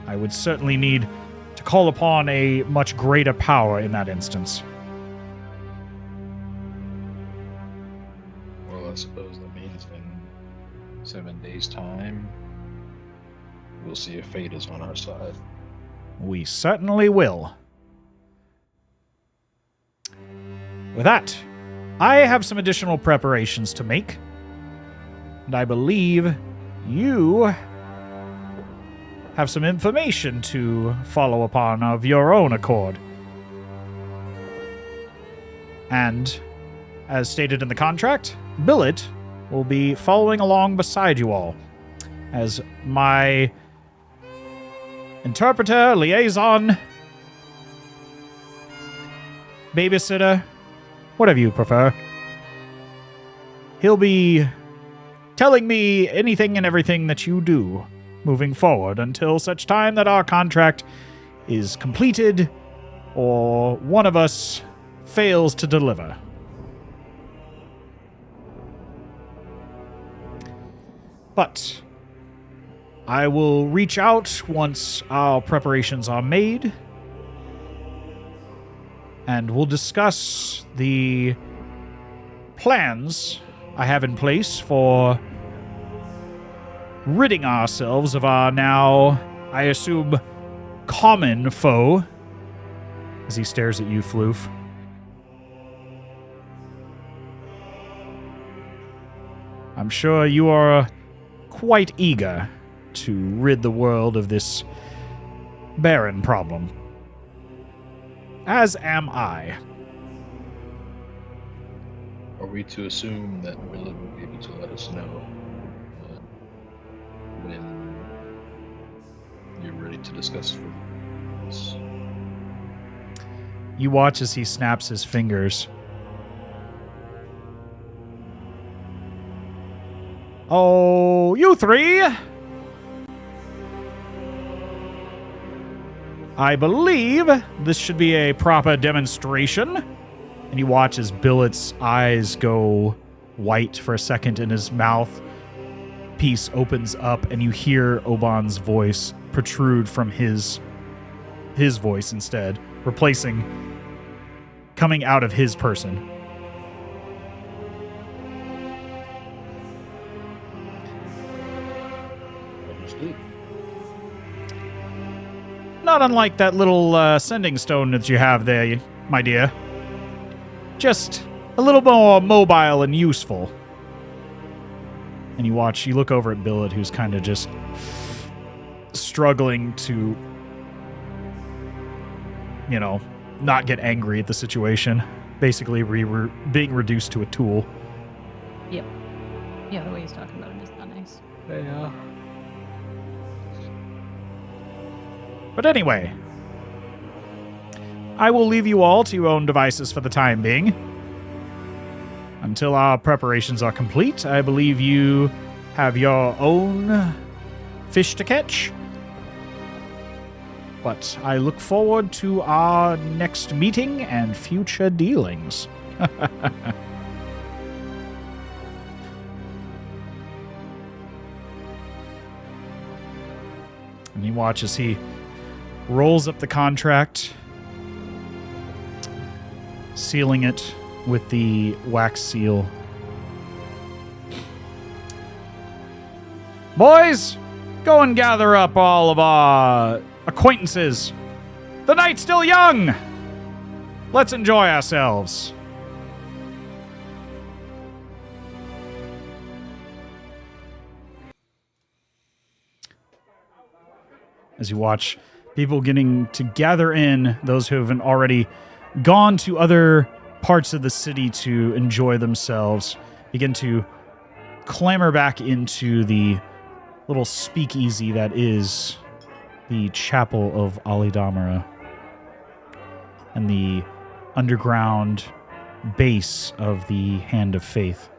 I would certainly need to call upon a much greater power in that instance. Well, I suppose that means in 7 days' time, we'll see if fate is on our side. We certainly will. With that, I have some additional preparations to make, and I believe you have some information to follow upon of your own accord. And, as stated in the contract, Billet will be following along beside you all as my interpreter, liaison, babysitter, whatever you prefer. He'll be telling me anything and everything that you do moving forward until such time that our contract is completed or one of us fails to deliver. But I will reach out once our preparations are made, and we'll discuss the plans I have in place for ridding ourselves of our now, I assume, common foe, as he stares at you, Floof. I'm sure you are quite eager to rid the world of this barren problem. As am I. Are we to assume that Billet will be able to let us know when you're ready to discuss this? You watch as he snaps his fingers. Oh, you three! I believe this should be a proper demonstration. And you watch as Billet's eyes go white for a second in his mouth. Piece opens up and you hear Oban's voice protrude from his voice instead, coming out of his person. Not unlike that little sending stone that you have there, my dear. Just a little more mobile and useful. And you look over at Billet, who's kind of just struggling to, not get angry at the situation. Basically being reduced to a tool. Yep. Yeah, the way he's talking about it is not nice. Yeah. But anyway, I will leave you all to your own devices for the time being. Until our preparations are complete, I believe you have your own fish to catch. But I look forward to our next meeting and future dealings. And you watch as he rolls up the contract, sealing it with the wax seal. Boys, go and gather up all of our acquaintances. The night's still young. Let's enjoy ourselves. As you watch people getting to gather in, those who have already gone to other parts of the city to enjoy themselves, begin to clamber back into the little speakeasy that is the Chapel of Alidamara and the underground base of the Hand of Faith.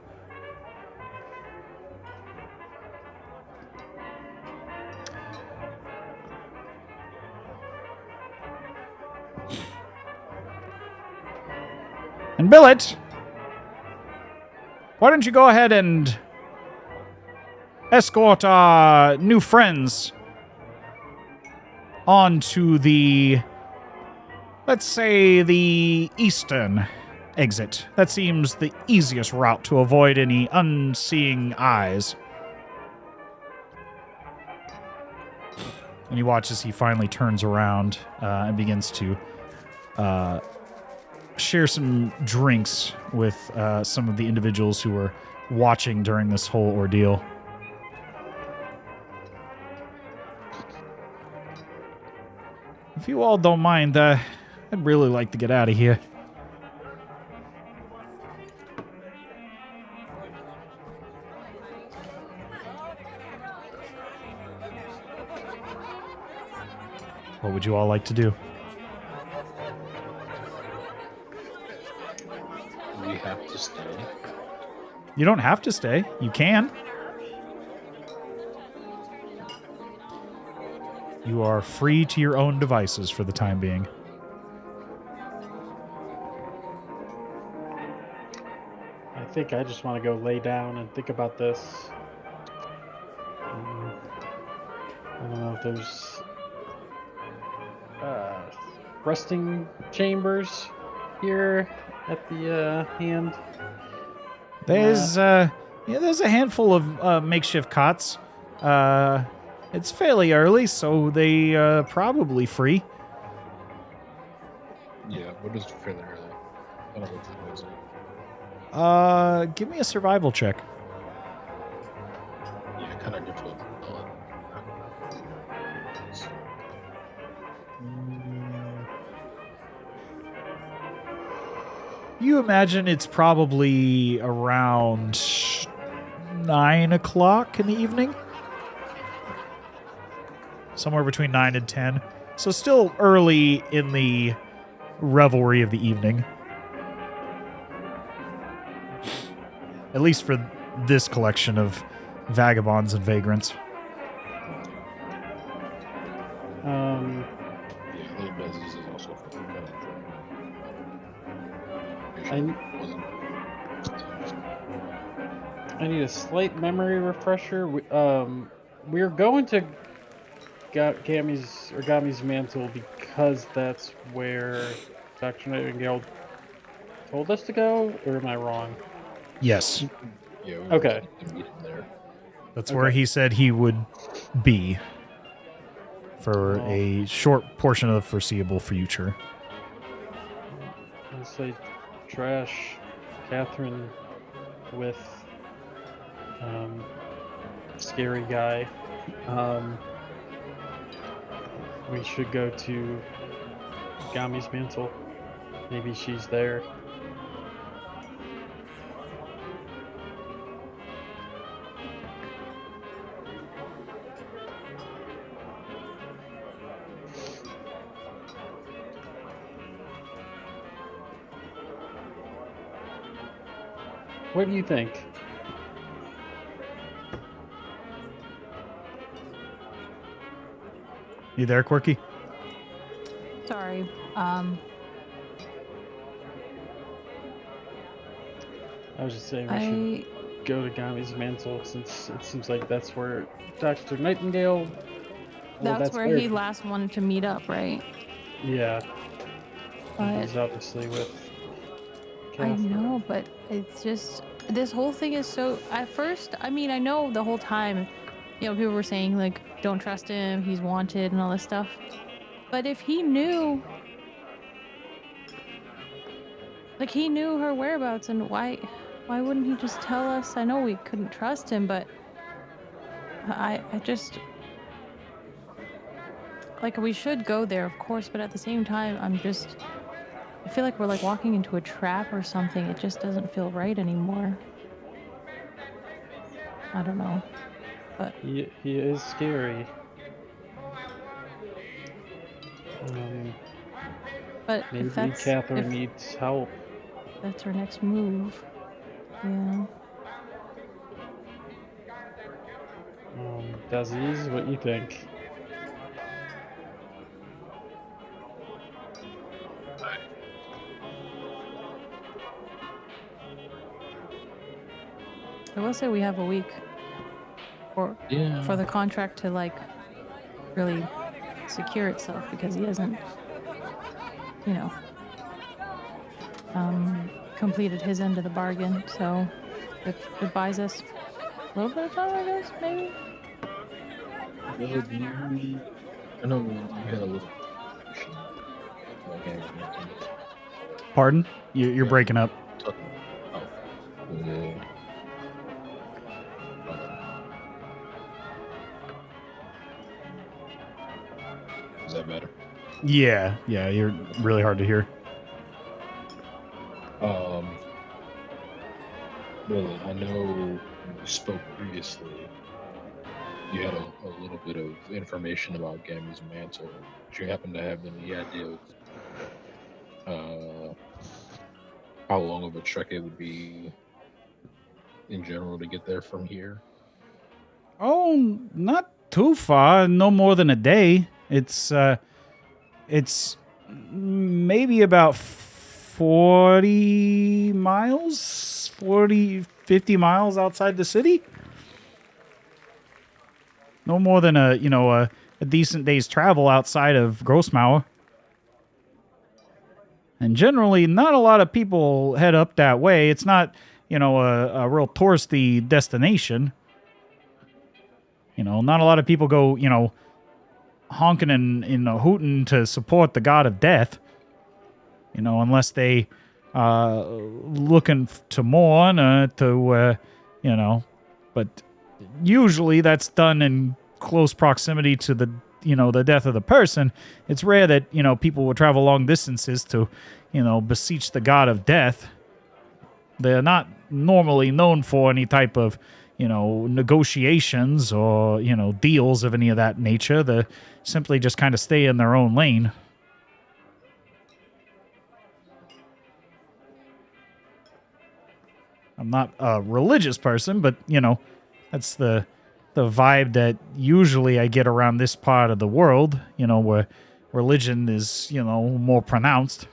And Billet, why don't you go ahead and escort our new friends on to the, let's say, the eastern exit. That seems the easiest route to avoid any unseeing eyes. And you watch as he finally turns around and begins to share some drinks with some of the individuals who were watching during this whole ordeal. If you all don't mind, I'd really like to get out of here. What would you all like to do? We have to stay. You don't have to stay. You can. You are free to your own devices for the time being. I think I just want to go lay down and think about this. I don't know if there's resting chambers here at the hand. There's there's a handful of makeshift cots. It's fairly early, so they probably free. Yeah, what is fairly early? I don't know what the noise. Give me a survival check. Yeah, kind of difficult. You imagine it's probably around 9 o'clock in the evening? Somewhere between 9 and 10. So still early in the revelry of the evening. At least for this collection of vagabonds and vagrants. Yeah, little Dazes is also kind of I need a slight memory refresher. We're going to Gami's mantle because that's where Dr. Nightingale told us to go, or am I wrong? Yes. Yeah, we Okay. can meet him there. That's where he said he would be for a short portion of the foreseeable future. Let's say trash Catherine with scary guy. We should go to Gami's mantle. Maybe she's there. What do you think? You there, Quirky? Sorry. I was just saying we should go to Gami's mantle since it seems like that's where Dr. Nightingale Well, That's where fair. he last wanted to meet up, right? Yeah. But He's obviously with I Catherine. know, but it's just this whole thing is so. At first, I mean, I know the whole time, people were saying like, "Don't trust him. He's wanted," and all this stuff. But if he knew, like, he knew her whereabouts, and why wouldn't he just tell us? I know we couldn't trust him, but I just like we should go there, of course. But at the same time, I feel like we're like walking into a trap or something. It just doesn't feel right anymore. I don't know, but He is scary. but Maybe if that's Catherine needs help. that's our next move, yeah. Dazes, what you think? I will say we have a week for the contract to like really secure itself because he hasn't, you know, completed his end of the bargain. So it buys us a little bit of time, I guess, maybe. I know you had a little question about game momentum. Pardon? You're breaking up. Oh, yeah. Is that better? Yeah, you're really hard to hear. Really, I know when we spoke previously, you had a little bit of information about Gammy's mantle. Do you happen to have any idea of how long of a trek it would be in general to get there from here? Oh, not too far. No more than a day. It's maybe about 40 miles, 50 miles outside the city. No more than a decent day's travel outside of Grossmauer. And generally, not a lot of people head up that way. It's not, a real touristy destination. Not a lot of people go, honking and hooting to support the god of death. Unless they looking to mourn, but usually that's done in close proximity to the death of the person. It's rare that, people will travel long distances to, beseech the god of death. They're not normally known for any type of, negotiations or, deals of any of that nature. They simply just kind of stay in their own lane. I'm not a religious person, but, that's the vibe that usually I get around this part of the world, where religion is, more pronounced.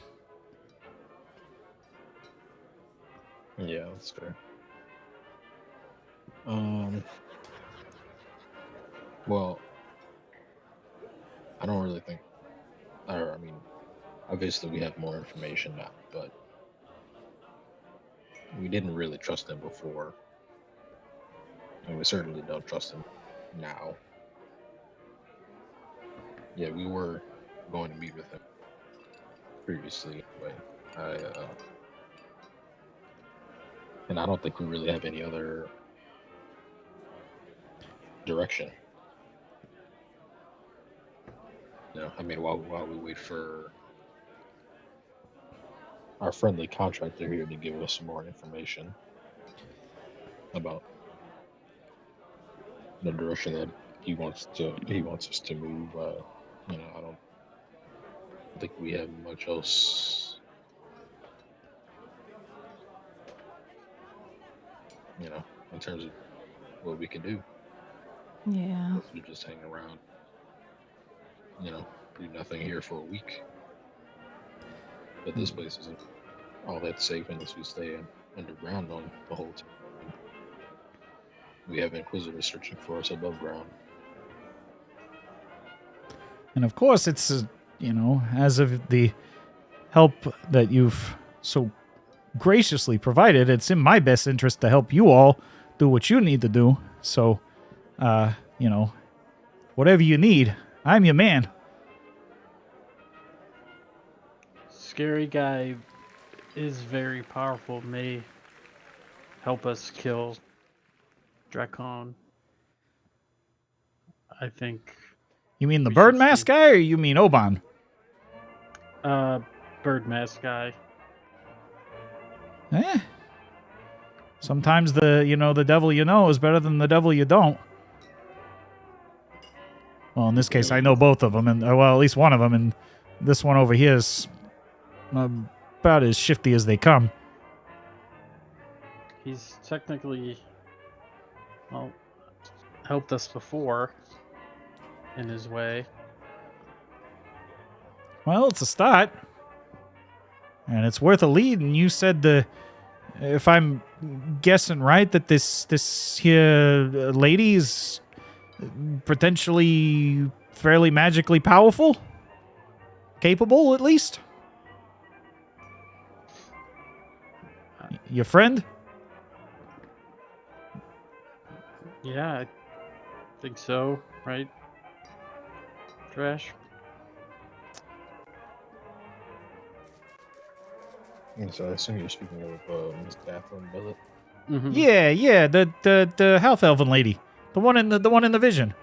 Yeah, that's fair. Well, I don't really think, or I mean, obviously we have more information now, but we didn't really trust him before, and we certainly don't trust him now. Yeah, we were going to meet with him previously, but and I don't think we really have any other direction. I mean, while we wait for our friendly contractor here to give us some more information about the direction that he wants us to move. I don't think we have much else. In terms of what we can do. Yeah. We just hang around. Do nothing here for a week. But this place isn't all that safe unless we stay underground on the whole time. We have Inquisitors searching for us above ground. And of course, it's, as of the help that you've so graciously provided, it's in my best interest to help you all do what you need to do. So, whatever you need, I'm your man. Scary guy is very powerful. May help us kill Dracon. I think. You mean the We bird should mask see. guy, or you mean Oban? Bird mask guy. Sometimes the devil you know is better than the devil you don't. Well, in this case, I know both of them, and well, at least one of them, and this one over here is about as shifty as they come. He's technically, well, helped us before in his way. Well, it's a start, and it's worth a lead. And you said if I'm guessing right, that this here lady is potentially fairly magically powerful, capable at least. Your friend? Yeah, I think so, right? Trash. So I assume you're speaking of Miss Catherine Billet. Mm-hmm. Yeah, the half elven lady, the one in the vision.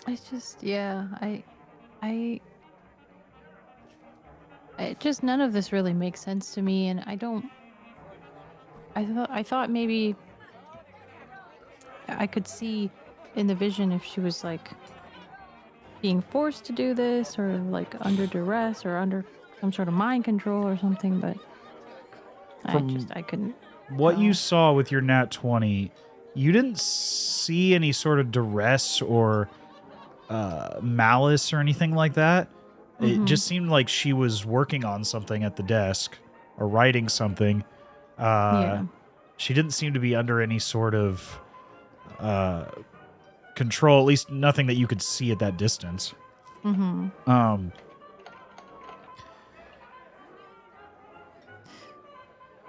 It's just, yeah, I just none of this really makes sense to me, and I thought maybe I could see in the vision if she was like being forced to do this, or like under duress, or under some sort of mind control or something, but I couldn't. What you tell. saw with your nat 20, you didn't see any sort of duress or malice or anything like that. It just seemed like she was working on something at the desk or writing something. Yeah. She didn't seem to be under any sort of control, at least nothing that you could see at that distance. Mm-hmm.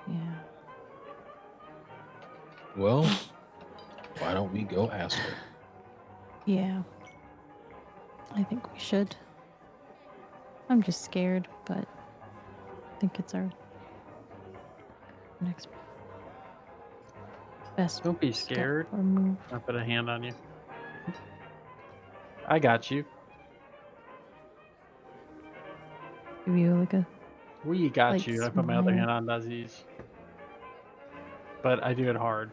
Yeah. Well, why don't we go ask her? Yeah. I think we should. I'm just scared, but I think it's our next best. Don't be step scared. or move. I'll put a hand on you. I got you. Give you like a. We got Like you. I put my other smile. hand on Dazes. But I do it hard.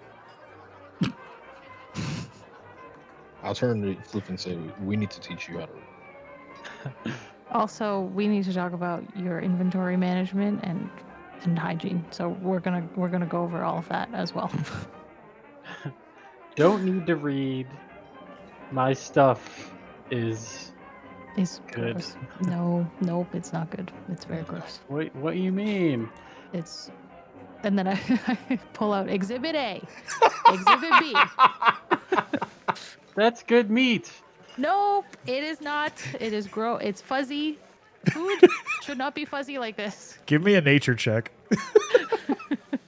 I'll turn to Floof and say, we need to teach you how to read. Also, we need to talk about your inventory management and hygiene. So we're gonna go over all of that as well. Don't need to read. My stuff is It's Good. gross. Nope, it's not good. It's very gross. Wait, what do you mean? It's, and then I pull out Exhibit A, Exhibit B. That's good meat. Nope, it is not. It is gross. It's fuzzy. Food should not be fuzzy like this. Give me a nature check.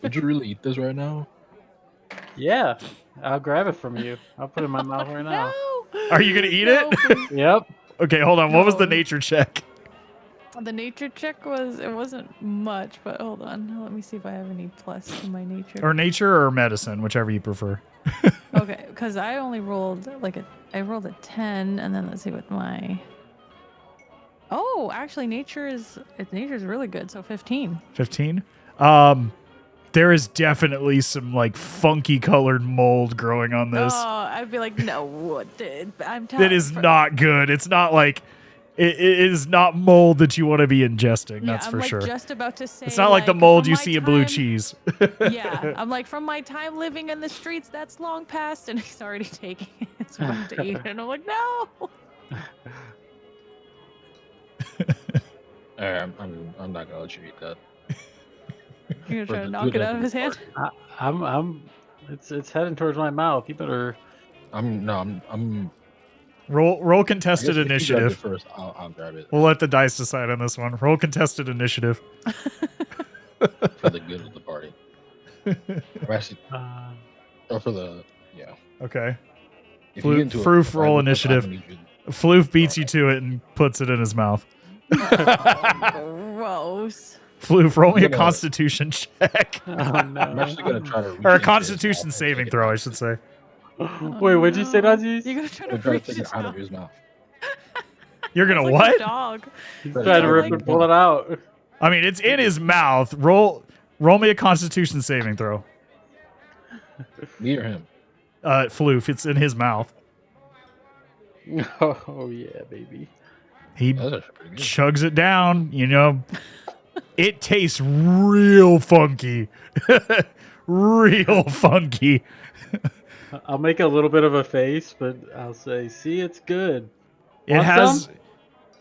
Would you really eat this right now? Yeah, I'll grab it from you. I'll put it in my mouth right now. No. Are you gonna eat No, it? please. Yep. Okay, hold on. What was the No. nature check? The nature check wasn't much, but hold on. Let me see if I have any plus to my nature. Or nature or medicine, whichever you prefer. Okay, because I only rolled I rolled a 10, and then let's see what my. Oh, actually, nature is really good. So 15. 15. There is definitely some like funky colored mold growing on this. Oh, I'd be like, no, what? Dude, I'm telling. That is not good. It's not like it is not mold that you want to be ingesting. Yeah, That's I'm for like sure. just about to say. It's not like the mold you see in blue cheese. cheese. Yeah, I'm like, from my time living in the streets, that's long past, and he's already taking it. So about to eat it, and I'm like, no. Alright, I'm not gonna let you eat that. You're gonna For try to the knock good it of out of the his hand. It's heading towards my mouth. You better. I'm Roll I contested guess if you grab it initiative. first, I'll grab it We'll let the dice decide on this one. Roll contested initiative. for the good of the party. I'm actually, or for the yeah. Okay. If you get into Floof, a roll fight with us, I initiative. don't need you to- Floof beats you to it and puts it in his mouth. Gross. Floof, roll me a I'm gonna- constitution check. Oh I'm no. actually gonna try to reach Or a into his constitution mouth and saving take it throw, out I of should his- say. Wait, what'd you say, Dazes? You're gonna try I'm to gonna try to reach take his it out of mouth. his mouth. You're going It's to like a what? dog. He's But trying to it's rip already and pull it out. I mean, it's in his mouth. Roll me a constitution saving throw. Me or him? Floof, it's in his mouth. Oh yeah, baby. He That's actually pretty good. chugs it down, you know. It tastes real funky. Real funky. I'll make a little bit of a face, but I'll say, "See, it's good." It Want has some?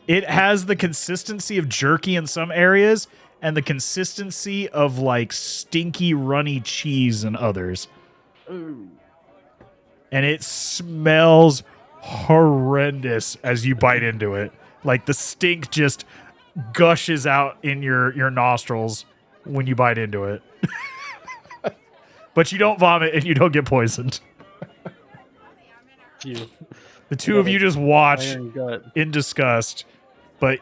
it has the consistency of jerky in some areas and the consistency of like stinky runny cheese in others. Ooh. And it smells horrendous as you bite into it. Like the stink just gushes out in your nostrils when you bite into it. But you don't vomit and you don't get poisoned. Phew. The two of you just watch Iron gut. in disgust, but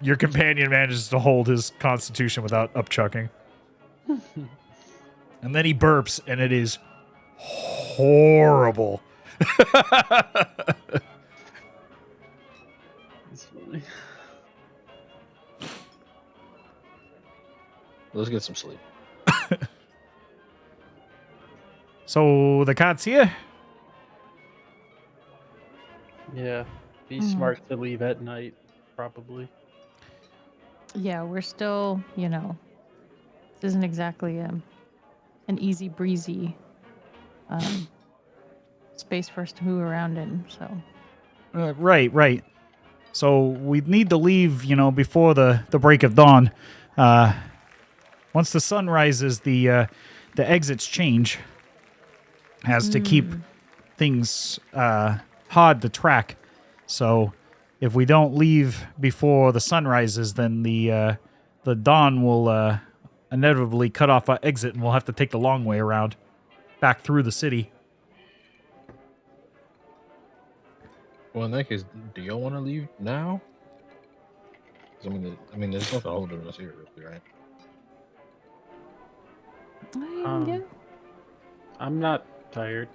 your companion manages to hold his constitution without upchucking. And then he burps, and it is horrible. It's funny. Let's get some sleep. So the cat's here? Yeah. Be Hmm. smart to leave at night, probably. Yeah, we're still, this isn't exactly an easy breezy space for us to move around in. So Right. So we need to leave, before the break of dawn. Once the sun rises, the exits change. Has to keep things hard to track. So if we don't leave before the sun rises, then the dawn will inevitably cut off our exit, and we'll have to take the long way around back through the city. Well, in that case, do y'all want to leave now? 'Cause I mean, there's nothing holding us here, really, right? yeah. I'm not tired.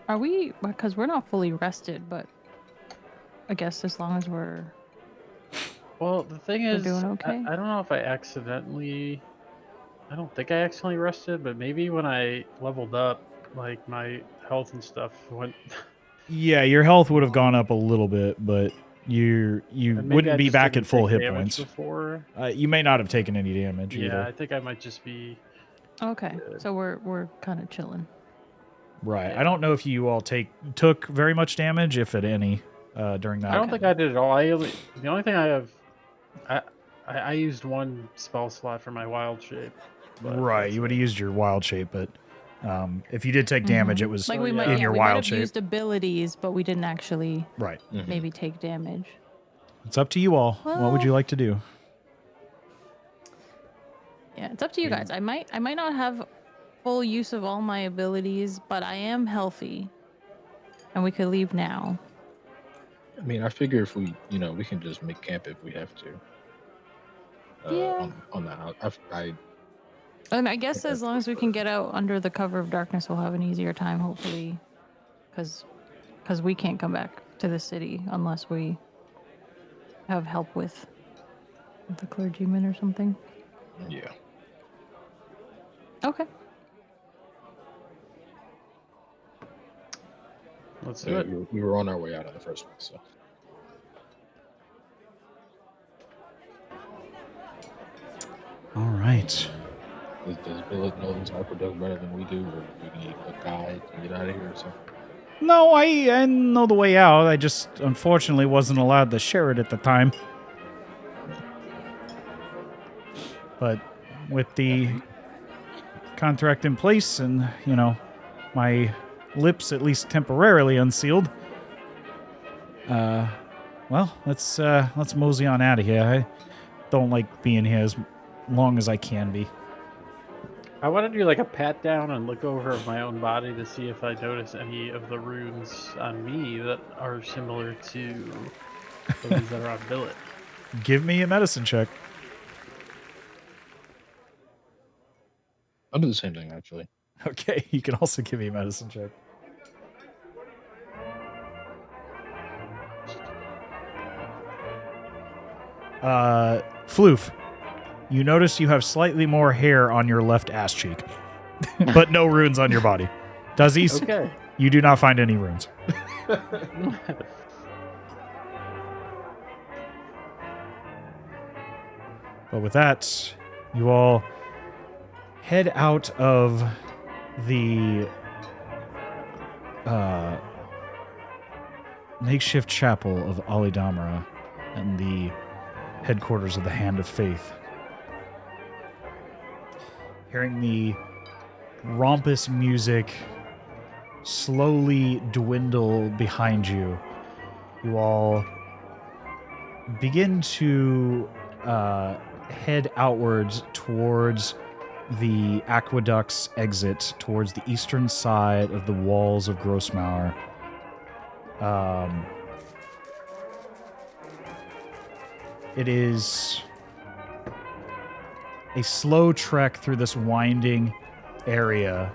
Are we? Because we're not fully rested, but I guess as long as we're Well, the thing is, doing okay? I don't know if I don't think I accidentally rested, but maybe when I leveled up, like my health and stuff went. Yeah, your health would have gone up a little bit, but you and maybe wouldn't I be just back didn't at full take hit damage points. before. You may not have taken any damage Yeah, either. I think I might just be. okay. So we're kind of chilling. Right. I don't know if you all took very much damage, if at any, during that. I don't think I did at all. The only thing I have, I used one spell slot for my wild shape. but Right. that's You would have it. used your wild shape, but if you did take damage, it was Like Oh, we yeah. might, in yeah, your we might wild have shape. used abilities, but we didn't actually Right. Mhm. maybe take damage. It's up to you all. What would you like to do? Yeah, it's up to you guys. I might not have full use of all my abilities, but I am healthy, and we could leave now. I mean, I figure if we, we can just make camp if we have to. Yeah. On the out. And I guess Yeah. as long as we can get out under the cover of darkness, we'll have an easier time, hopefully, because we can't come back to the city unless we have help with the clergyman or something. Yeah. Okay. Let's do So it. we were on our way out in the first place. So All right. does Billet know this aqueduct better than we do, or do we need a guide to get out of here or something? No, I know the way out. I just unfortunately wasn't allowed to share it at the time. But with the contract in place and, my lips at least temporarily unsealed. Well, let's mosey on out of here. I don't like being here as long as I can be. I want to do like a pat down and look over my own body to see if I notice any of the runes on me that are similar to the ones that are on Billet. Give me a medicine check. I'll do the same thing, actually. Okay, you can also give me a medicine check. Floof, you notice you have slightly more hair on your left ass cheek, but no runes on your body. Dazes, Okay. you do not find any runes. But with that, you all head out of the makeshift chapel of Alidamara and the headquarters of the Hand of Faith. Hearing the raucous music slowly dwindle behind you, you all begin to head outwards towards the aqueduct's exit, towards the eastern side of the walls of Grossmauer. It is a slow trek through this winding area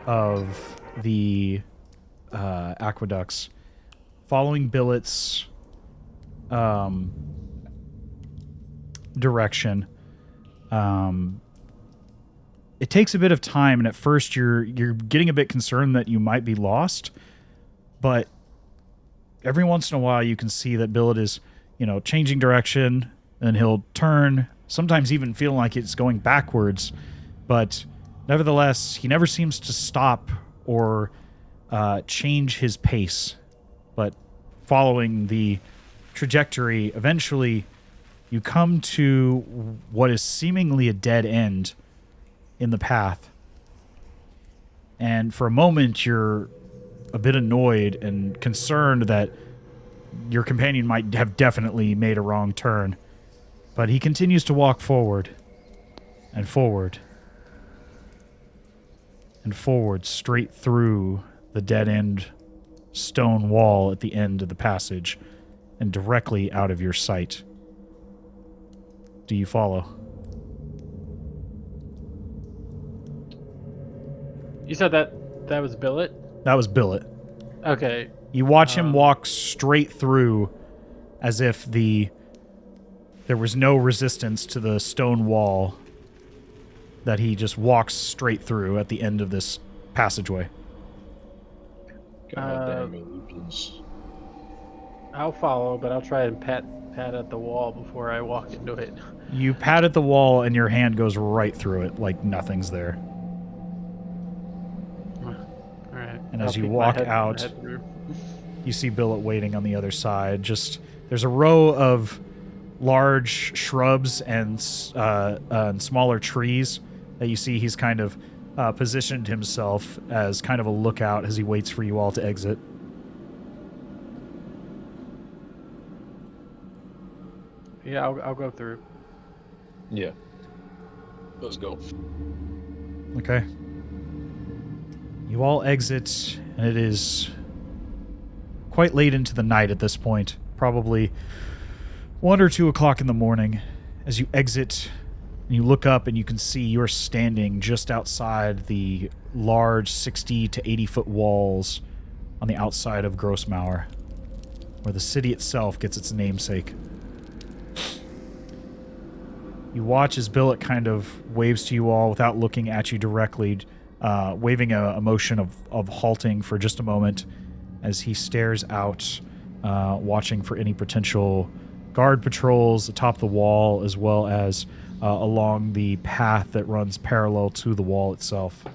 of the aqueducts, following Billet's direction. It takes a bit of time, and at first you're getting a bit concerned that you might be lost, but every once in a while you can see that Billet is, changing direction, and he'll turn, sometimes even feeling like it's going backwards, but nevertheless, he never seems to stop or change his pace. But following the trajectory, eventually you come to what is seemingly a dead end in the path. And for a moment, you're a bit annoyed and concerned that your companion might have definitely made a wrong turn. But he continues to walk forward and forward and forward, straight through the dead-end stone wall at the end of the passage and directly out of your sight. Do you follow? You said that was Billet? That was Billet. Okay. You watch him walk straight through as if there was no resistance to the stone wall, that he just walks straight through at the end of this passageway. God damn illusions. I'll follow, but I'll try and pat at the wall before I walk into it. You pat at the wall and your hand goes right through it like nothing's there. All right. And as you walk out, you see Billet waiting on the other side. There's a row of large shrubs and smaller trees that you see. He's kind of positioned himself as kind of a lookout as he waits for you all to exit. Yeah, I'll go through. Yeah. Let's go. Okay. You all exit, and it is quite late into the night at this point. Probably 1 or 2 o'clock in the morning. As you exit, and you look up, and you can see you're standing just outside the large 60 to 80-foot walls on the outside of Grossmauer, where the city itself gets its namesake. You watch as Billet kind of waves to you all without looking at you directly, waving a motion of halting for just a moment as he stares out, watching for any potential guard patrols atop the wall, as well as along the path that runs parallel to the wall itself.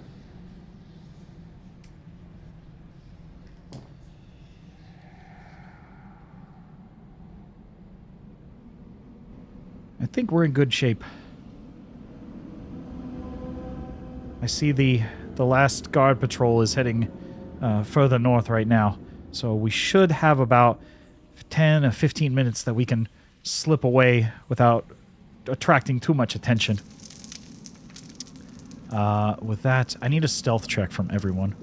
I think we're in good shape. I see the The last guard patrol is heading further north right now. So we should have about 10 or 15 minutes that we can slip away without attracting too much attention. With that, I need a stealth check from everyone.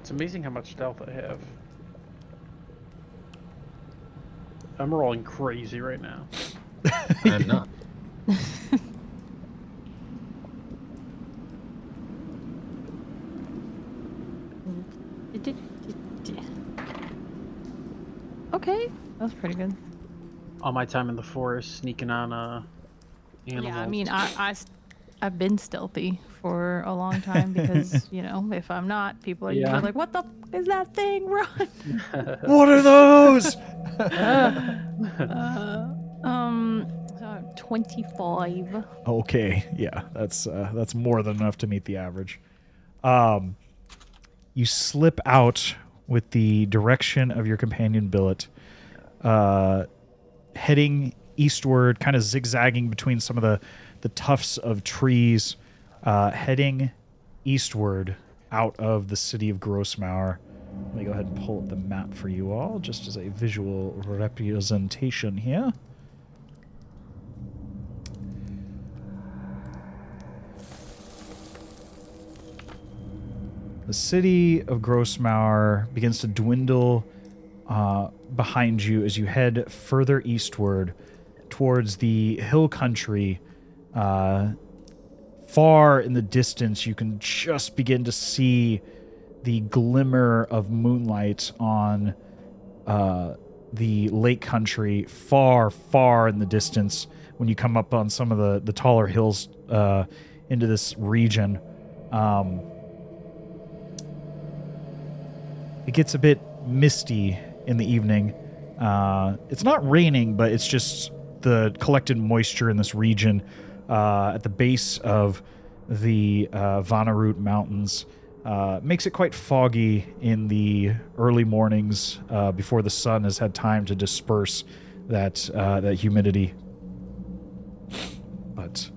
It's amazing how much stealth I have. I'm rolling crazy right now. I'm not. Okay, that's pretty good. All my time in the forest, sneaking on animals. Yeah, I mean, I've been stealthy for a long time because, you know, if I'm not, people are usually like, what the f is that thing? Run! What are those? 25. Okay, yeah, that's more than enough to meet the average. You slip out with the direction of your companion billet, heading eastward, kind of zigzagging between some of the tufts of trees, heading eastward out of the city of Grossmauer. Let me go ahead and pull up the map for you all, just as a visual representation here. The city of Grossmauer begins to dwindle behind you as you head further eastward towards the hill country. Far in the distance, you can just begin to see the glimmer of moonlight on the lake country far, far in the distance when you come up on some of the taller hills into this region. It gets a bit misty in the evening. It's not raining, but it's just the collected moisture in this region at the base of the Vanarut Mountains. Makes it quite foggy in the early mornings before the sun has had time to disperse that humidity. But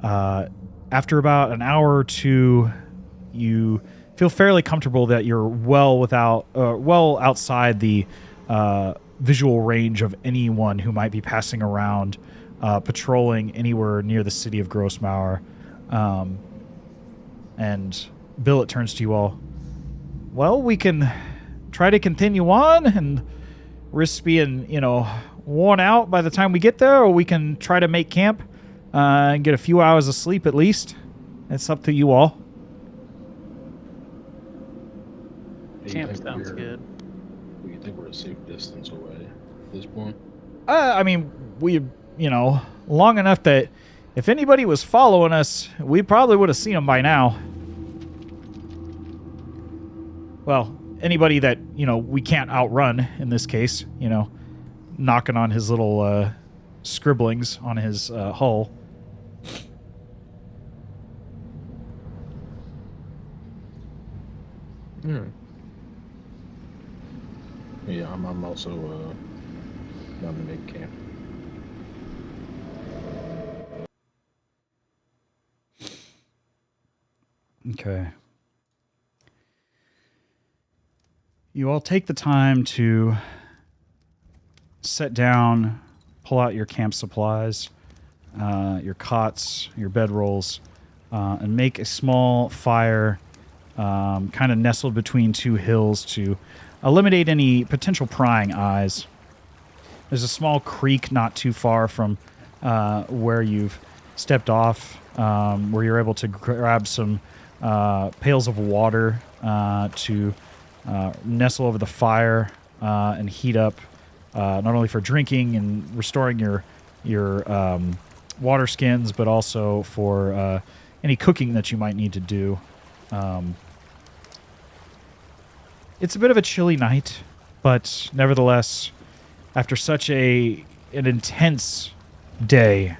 after about an hour or two, you feel fairly comfortable that you're well outside the visual range of anyone who might be passing around, patrolling anywhere near the city of Grossmauer. And Billet turns to you all. Well, we can try to continue on and risk being, worn out by the time we get there, or we can try to make camp and get a few hours of sleep at least. It's up to you all. Camp sounds good. Do you think we're a safe distance away at this point? I mean, we, long enough that if anybody was following us, we probably would have seen them by now. Well, anybody that, we can't outrun in this case, knocking on his little scribblings on his hull. Yeah, I'm also down to make camp. Okay. You all take the time to sit down, pull out your camp supplies, your cots, your bedrolls, and make a small fire kind of nestled between two hills to eliminate any potential prying eyes. There's a small creek not too far from where you've stepped off, where you're able to grab some pails of water to nestle over the fire and heat up, not only for drinking and restoring your water skins, but also for any cooking that you might need to do. It's a bit of a chilly night, but nevertheless, after such an intense day,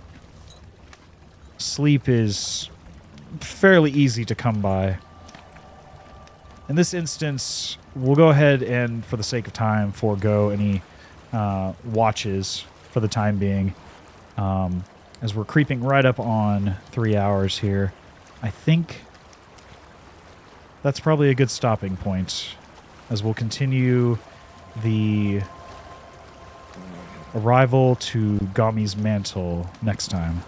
sleep is fairly easy to come by. In this instance, we'll go ahead and, for the sake of time, forego any watches for the time being. as we're creeping right up on 3 hours here, I think that's probably a good stopping point, as we'll continue the arrival to Gami's mantle next time.